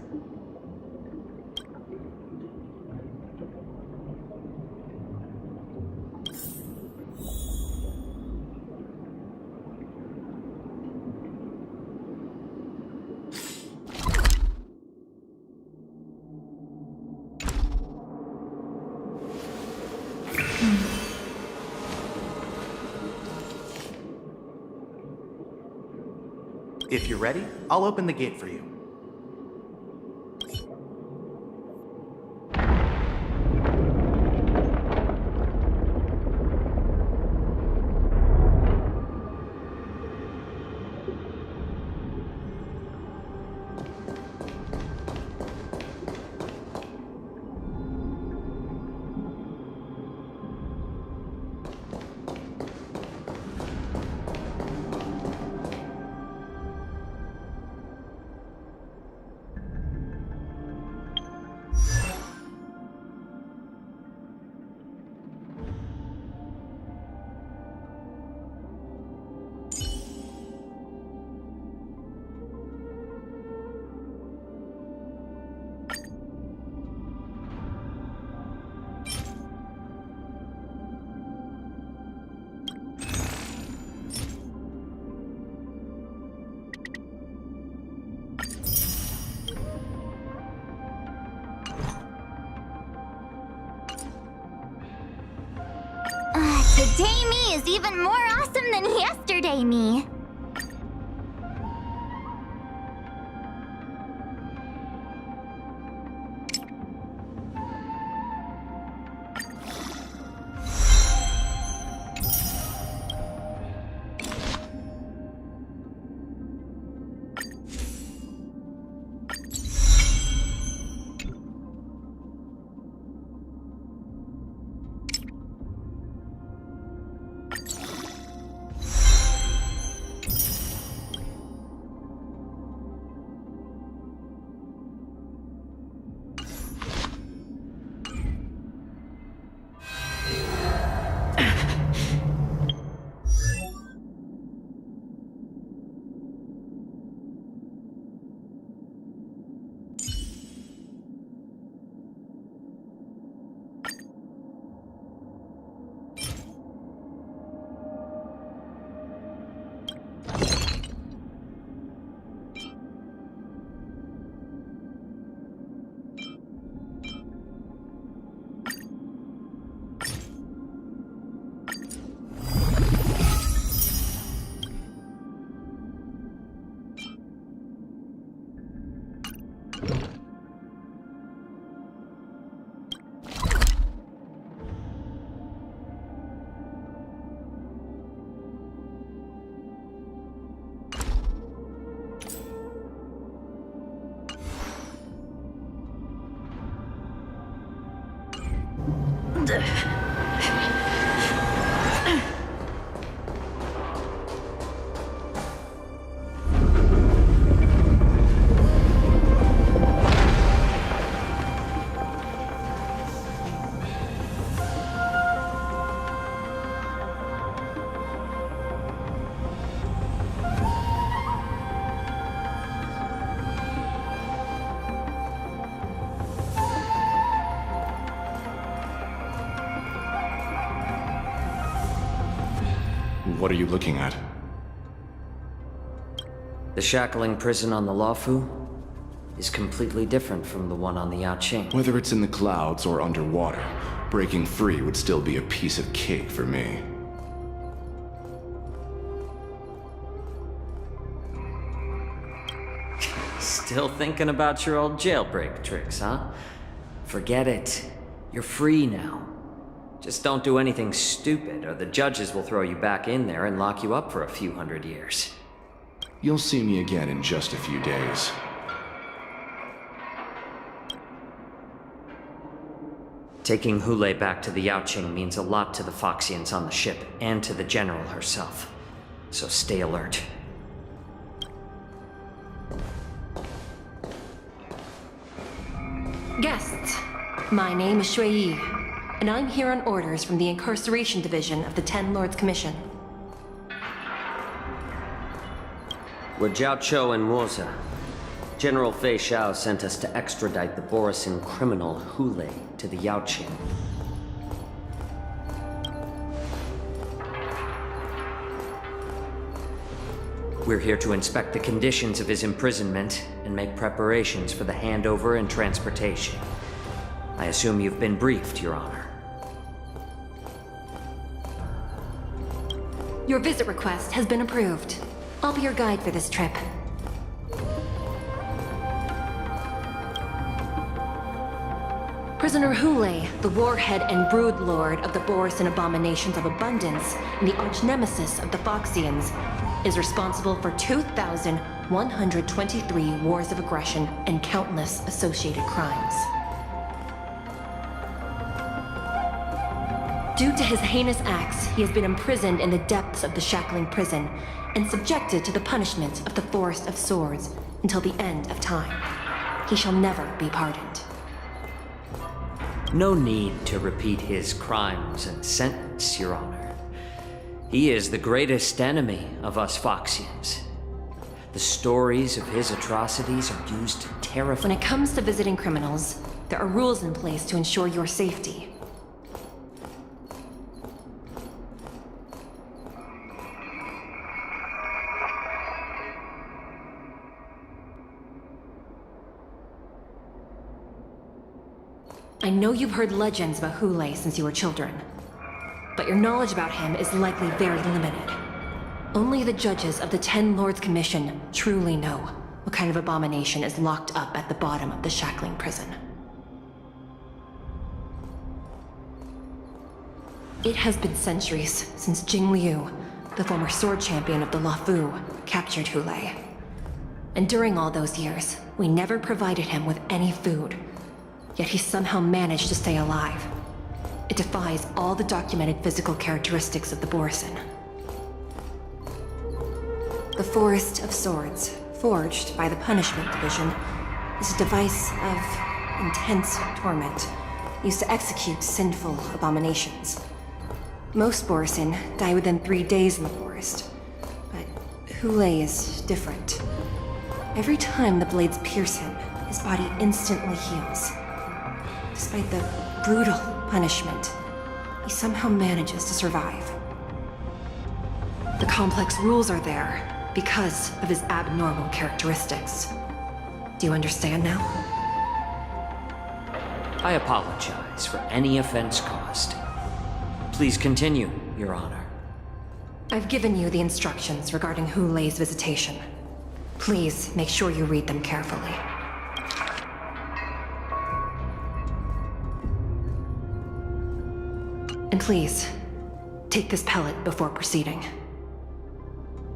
If you're ready, I'll open the gate for you. Today me is even more awesome than yesterday me. What are you looking at? The shackling prison on the Luofu is completely different from the one on the Yaoqing. Whether it's in the clouds or underwater, breaking free would still be a piece of cake for me. Still thinking about your old jailbreak tricks, huh? Forget it. You're free now. Just don't do anything stupid, or the judges will throw you back in there and lock you up for a few hundred years. You'll see me again in just a few days. Taking Hule back to the Yaoqing means a lot to the Foxians on the ship, and to the General herself. So stay alert. Guests, my name is Shui Yi, and I'm here on orders from the Incarceration Division of the Ten Lords Commission. We're Jiao Cho and Moza. General Fei Xiao sent us to extradite the Borisin criminal Hu Lei to the Yaoqing. We're here to inspect the conditions of his imprisonment and make preparations for the handover and transportation. I assume you've been briefed, Your Honor. Your visit request has been approved. I'll be your guide for this trip. Prisoner Hu Lei, the warhead and brood lord of the Borisin abominations of abundance and the arch-nemesis of the Foxians, is responsible for 2,123 wars of aggression and countless associated crimes. Due to his heinous acts, he has been imprisoned in the depths of the Shackling Prison and subjected to the punishment of the Forest of Swords until the end of time. He shall never be pardoned. No need to repeat his crimes and sentence, Your Honor. He is the greatest enemy of us Foxians. The stories of his atrocities are used to terrify— When it comes to visiting criminals, there are rules in place to ensure your safety. I know you've heard legends about Hu Lei since you were children, but your knowledge about him is likely very limited. Only the judges of the Ten Lords Commission truly know what kind of abomination is locked up at the bottom of the Shackling Prison. It has been centuries since Jing Liu, the former sword champion of the Luofu, captured Hu Lei. And during all those years, we never provided him with any food. Yet he somehow managed to stay alive. It defies all the documented physical characteristics of the Borisin. The Forest of Swords, forged by the Punishment Division, is a device of intense torment, used to execute sinful abominations. Most Borisin die within 3 days in the forest, but Hu Lei is different. Every time the blades pierce him, his body instantly heals. Despite the brutal punishment, he somehow manages to survive. The complex rules are there because of his abnormal characteristics. Do you understand now? I apologize for any offense caused. Please continue, Your Honor. I've given you the instructions regarding Hu Lei's visitation. Please make sure you read them carefully. And please, take this pellet before proceeding.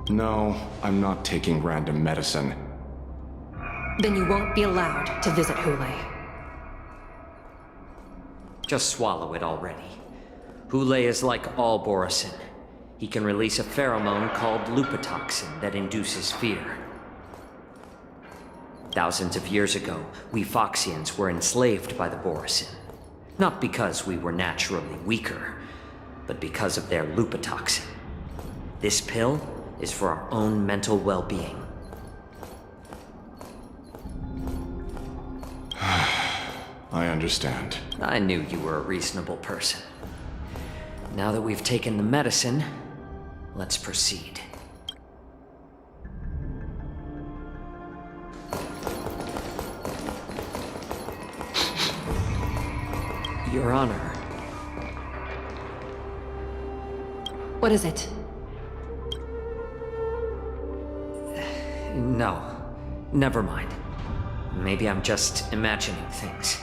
No, I'm not taking random medicine. Then you won't be allowed to visit Hu Lei. Just swallow it already. Hu Lei is like all Borisin. He can release a pheromone called lupatoxin that induces fear. Thousands of years ago, we Foxians were enslaved by the Borisin. Not because we were naturally weaker, but because of their lupatoxin. This pill is for our own mental well-being. I understand. I knew you were a reasonable person. Now that we've taken the medicine, let's proceed. Your Honor. What is it? No, never mind. Maybe I'm just imagining things.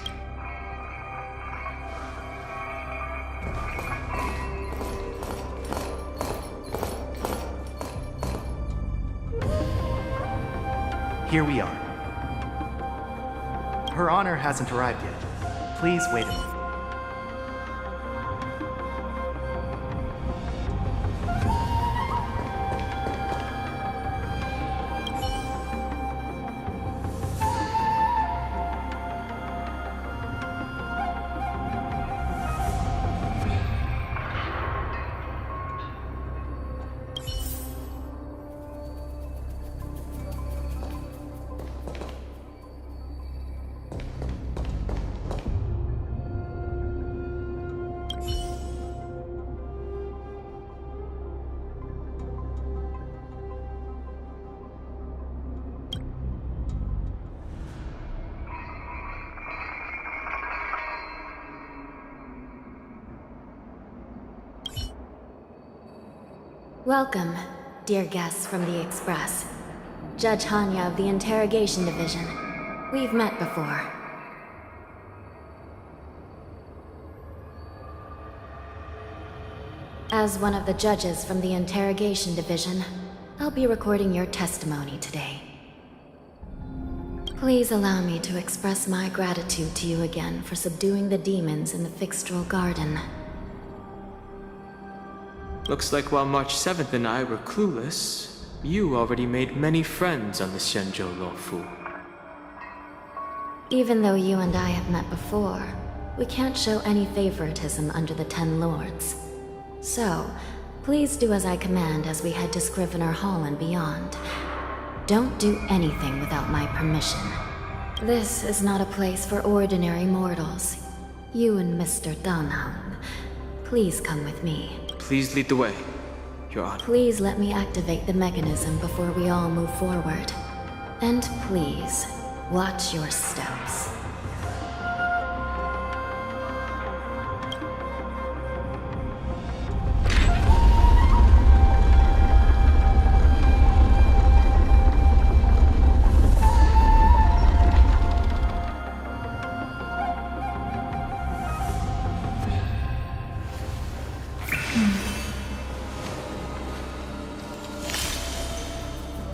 Here we are. Her Honor hasn't arrived yet. Please wait a moment. Welcome, dear guests from the Express. Judge Hanya of the Interrogation Division. We've met before. As one of the judges from the Interrogation Division, I'll be recording your testimony today. Please allow me to express my gratitude to you again for subduing the demons in the Fixtral Garden. Looks like while March 7th and I were clueless, you already made many friends on the Shenzhou Luofu. Even though you and I have met before, we can't show any favoritism under the Ten Lords. So, please do as I command as we head to Scrivener Hall and beyond. Don't do anything without my permission. This is not a place for ordinary mortals. You and Mr. Danhan, please come with me. Please lead the way, Your Honor. Please let me activate the mechanism before we all move forward. And please, watch your steps.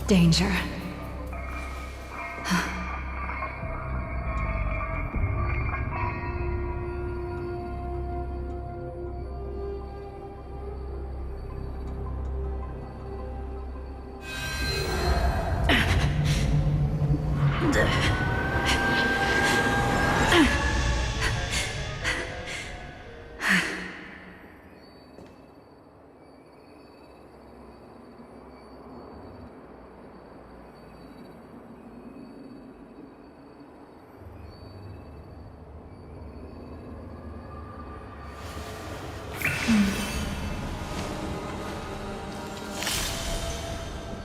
Danger.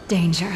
Danger.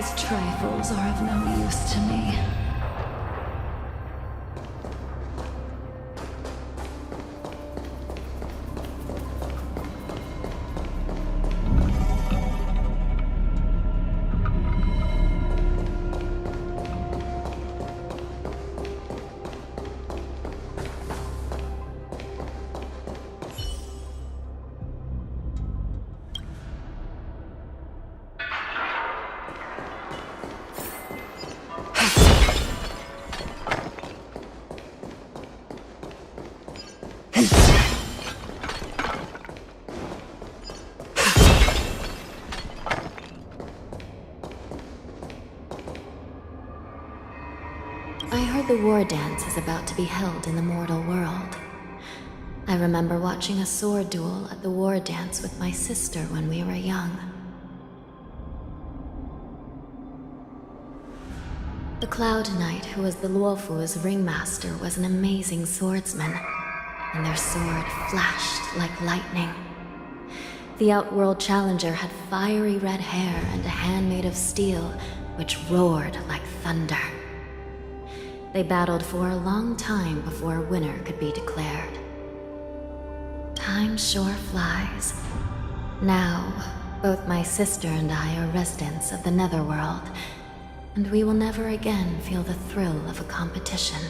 These trifles are of no use to me. I heard the war dance is about to be held in the mortal world. I remember watching a sword duel at the war dance with my sister when we were young. The Cloud Knight, who was the Luofu's ringmaster, was an amazing swordsman, and their sword flashed like lightning. The Outworld Challenger had fiery red hair and a hand made of steel, which roared like thunder. They battled for a long time before a winner could be declared. Time sure flies. Now, both my sister and I are residents of the Netherworld, and we will never again feel the thrill of a competition.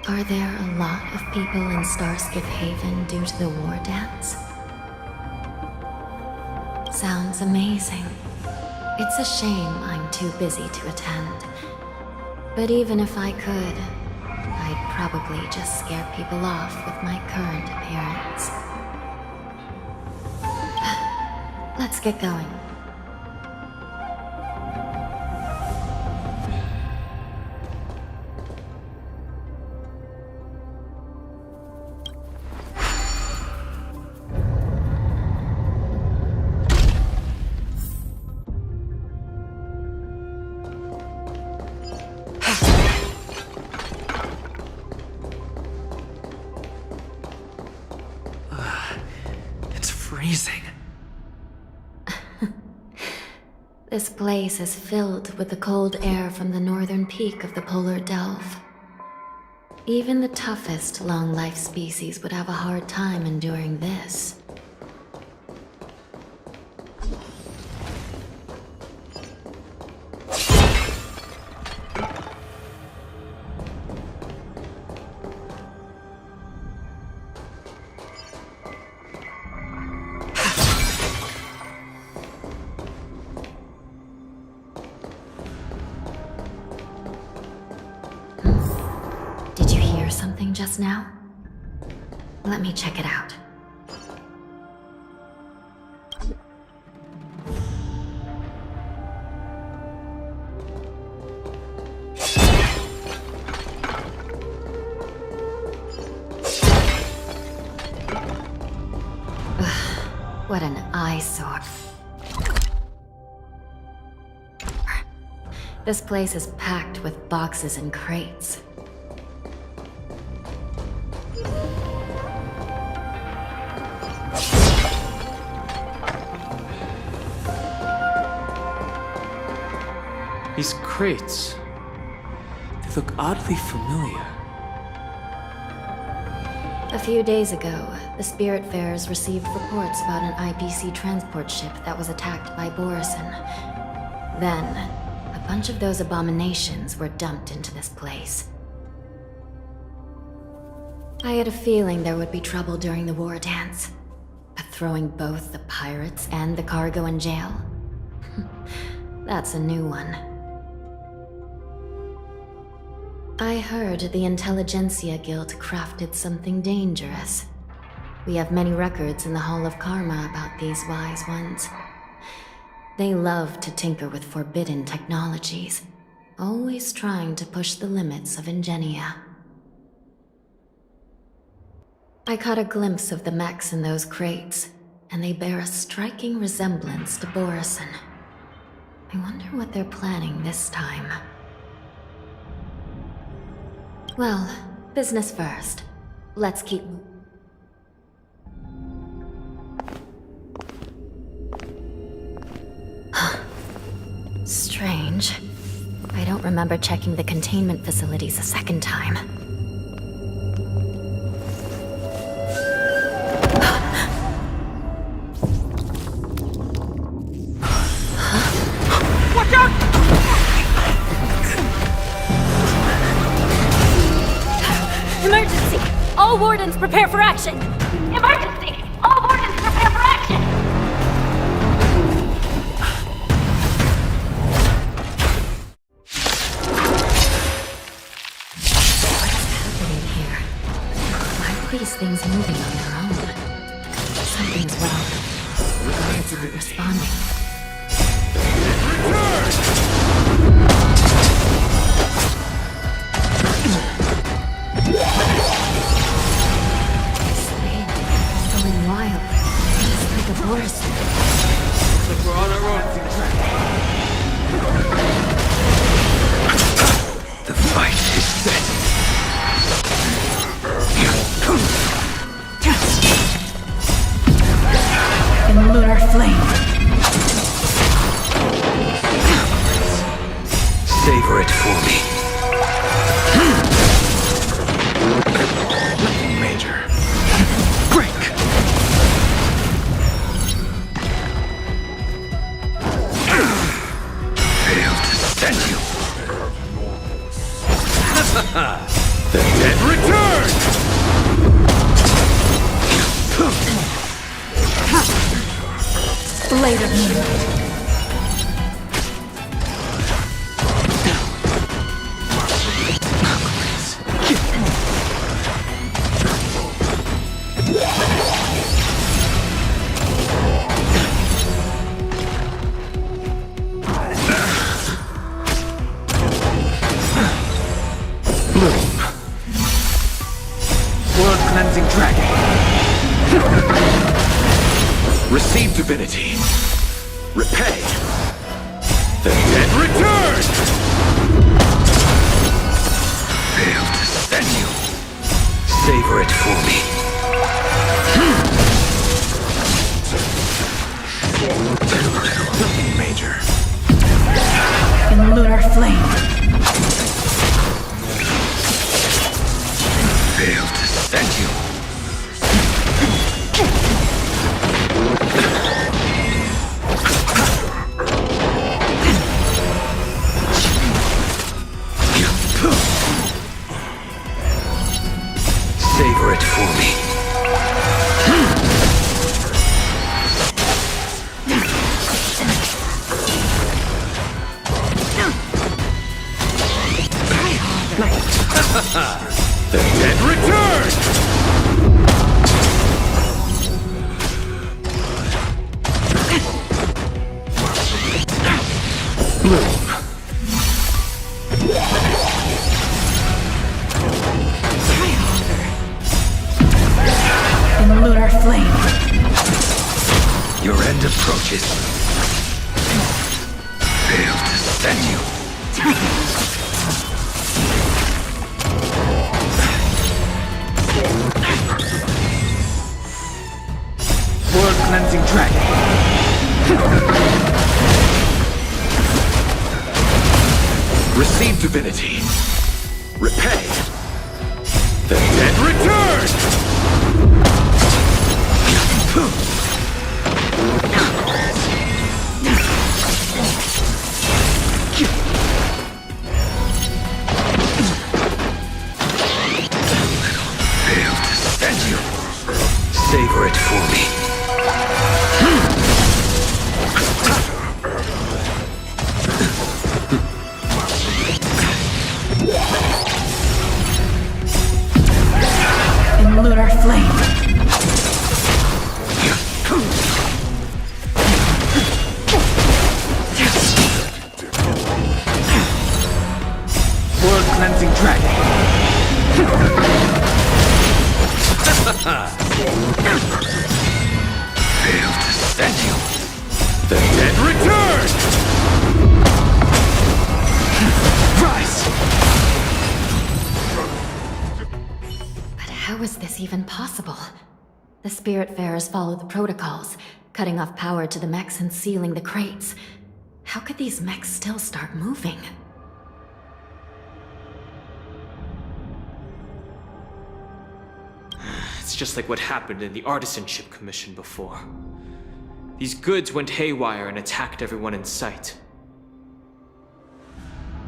Are there a lot of people in Starskiff Haven due to the war dance? Sounds amazing. It's a shame I'm too busy to attend. But even if I could, I'd probably just scare people off with my current appearance. Let's get going. Freezing. This place is filled with the cold air from the northern peak of the polar delve. Even the toughest long-life species would have a hard time enduring this. Something just now? Let me check it out. Ugh, what an eyesore. This place is packed with boxes and crates. These crates, they look oddly familiar. A few days ago, the Spiritfarers received reports about an IPC transport ship that was attacked by Borison. Then, a bunch of those abominations were dumped into this place. I had a feeling there would be trouble during the war dance, but throwing both the pirates and the cargo in jail? That's a new one. I heard the Intelligentsia Guild crafted something dangerous. We have many records in the Hall of Karma about these wise ones. They love to tinker with forbidden technologies, always trying to push the limits of Ingenia. I caught a glimpse of the mechs in those crates, and they bear a striking resemblance to Borison. I wonder what they're planning this time. Well, business first. Let's keep... Strange. I don't remember checking the containment facilities a second time. Watch out! Emergency! All wardens prepare for action! Emergency! All wardens prepare for action! These things moving on their own. Something's wrong. The guards aren't responding. This thing is going wild. It's like a forest. Looks like we're on our own. The fight is set. In lunar flame. Savor it for me. Nothing major. Break! Failed to send you. The dead return! Blade of Moonlight. Bloom. World Cleansing Dragon. Receive divinity. Repay. The dead return! Failed to send you. Savor it for me. Nothing major. In lunar flame. Failed to send you. Savor it for me. The dead return! Bloom. In lunar flame. Your end approaches. Failed to send you. World Cleansing Dragon. Receive divinity. Repay. The dead return! Failed to send you. Savor it for me. In lunar flame. World Cleansing Dragon. Failed to send you. The dead return! Rise! But how is this even possible? The Spiritfarers follow the protocols, cutting off power to the mechs and sealing the crates. How could these mechs still start moving? It's just like what happened in the Artisanship Commission before. These goods went haywire and attacked everyone in sight.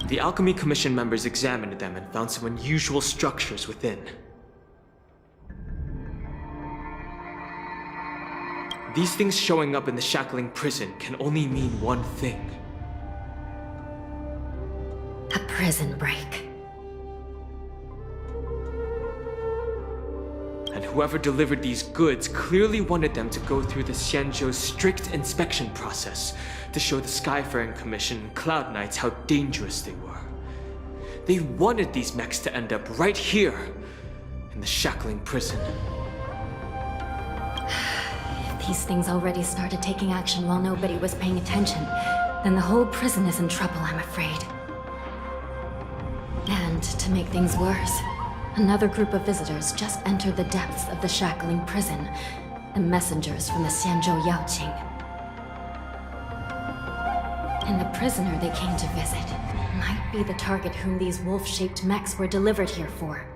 The Alchemy Commission members examined them and found some unusual structures within. These things showing up in the shackling prison can only mean one thing. A prison break. And whoever delivered these goods clearly wanted them to go through the Xianzhou's strict inspection process to show the Skyfaring Commission and Cloud Knights how dangerous they were. They wanted these mechs to end up right here, in the shackling prison. If these things already started taking action while nobody was paying attention, then the whole prison is in trouble, I'm afraid. And to make things worse, another group of visitors just entered the depths of the shackling prison, the messengers from the Xianzhou Yaoqing. And the prisoner they came to visit might be the target whom these wolf-shaped mechs were delivered here for.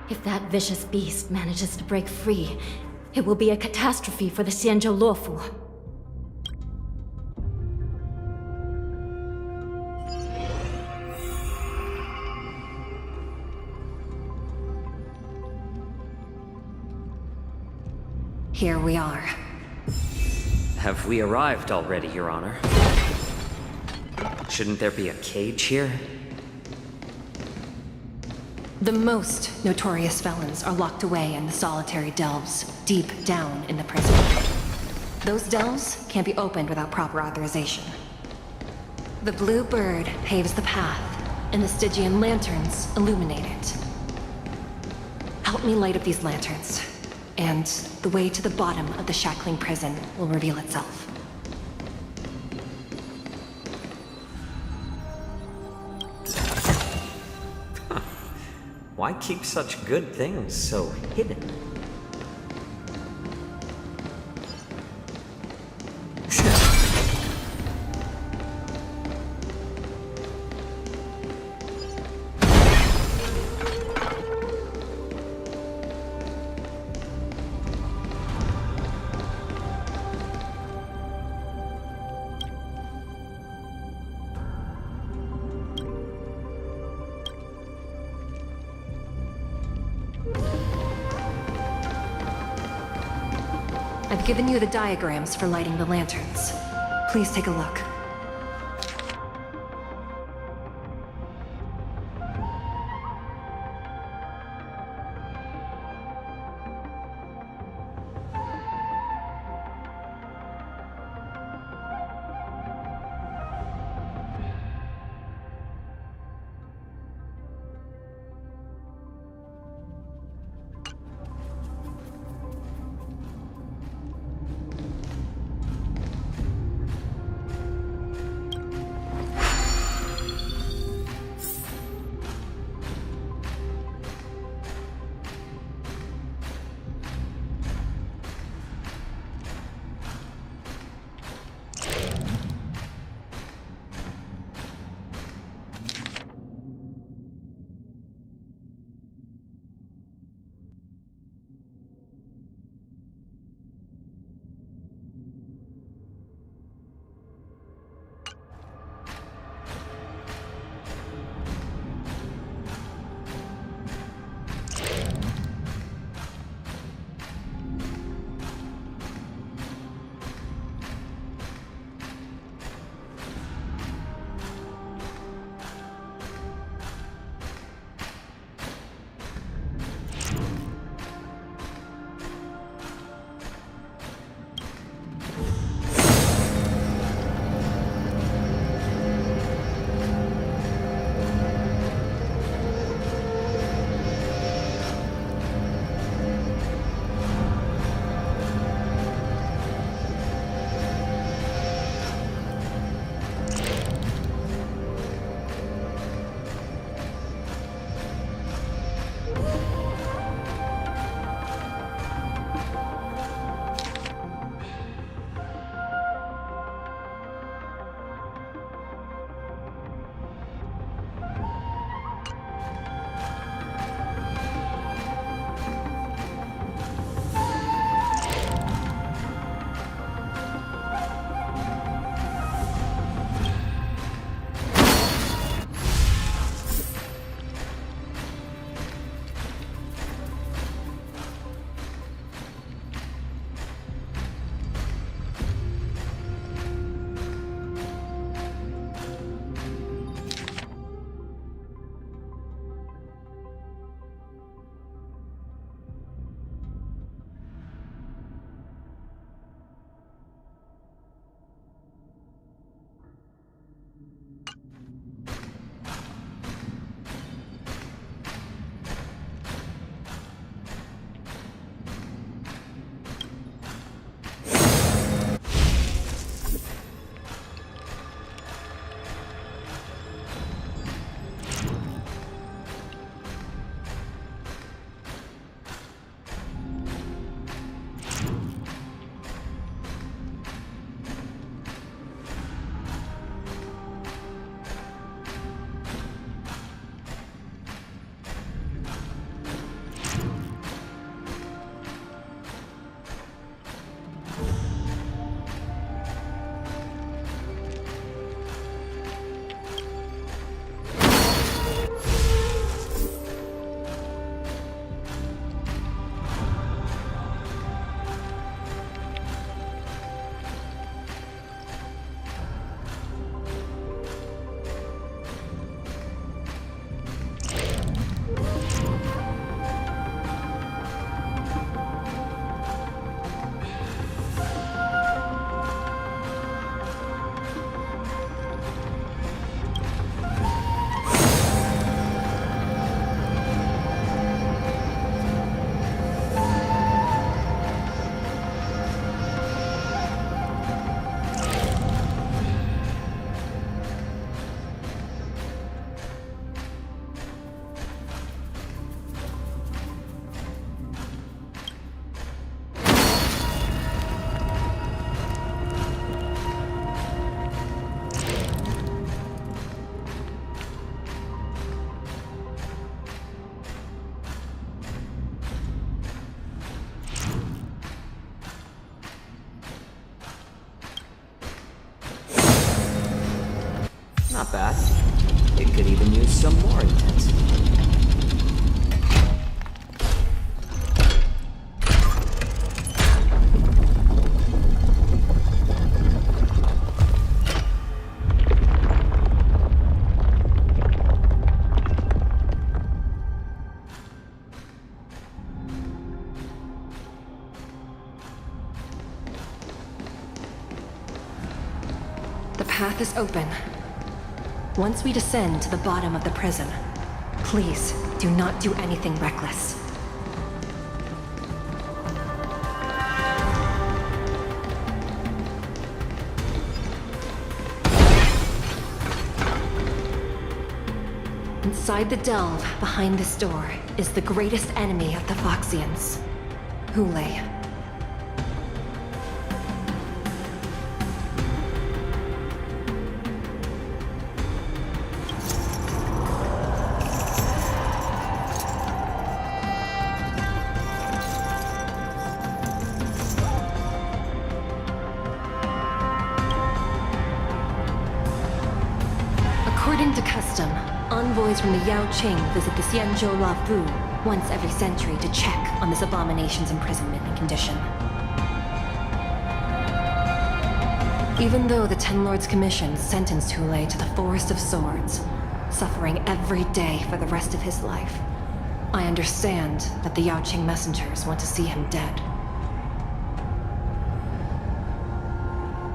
If that vicious beast manages to break free, it will be a catastrophe for the Xianzhou Luofu. Here we are. Have we arrived already, Your Honor? Shouldn't there be a cage here? The most notorious felons are locked away in the solitary delves, deep down in the prison. Those delves can't be opened without proper authorization. The blue bird paves the path, and the Stygian lanterns illuminate it. Help me light up these lanterns, and the way to the bottom of the shackling prison will reveal itself. Why keep such good things so hidden? I've given you the diagrams for lighting the lanterns. Please take a look. combat. It could even use some more intensity. The path is open. Once we descend to the bottom of the prison, please do not do anything reckless. Inside the delve behind this door is the greatest enemy of the Foxians, Hule. According to custom, envoys from the Yao Qing visit the Xianzhou La Fu once every century to check on this abomination's imprisonment and condition. Even though the Ten Lords Commission sentenced Hule to the Forest of Swords, suffering every day for the rest of his life, I understand that the Yao Qing messengers want to see him dead.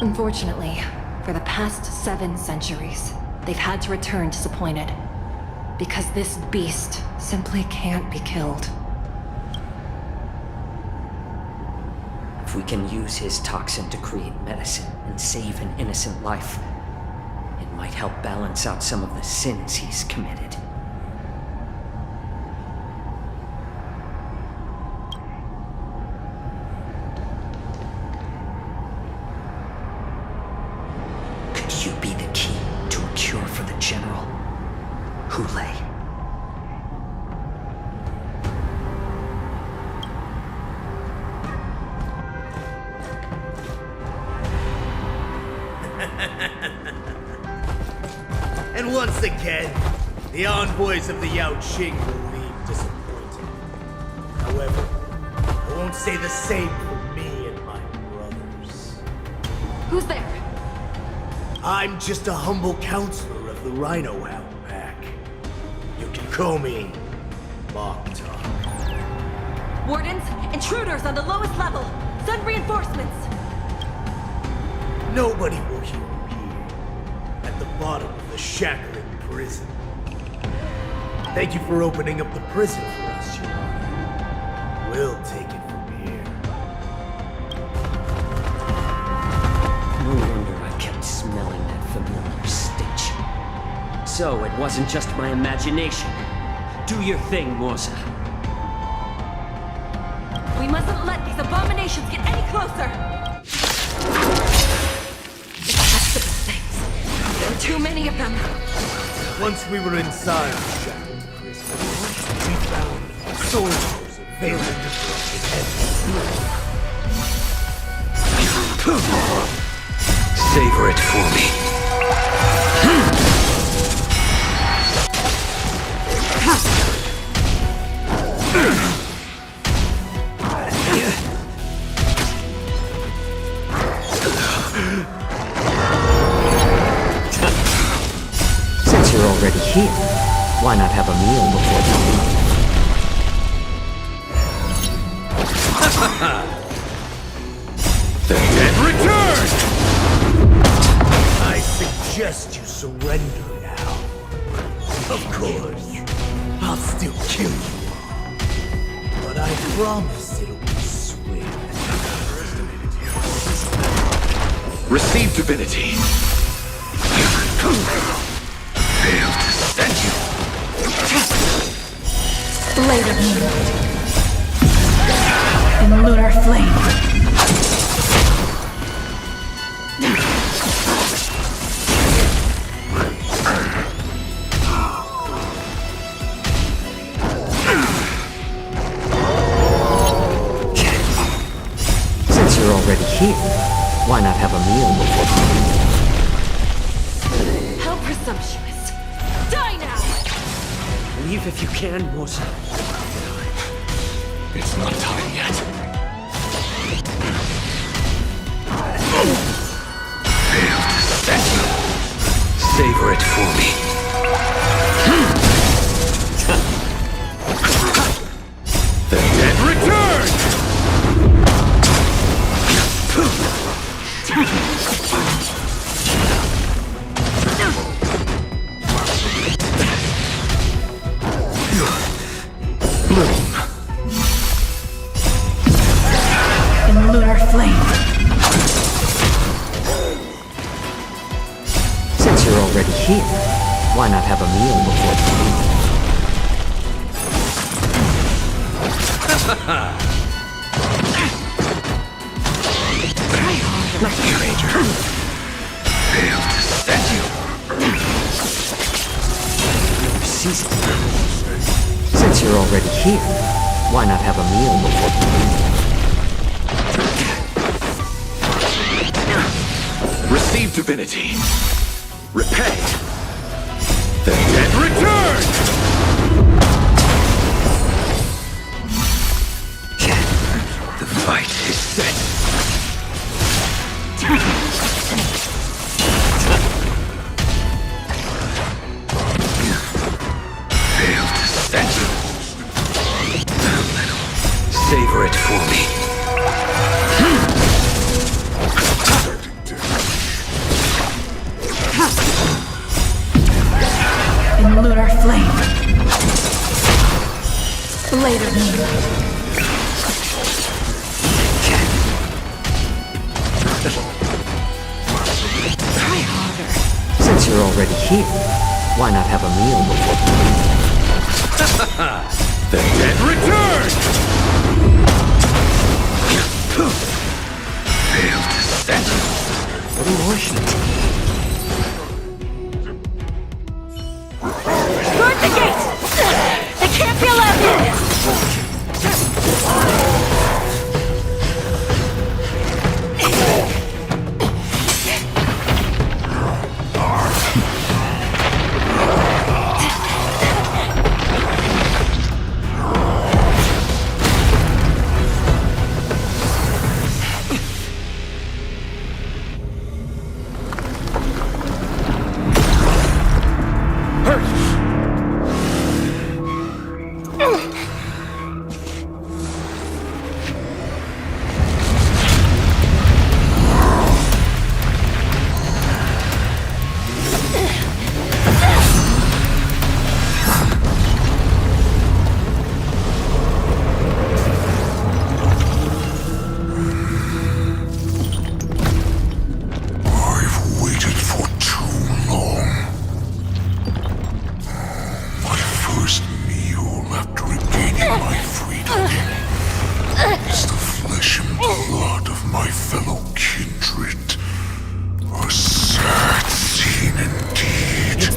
Unfortunately, for the past 7 centuries, they've had to return disappointed. Because this beast simply can't be killed. If we can use his toxin to create medicine and save an innocent life, it might help balance out some of the sins he's committed. Could you be the key to a cure for the General? Hule. And once again, the envoys of the Yao Qing will leave disappointed. However, I won't say the same for me and my brothers. Who's there? I'm just a humble counselor of the Rhino Hound Pack. You can call me Mock Talk. Wardens, intruders on the lowest level. Send reinforcements. Nobody will hear you here, at the bottom of the shackling prison. Thank you for opening up the prison for us, Your Honor. We'll take it from here. No wonder I kept smelling that familiar stench. So it wasn't just my imagination. Do your thing, Morza. We mustn't let these abominations get any closer! Detestable things. There are too many of them. Once we were inside the shackled prison, we found soldiers of very different Savor it for me. Since you're already here, why not have a meal before And return! I suggest you surrender now. Of course, I'll still kill you. But I promise it'll be swift. Receive divinity. Failed to send you. Blade of Moonlight. And lunar flame. Since you're already here, why not have a meal before How precise Presumptuous. Die now! Leave if you can, Mosa. It's not time yet. Failed to set you. Savor it for me. The dead return! Bloom. In lunar flame. Since you're already here, why not have a meal before the meal? Failed to set you. Season. Since you're already here, why not have a meal before the meal? Receive divinity. Repay. The dead return! The fight is set. Failed to set you. Savor it for me. In lunar flame. Blade of moonlight. Try harder. Since you're already here, why not have a meal before the meal? The dead return! Failed to set you. What more should Guard the gate! They can't be allowed in!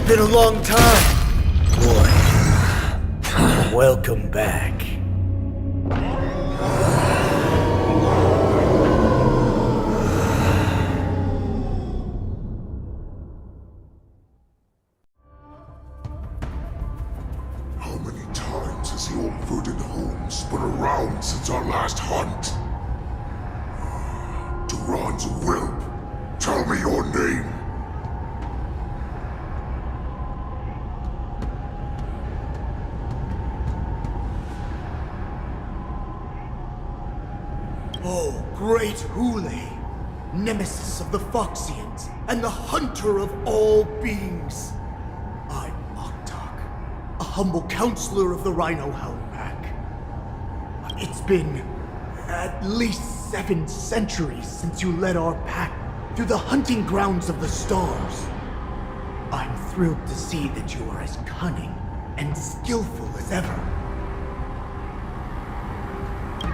Been a long time, boy. Welcome back. How many times has the old verdant home spun around since our last hunt? Duran's whelp, tell me your name. Oh, great Hule, nemesis of the Foxians, and the hunter of all beings. I'm Oktok, a humble counselor of the Rhino Hound Pack. It's been at least 7 centuries since you led our pack through the hunting grounds of the stars. I'm thrilled to see that you are as cunning and skillful as ever.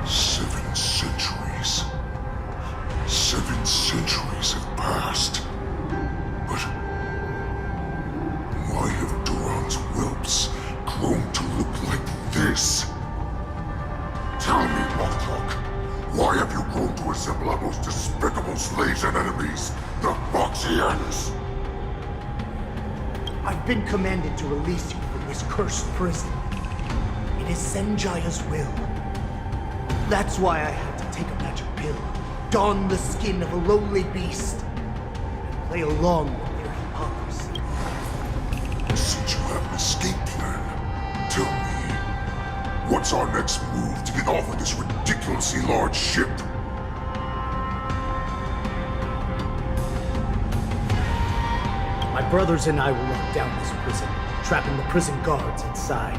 7 centuries. 7 centuries have passed. But why have Duran's whelps grown to look like this? Tell me, Oktok, why have you grown to resemble our most despicable slaves and enemies, the Foxians? I've been commanded to release you from this cursed prison. It is Senjaya's will. That's why I had to take a magic pill, don the skin of a lowly beast, and play along with their hypocrisy. Since you have an escape plan, tell me, what's our next move to get off of this ridiculously large ship? My brothers and I will lock down this prison, trapping the prison guards inside.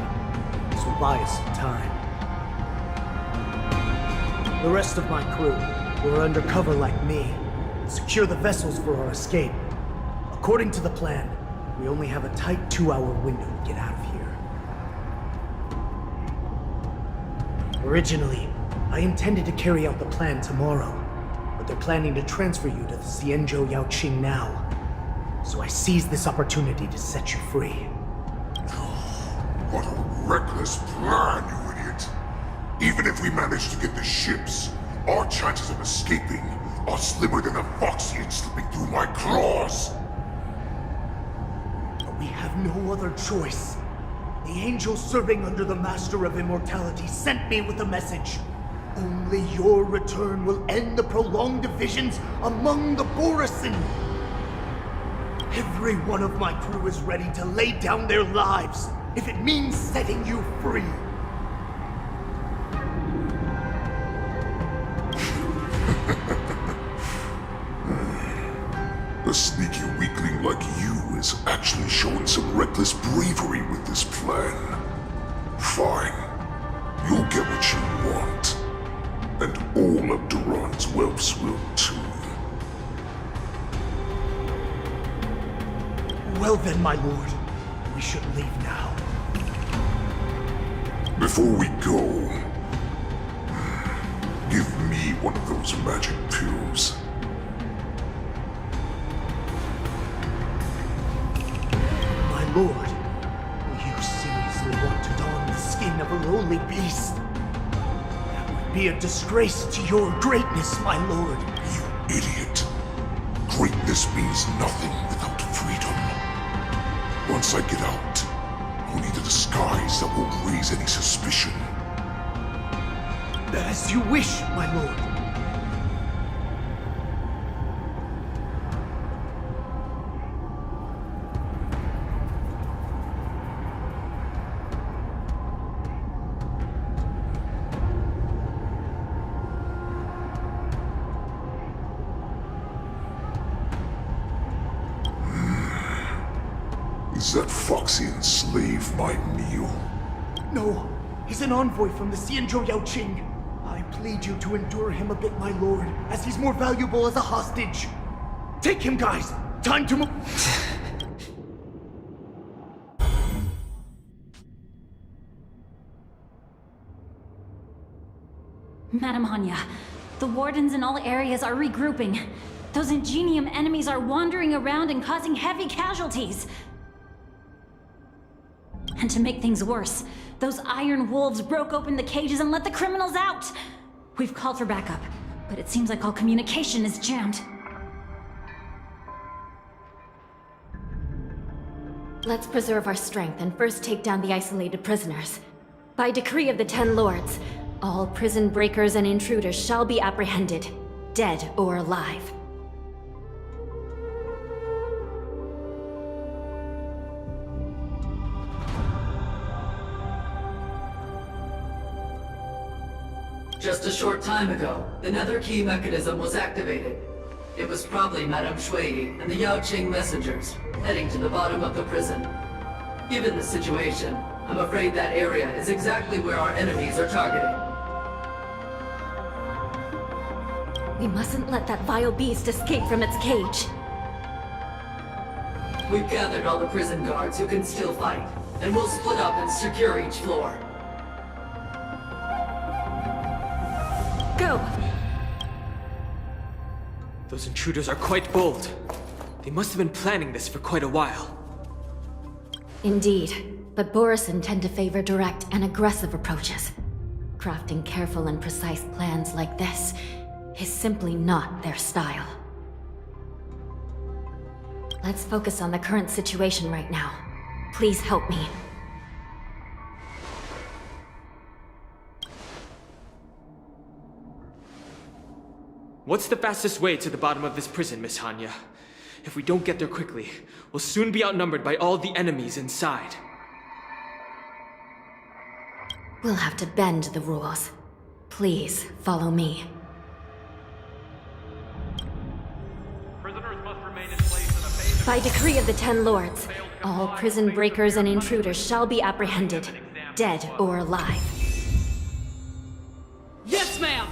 This will buy us some time. The rest of my crew, who are undercover like me, will secure the vessels for our escape. According to the plan, we only have a tight 2-hour window to get out of here. Originally, I intended to carry out the plan tomorrow, but they're planning to transfer you to the Xianzhou Yaoqing now. So I seized this opportunity to set you free. What a reckless plan, you idiot! Even if we manage to get the ships, our chances of escaping are slimmer than a foxhead slipping through my claws! But we have no other choice. The angel serving under the Master of Immortality sent me with a message. Only your return will end the prolonged divisions among the Borisin. Every one of my crew is ready to lay down their lives if it means setting you free. A sneaky weakling like you is actually showing some reckless bravery with this plan. Fine. You'll get what you want. And all of Duran's whelps will too. Well then, my lord, we should leave now. Before we go, give me one of those magic pills. My lord, you seriously want to don the skin of a lowly beast? That would be a disgrace to your greatness, my lord. You idiot. Greatness means nothing without freedom. Once I get out, I'll need a disguise that won't raise any suspicion. As you wish, my lord. Is that Foxian slave my meal? No, he's an envoy from the Xianzhou Yaoqing. I plead you to endure him a bit, my lord, as he's more valuable as a hostage. Take him, guys! Time to move! Madam Hanya, the wardens in all areas are regrouping. Those Ingenium enemies are wandering around and causing heavy casualties. And to make things worse, those iron wolves broke open the cages and let the criminals out! We've called for backup, but it seems like all communication is jammed. Let's preserve our strength and first take down the isolated prisoners. By decree of the 10 Lords, all prison breakers and intruders shall be apprehended, dead or alive. Just a short time ago, the nether key mechanism was activated. It was probably Madame Shui and the Yaoqing messengers, heading to the bottom of the prison. Given the situation, I'm afraid that area is exactly where our enemies are targeting. We mustn't let that vile beast escape from its cage. We've gathered all the prison guards who can still fight, and we'll split up and secure each floor. Go! Those intruders are quite bold. They must have been planning this for quite a while. Indeed, but Borisin tend to favor direct and aggressive approaches. Crafting careful and precise plans like this is simply not their style. Let's focus on the current situation right now. Please help me. What's the fastest way to the bottom of this prison, Miss Hanya? If we don't get there quickly, we'll soon be outnumbered by all the enemies inside. We'll have to bend the rules. Please, follow me. By decree of the Ten Lords, all prison breakers and intruders shall be apprehended, dead or alive. Yes, ma'am!